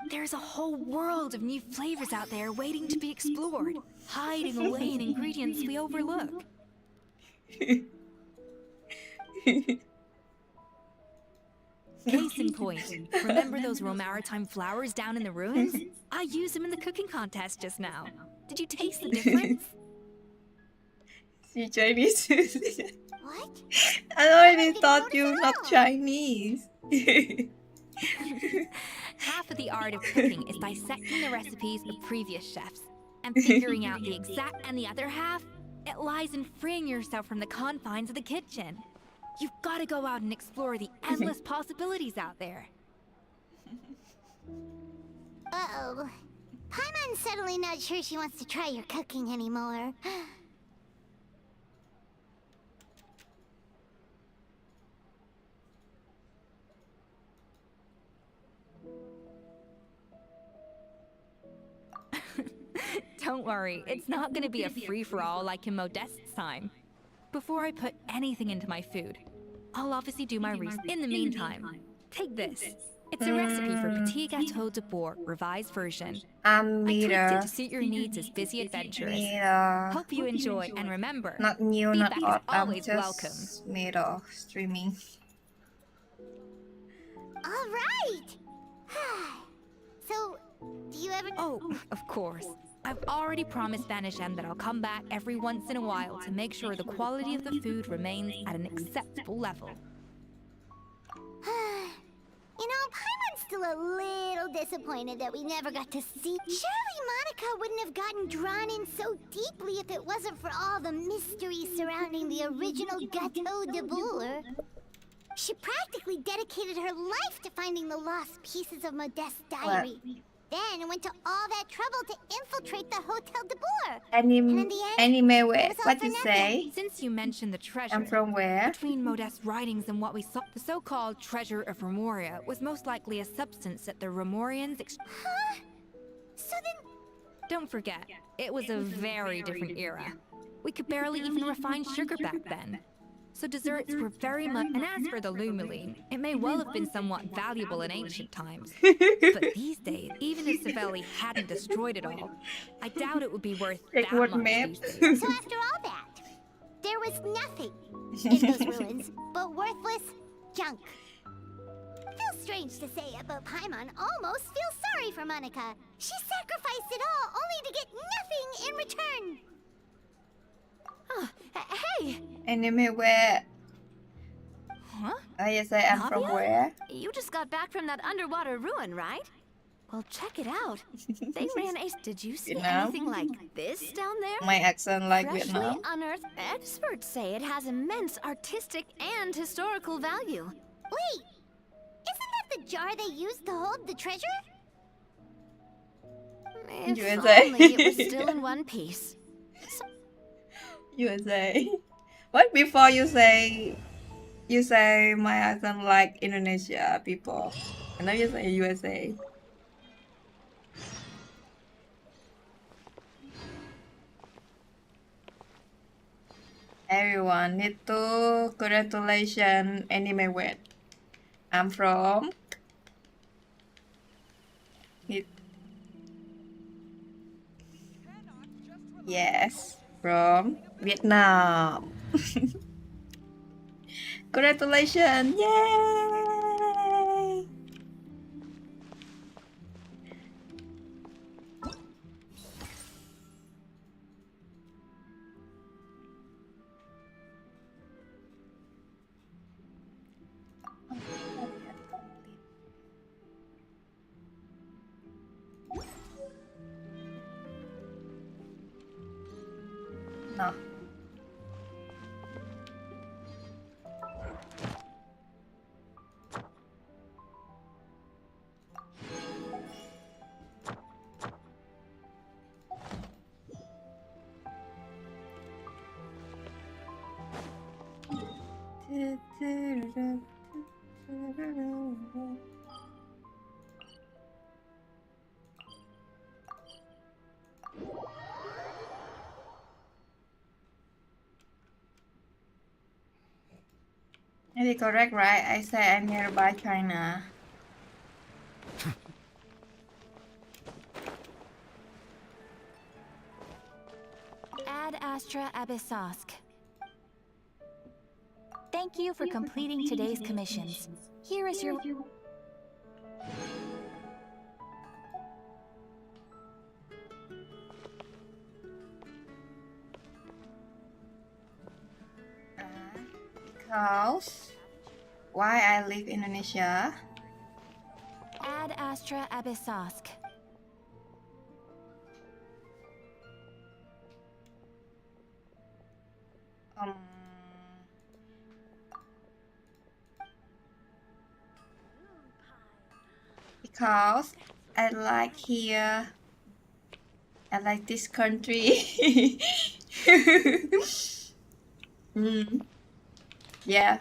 there's a whole world of new flavors out there waiting to be explored, hiding away in ingredients we overlook. Case in point, remember those Romaritime flowers down in the ruins? I used them in the cooking contest just now. Did you taste the difference? You Chinese. What? I already thought you were not Chinese. Half of the art of cooking is dissecting the recipes of previous chefs and figuring out the exact, and the other half, it lies in freeing yourself from the confines of the kitchen. You've got to go out and explore the endless possibilities out there. Uh-oh. Paimon's suddenly not sure she wants to try your cooking anymore. Don't worry, it's not going to be a free-for-all like in Modeste's time. Before I put anything into my food, I'll obviously do my research. In the meantime, take this. It's a recipe for Petit Gâteau de Bourg, revised version. I tweaked it to suit your needs as busy adventurers. Hope you enjoy, and remember, Not new, not feedback old. is I'm always welcome. just made of streaming. All right! So, do you ever... Oh, of course. I've already promised Vanishem that I'll come back every once in a while to make sure the quality of the food remains at an acceptable level. You know, Paimon's still a little disappointed that we never got to see. Surely Monica wouldn't have gotten drawn in so deeply if it wasn't for all the mystery surrounding the original Gâteau de Bourg. She practically dedicated her life to finding the lost pieces of Modeste's diary. Then went to all that trouble to infiltrate the Hotel de Bourg. Anime where? What you say? Since you mentioned the treasure, I'm from where? Between Modeste's writings and what we saw, the so-called treasure of Remoria was most likely a substance that the Remorians. Huh? So then, don't forget, it was a very different era. We could barely even refine sugar back then. so desserts were very much. And as for the lumaline, it may well have been somewhat valuable in ancient times. But these days, even if Savelli hadn't destroyed it all, I doubt it would be worth that much these days. So after all that, there was nothing in those ruins but worthless junk. Feels strange to say it, but Paimon almost feels sorry for Monica. She sacrificed it all only to get nothing in return. Hey! Anime where? Huh? I say I'm from Navia? where? You just got back from that underwater ruin, right? Well, check it out. They ran a... Did you see Vietnam? anything like this down there? My accent like Freshly Vietnam. unearthed. Experts say it has immense artistic and historical value. Wait! Isn't that the jar they used to hold the treasure? If USA. only it was still in one piece. USA. What before you say my accent like Indonesia people? And now you say USA. Everyone need to congratulation anime wet. I'm from Yes, from Vietnam. Congratulations! Yay! No. Is it correct, right? I say I'm nearby China. Ad Astra Abyssosk. Thank you for completing today's commissions. Here is your... Because why I live in Indonesia? Ad Astra Abyssosk. Because I like here. I like this country. Yeah.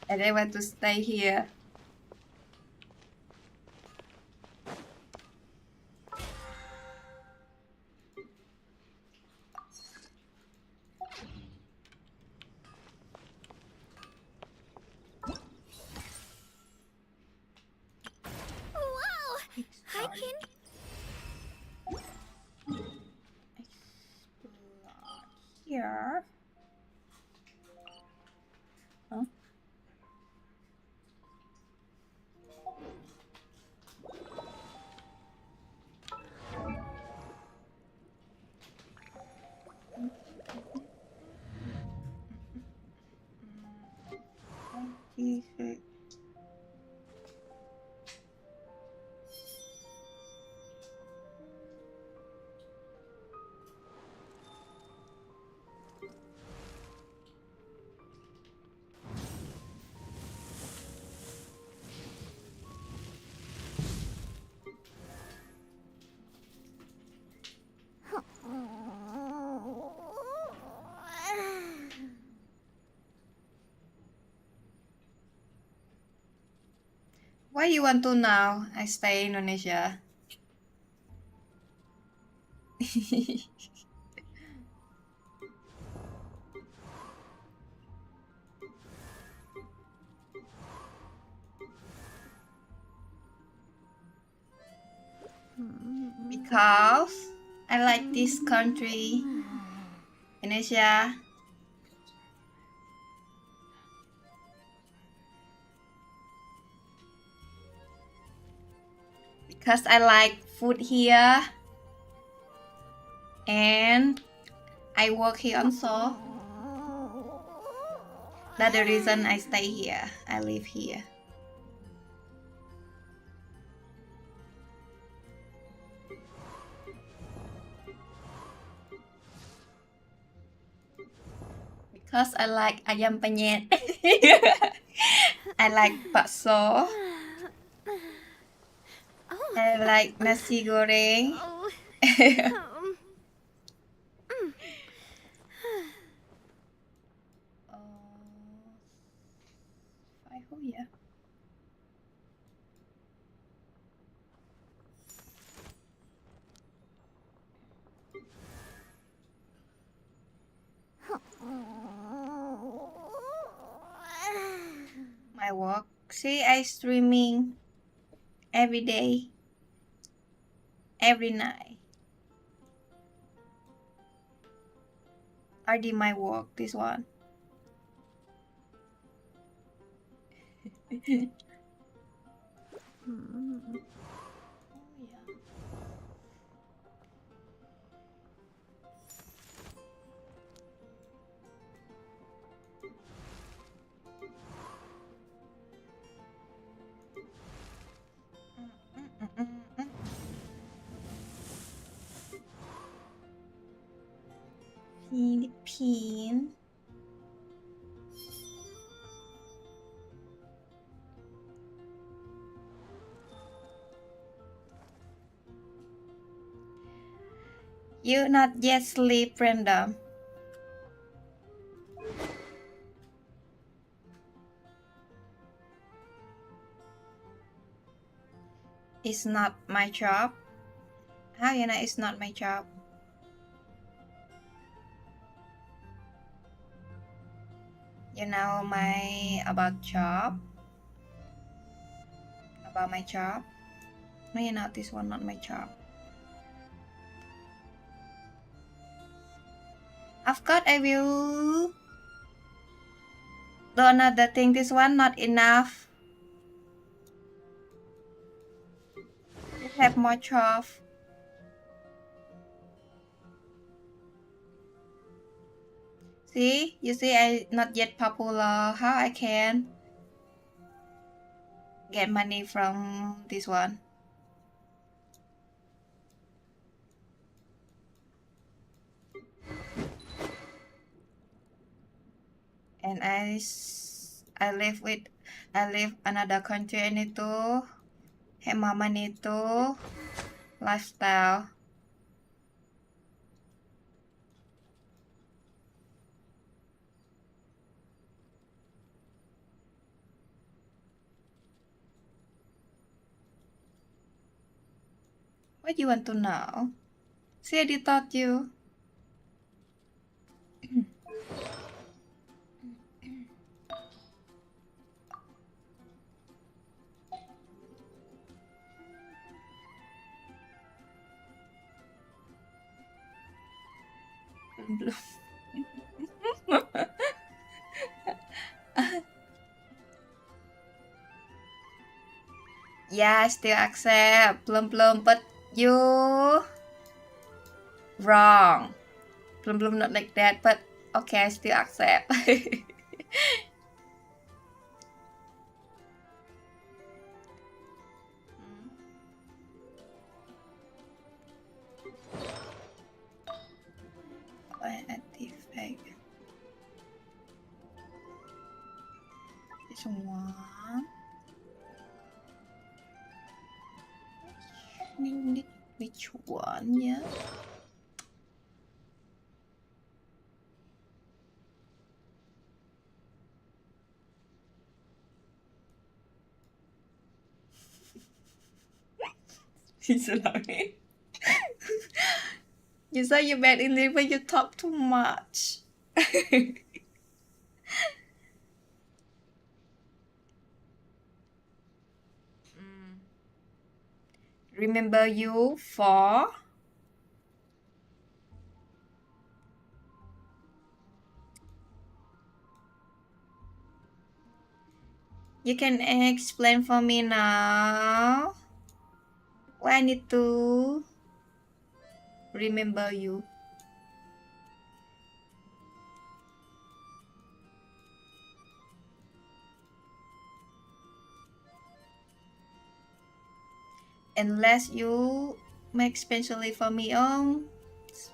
And I want to stay here. Whoa! I can... Here. Huh? Why you want to now? I stay in Indonesia. Because I like this country, Indonesia. Because I like food here. And I work here also. That's the reason I stay here. I live here. Because I like ayam penyet. I like bakso. I like nasi goreng. Oh yeah. My work. See, I streaming every day, every night. I did my work, this one. Philippines. You not yet sleep, random. It's not my job. How you know it's not my job? You know about job? About my job? No, you know this one not my job. Of course I will do another thing. This one not enough. You have more job. See, you see I not yet popular. How I can get money from this one? And I live another country. I need to have more money to lifestyle. What you want to know? See, I did taught you. Yeah, I still accept. Plum, but you wrong. Plum, not like that, but okay, I still accept. Artifact. This one. Which one? Yeah. He's lying. You say you're bad in it, but you talk too much. remember you for you can explain for me now. Why I need to remember you? Unless you make specially for me,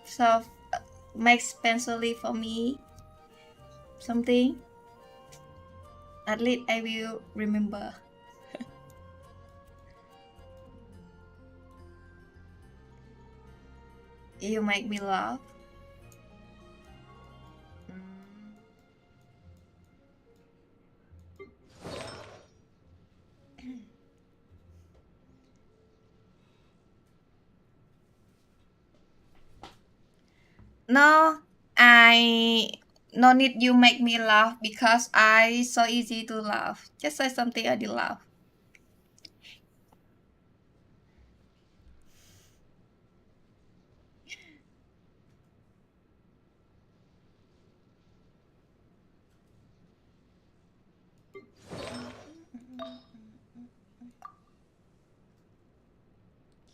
so make specially for me something. At least I will remember. You make me laugh. No, I no need you make me laugh because I so easy to laugh. Just say something I did laugh.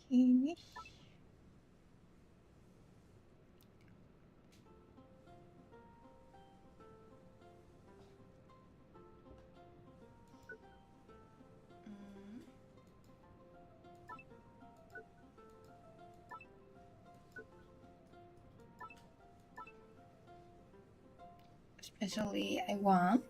Okay. Especially I want.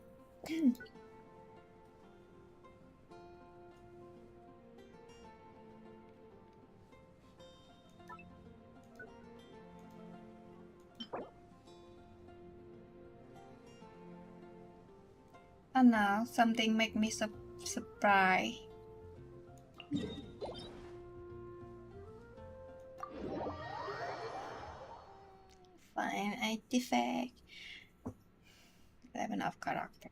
And now something make me surprised. Fine, I defect. 11 of character.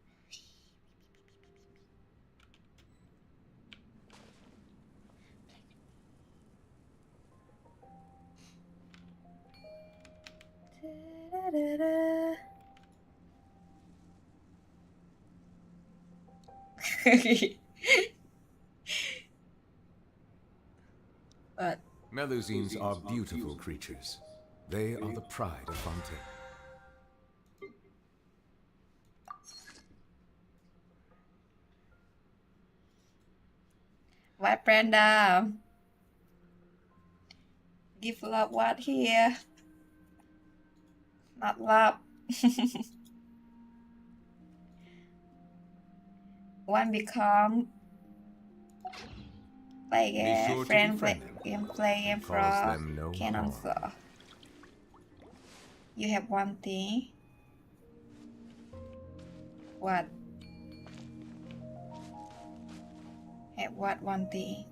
But Melusines are beautiful creatures. They are the pride of Fontaine. What Brenda? Give love what here? Not love. One become like a sure friend befriend play game Cause for them no canon harm. so. You have one thing. What? Have what one thing?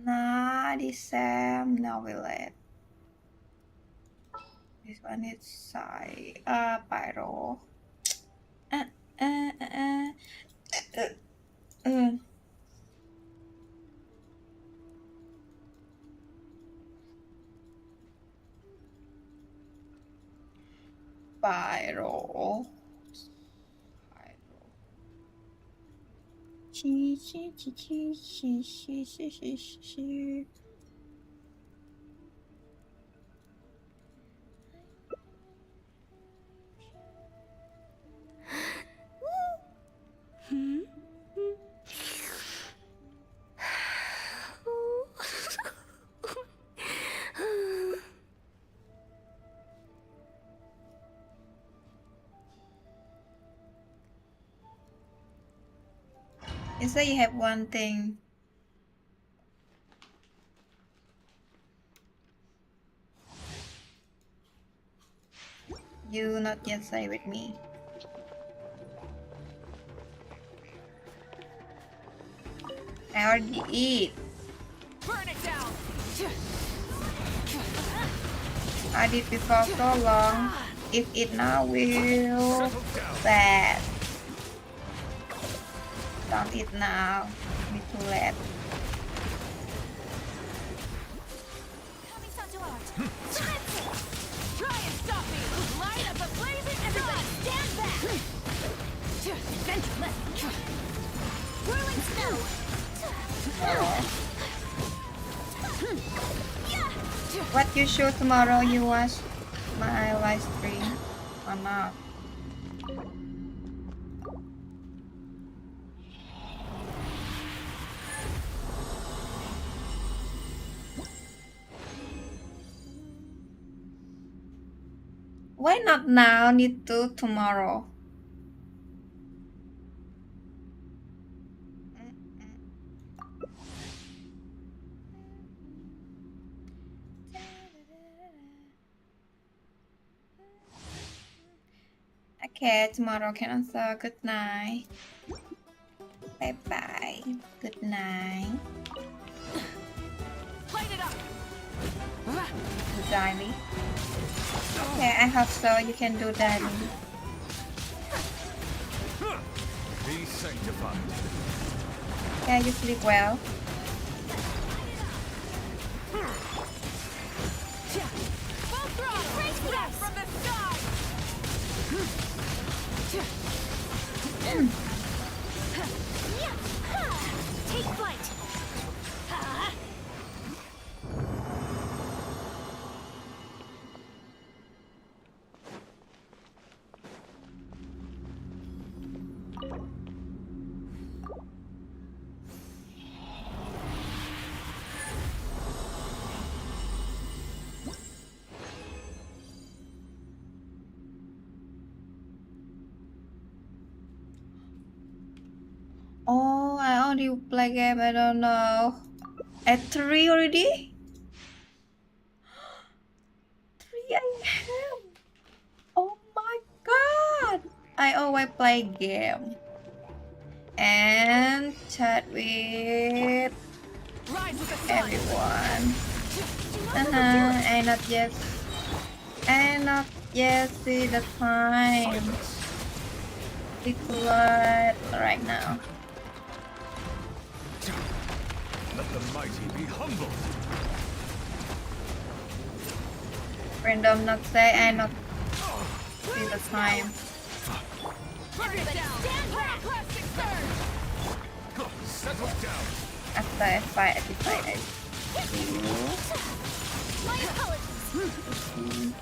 Nah, this Sam novelet. This one is Sai Pyro. Pyro. You say you have one thing. You not yet say with me. I already eat. Burn it down. I did before so long. If it now will bad. Don't eat now. Me too late. Try and stop me! Light up a blazing everybody stand back! Adventureless! Whirling snow! What you show tomorrow? You watch my live stream or not? Why not now? Need to tomorrow. Okay, tomorrow can answer. Good night. Bye bye. Good night. Light it up! Diary. Okay, I hope so. You can do that. Be sanctified. Yeah, you sleep well. Full throttle! Blast from the sky! Take flight. Oh, I only play game. I don't know. At 3 already? 3 a.m. Oh my god! I always play game and chat with everyone. I not yet see the time. It's late right now. Let the mighty be humbled. Random not say I not see the time. Everybody stand back! Plastic surge! Settle down. After I fight, I decided. My apologies!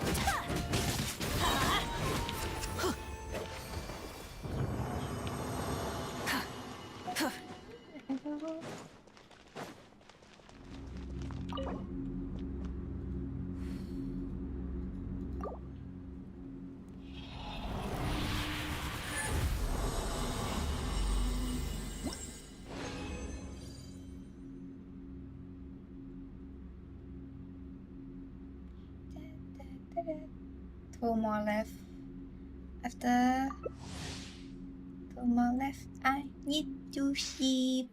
Two more left. After 2 more left, I need to sleep.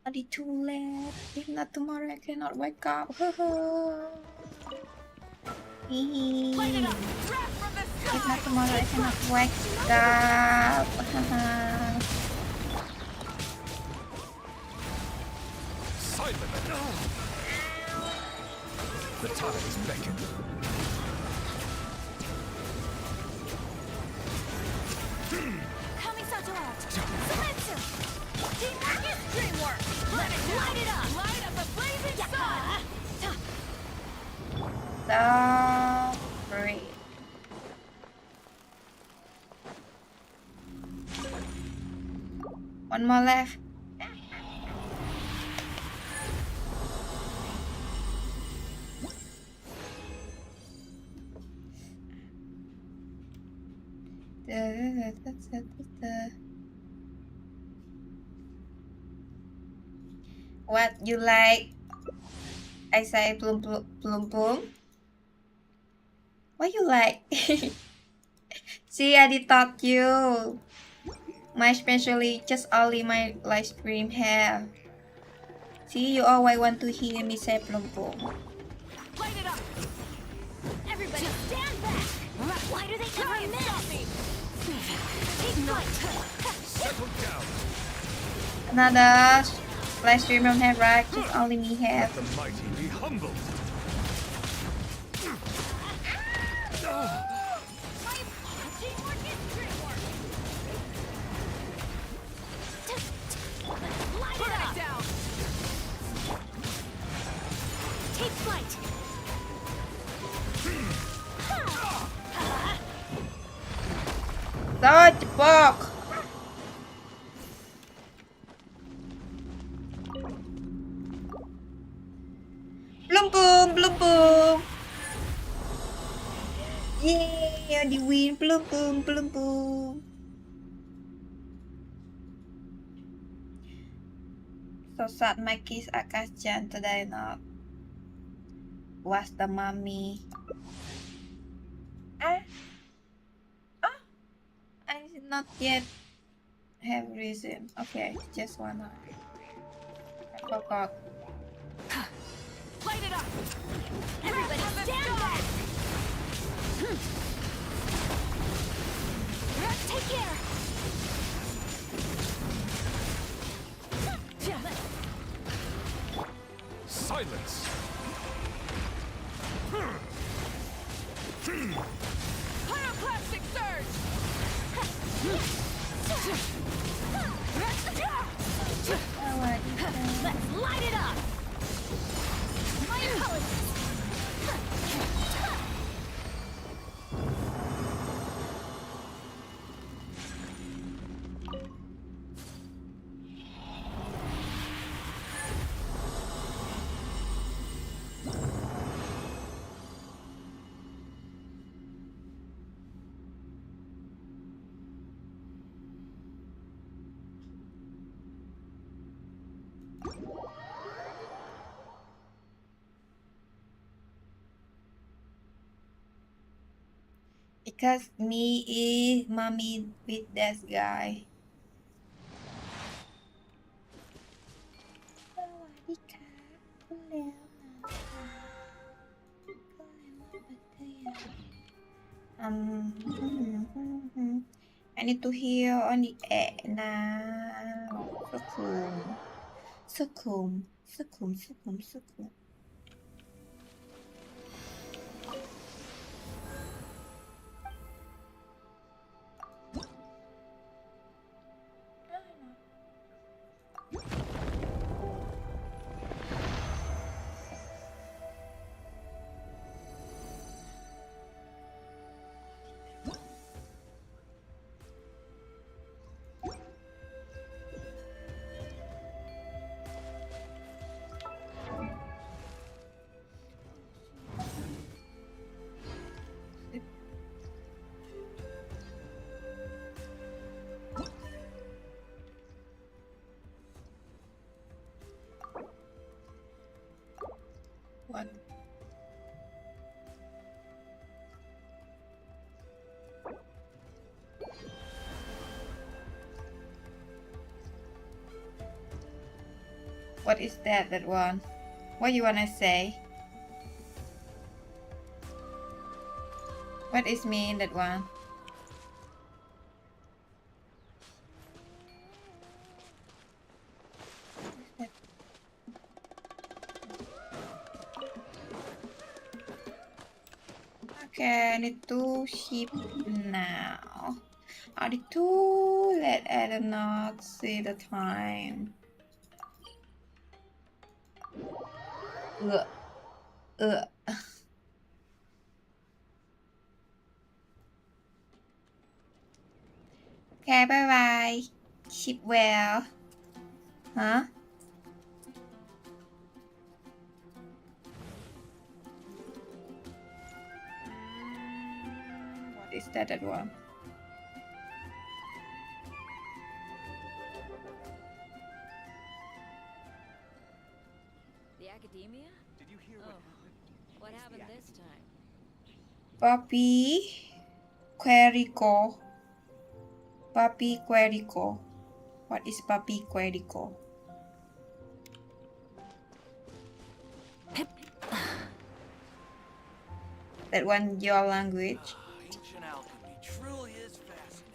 Already too late. If not tomorrow, I cannot wake up. If not tomorrow, I cannot wake up. Silent. The tides beckon. Teamwork is dreamwork! Let it light it up! Light up the blazing sun! So great. One more left. What you like? I say plum plum plum plum. What you like? See, I did taught you. My specially just only my live stream have. See, you always want to hear me say plum plum. Light it up! Everybody stand back! Why do they never miss? Take flight! Settle down. Another live stream don't have, right? Just only me have. Let the mighty be humbled. Light it up! Down. Take flight! Dodge block. Bloom boom, bloom boom. Yeah, the wind, bloom boom, bloom boom. So sad my kiss Akashan today not. Was the mommy? I did not yet have reason. Okay, just wanna. I forgot. Light it up! Everybody stand back! Take care! Silence. Pyroclastic surge! Let's light it up! My apologies! Because me is mommy with that guy. I need to hear on the air now. So cool. So cool. So cool. So cool. So cool. What? What is that one? What you wanna say? What is mean that one? Okay, I need to ship now. I need to let Adam not see the time. Ugh. Ugh. Okay, bye bye. Ship well. Huh? What is that one? Academia? Did you hear what happened this time? Papi Querico. Papi Querico. What is Papi Querico? That one your language. Ancient alchemy truly is fascinating.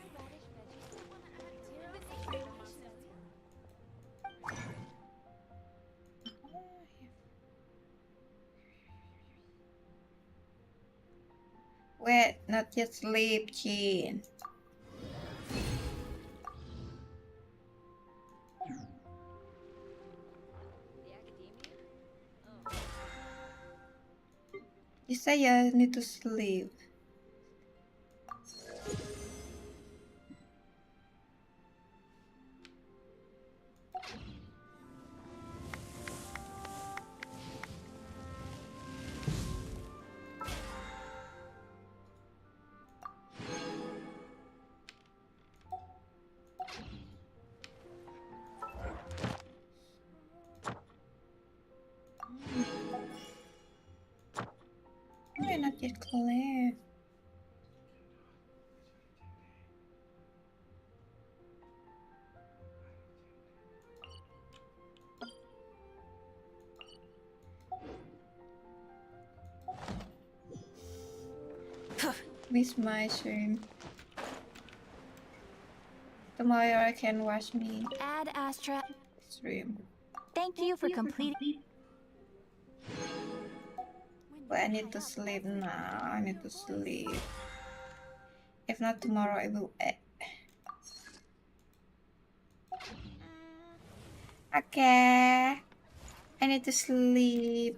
Wait, not yet sleep, Chin. You say I need to sleep. Why not yet clear? Miss my stream. Tomorrow I can watch me Ad Astra. stream. Thank you for completing. But I need to sleep now. I need to sleep. If not tomorrow, I will. Okay. I need to sleep.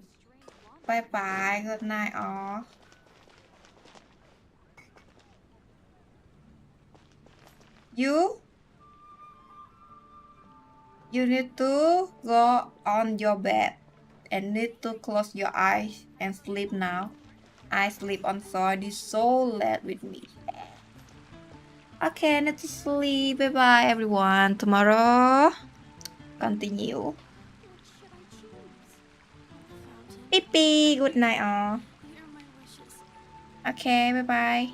Bye bye. Good night, all. You need to go on your bed and need to close your eyes and sleep now. I sleep on Saudi so late with me. Okay, I need to sleep. Bye bye everyone. Tomorrow continue. Pee pee. Good night all. Okay, bye bye.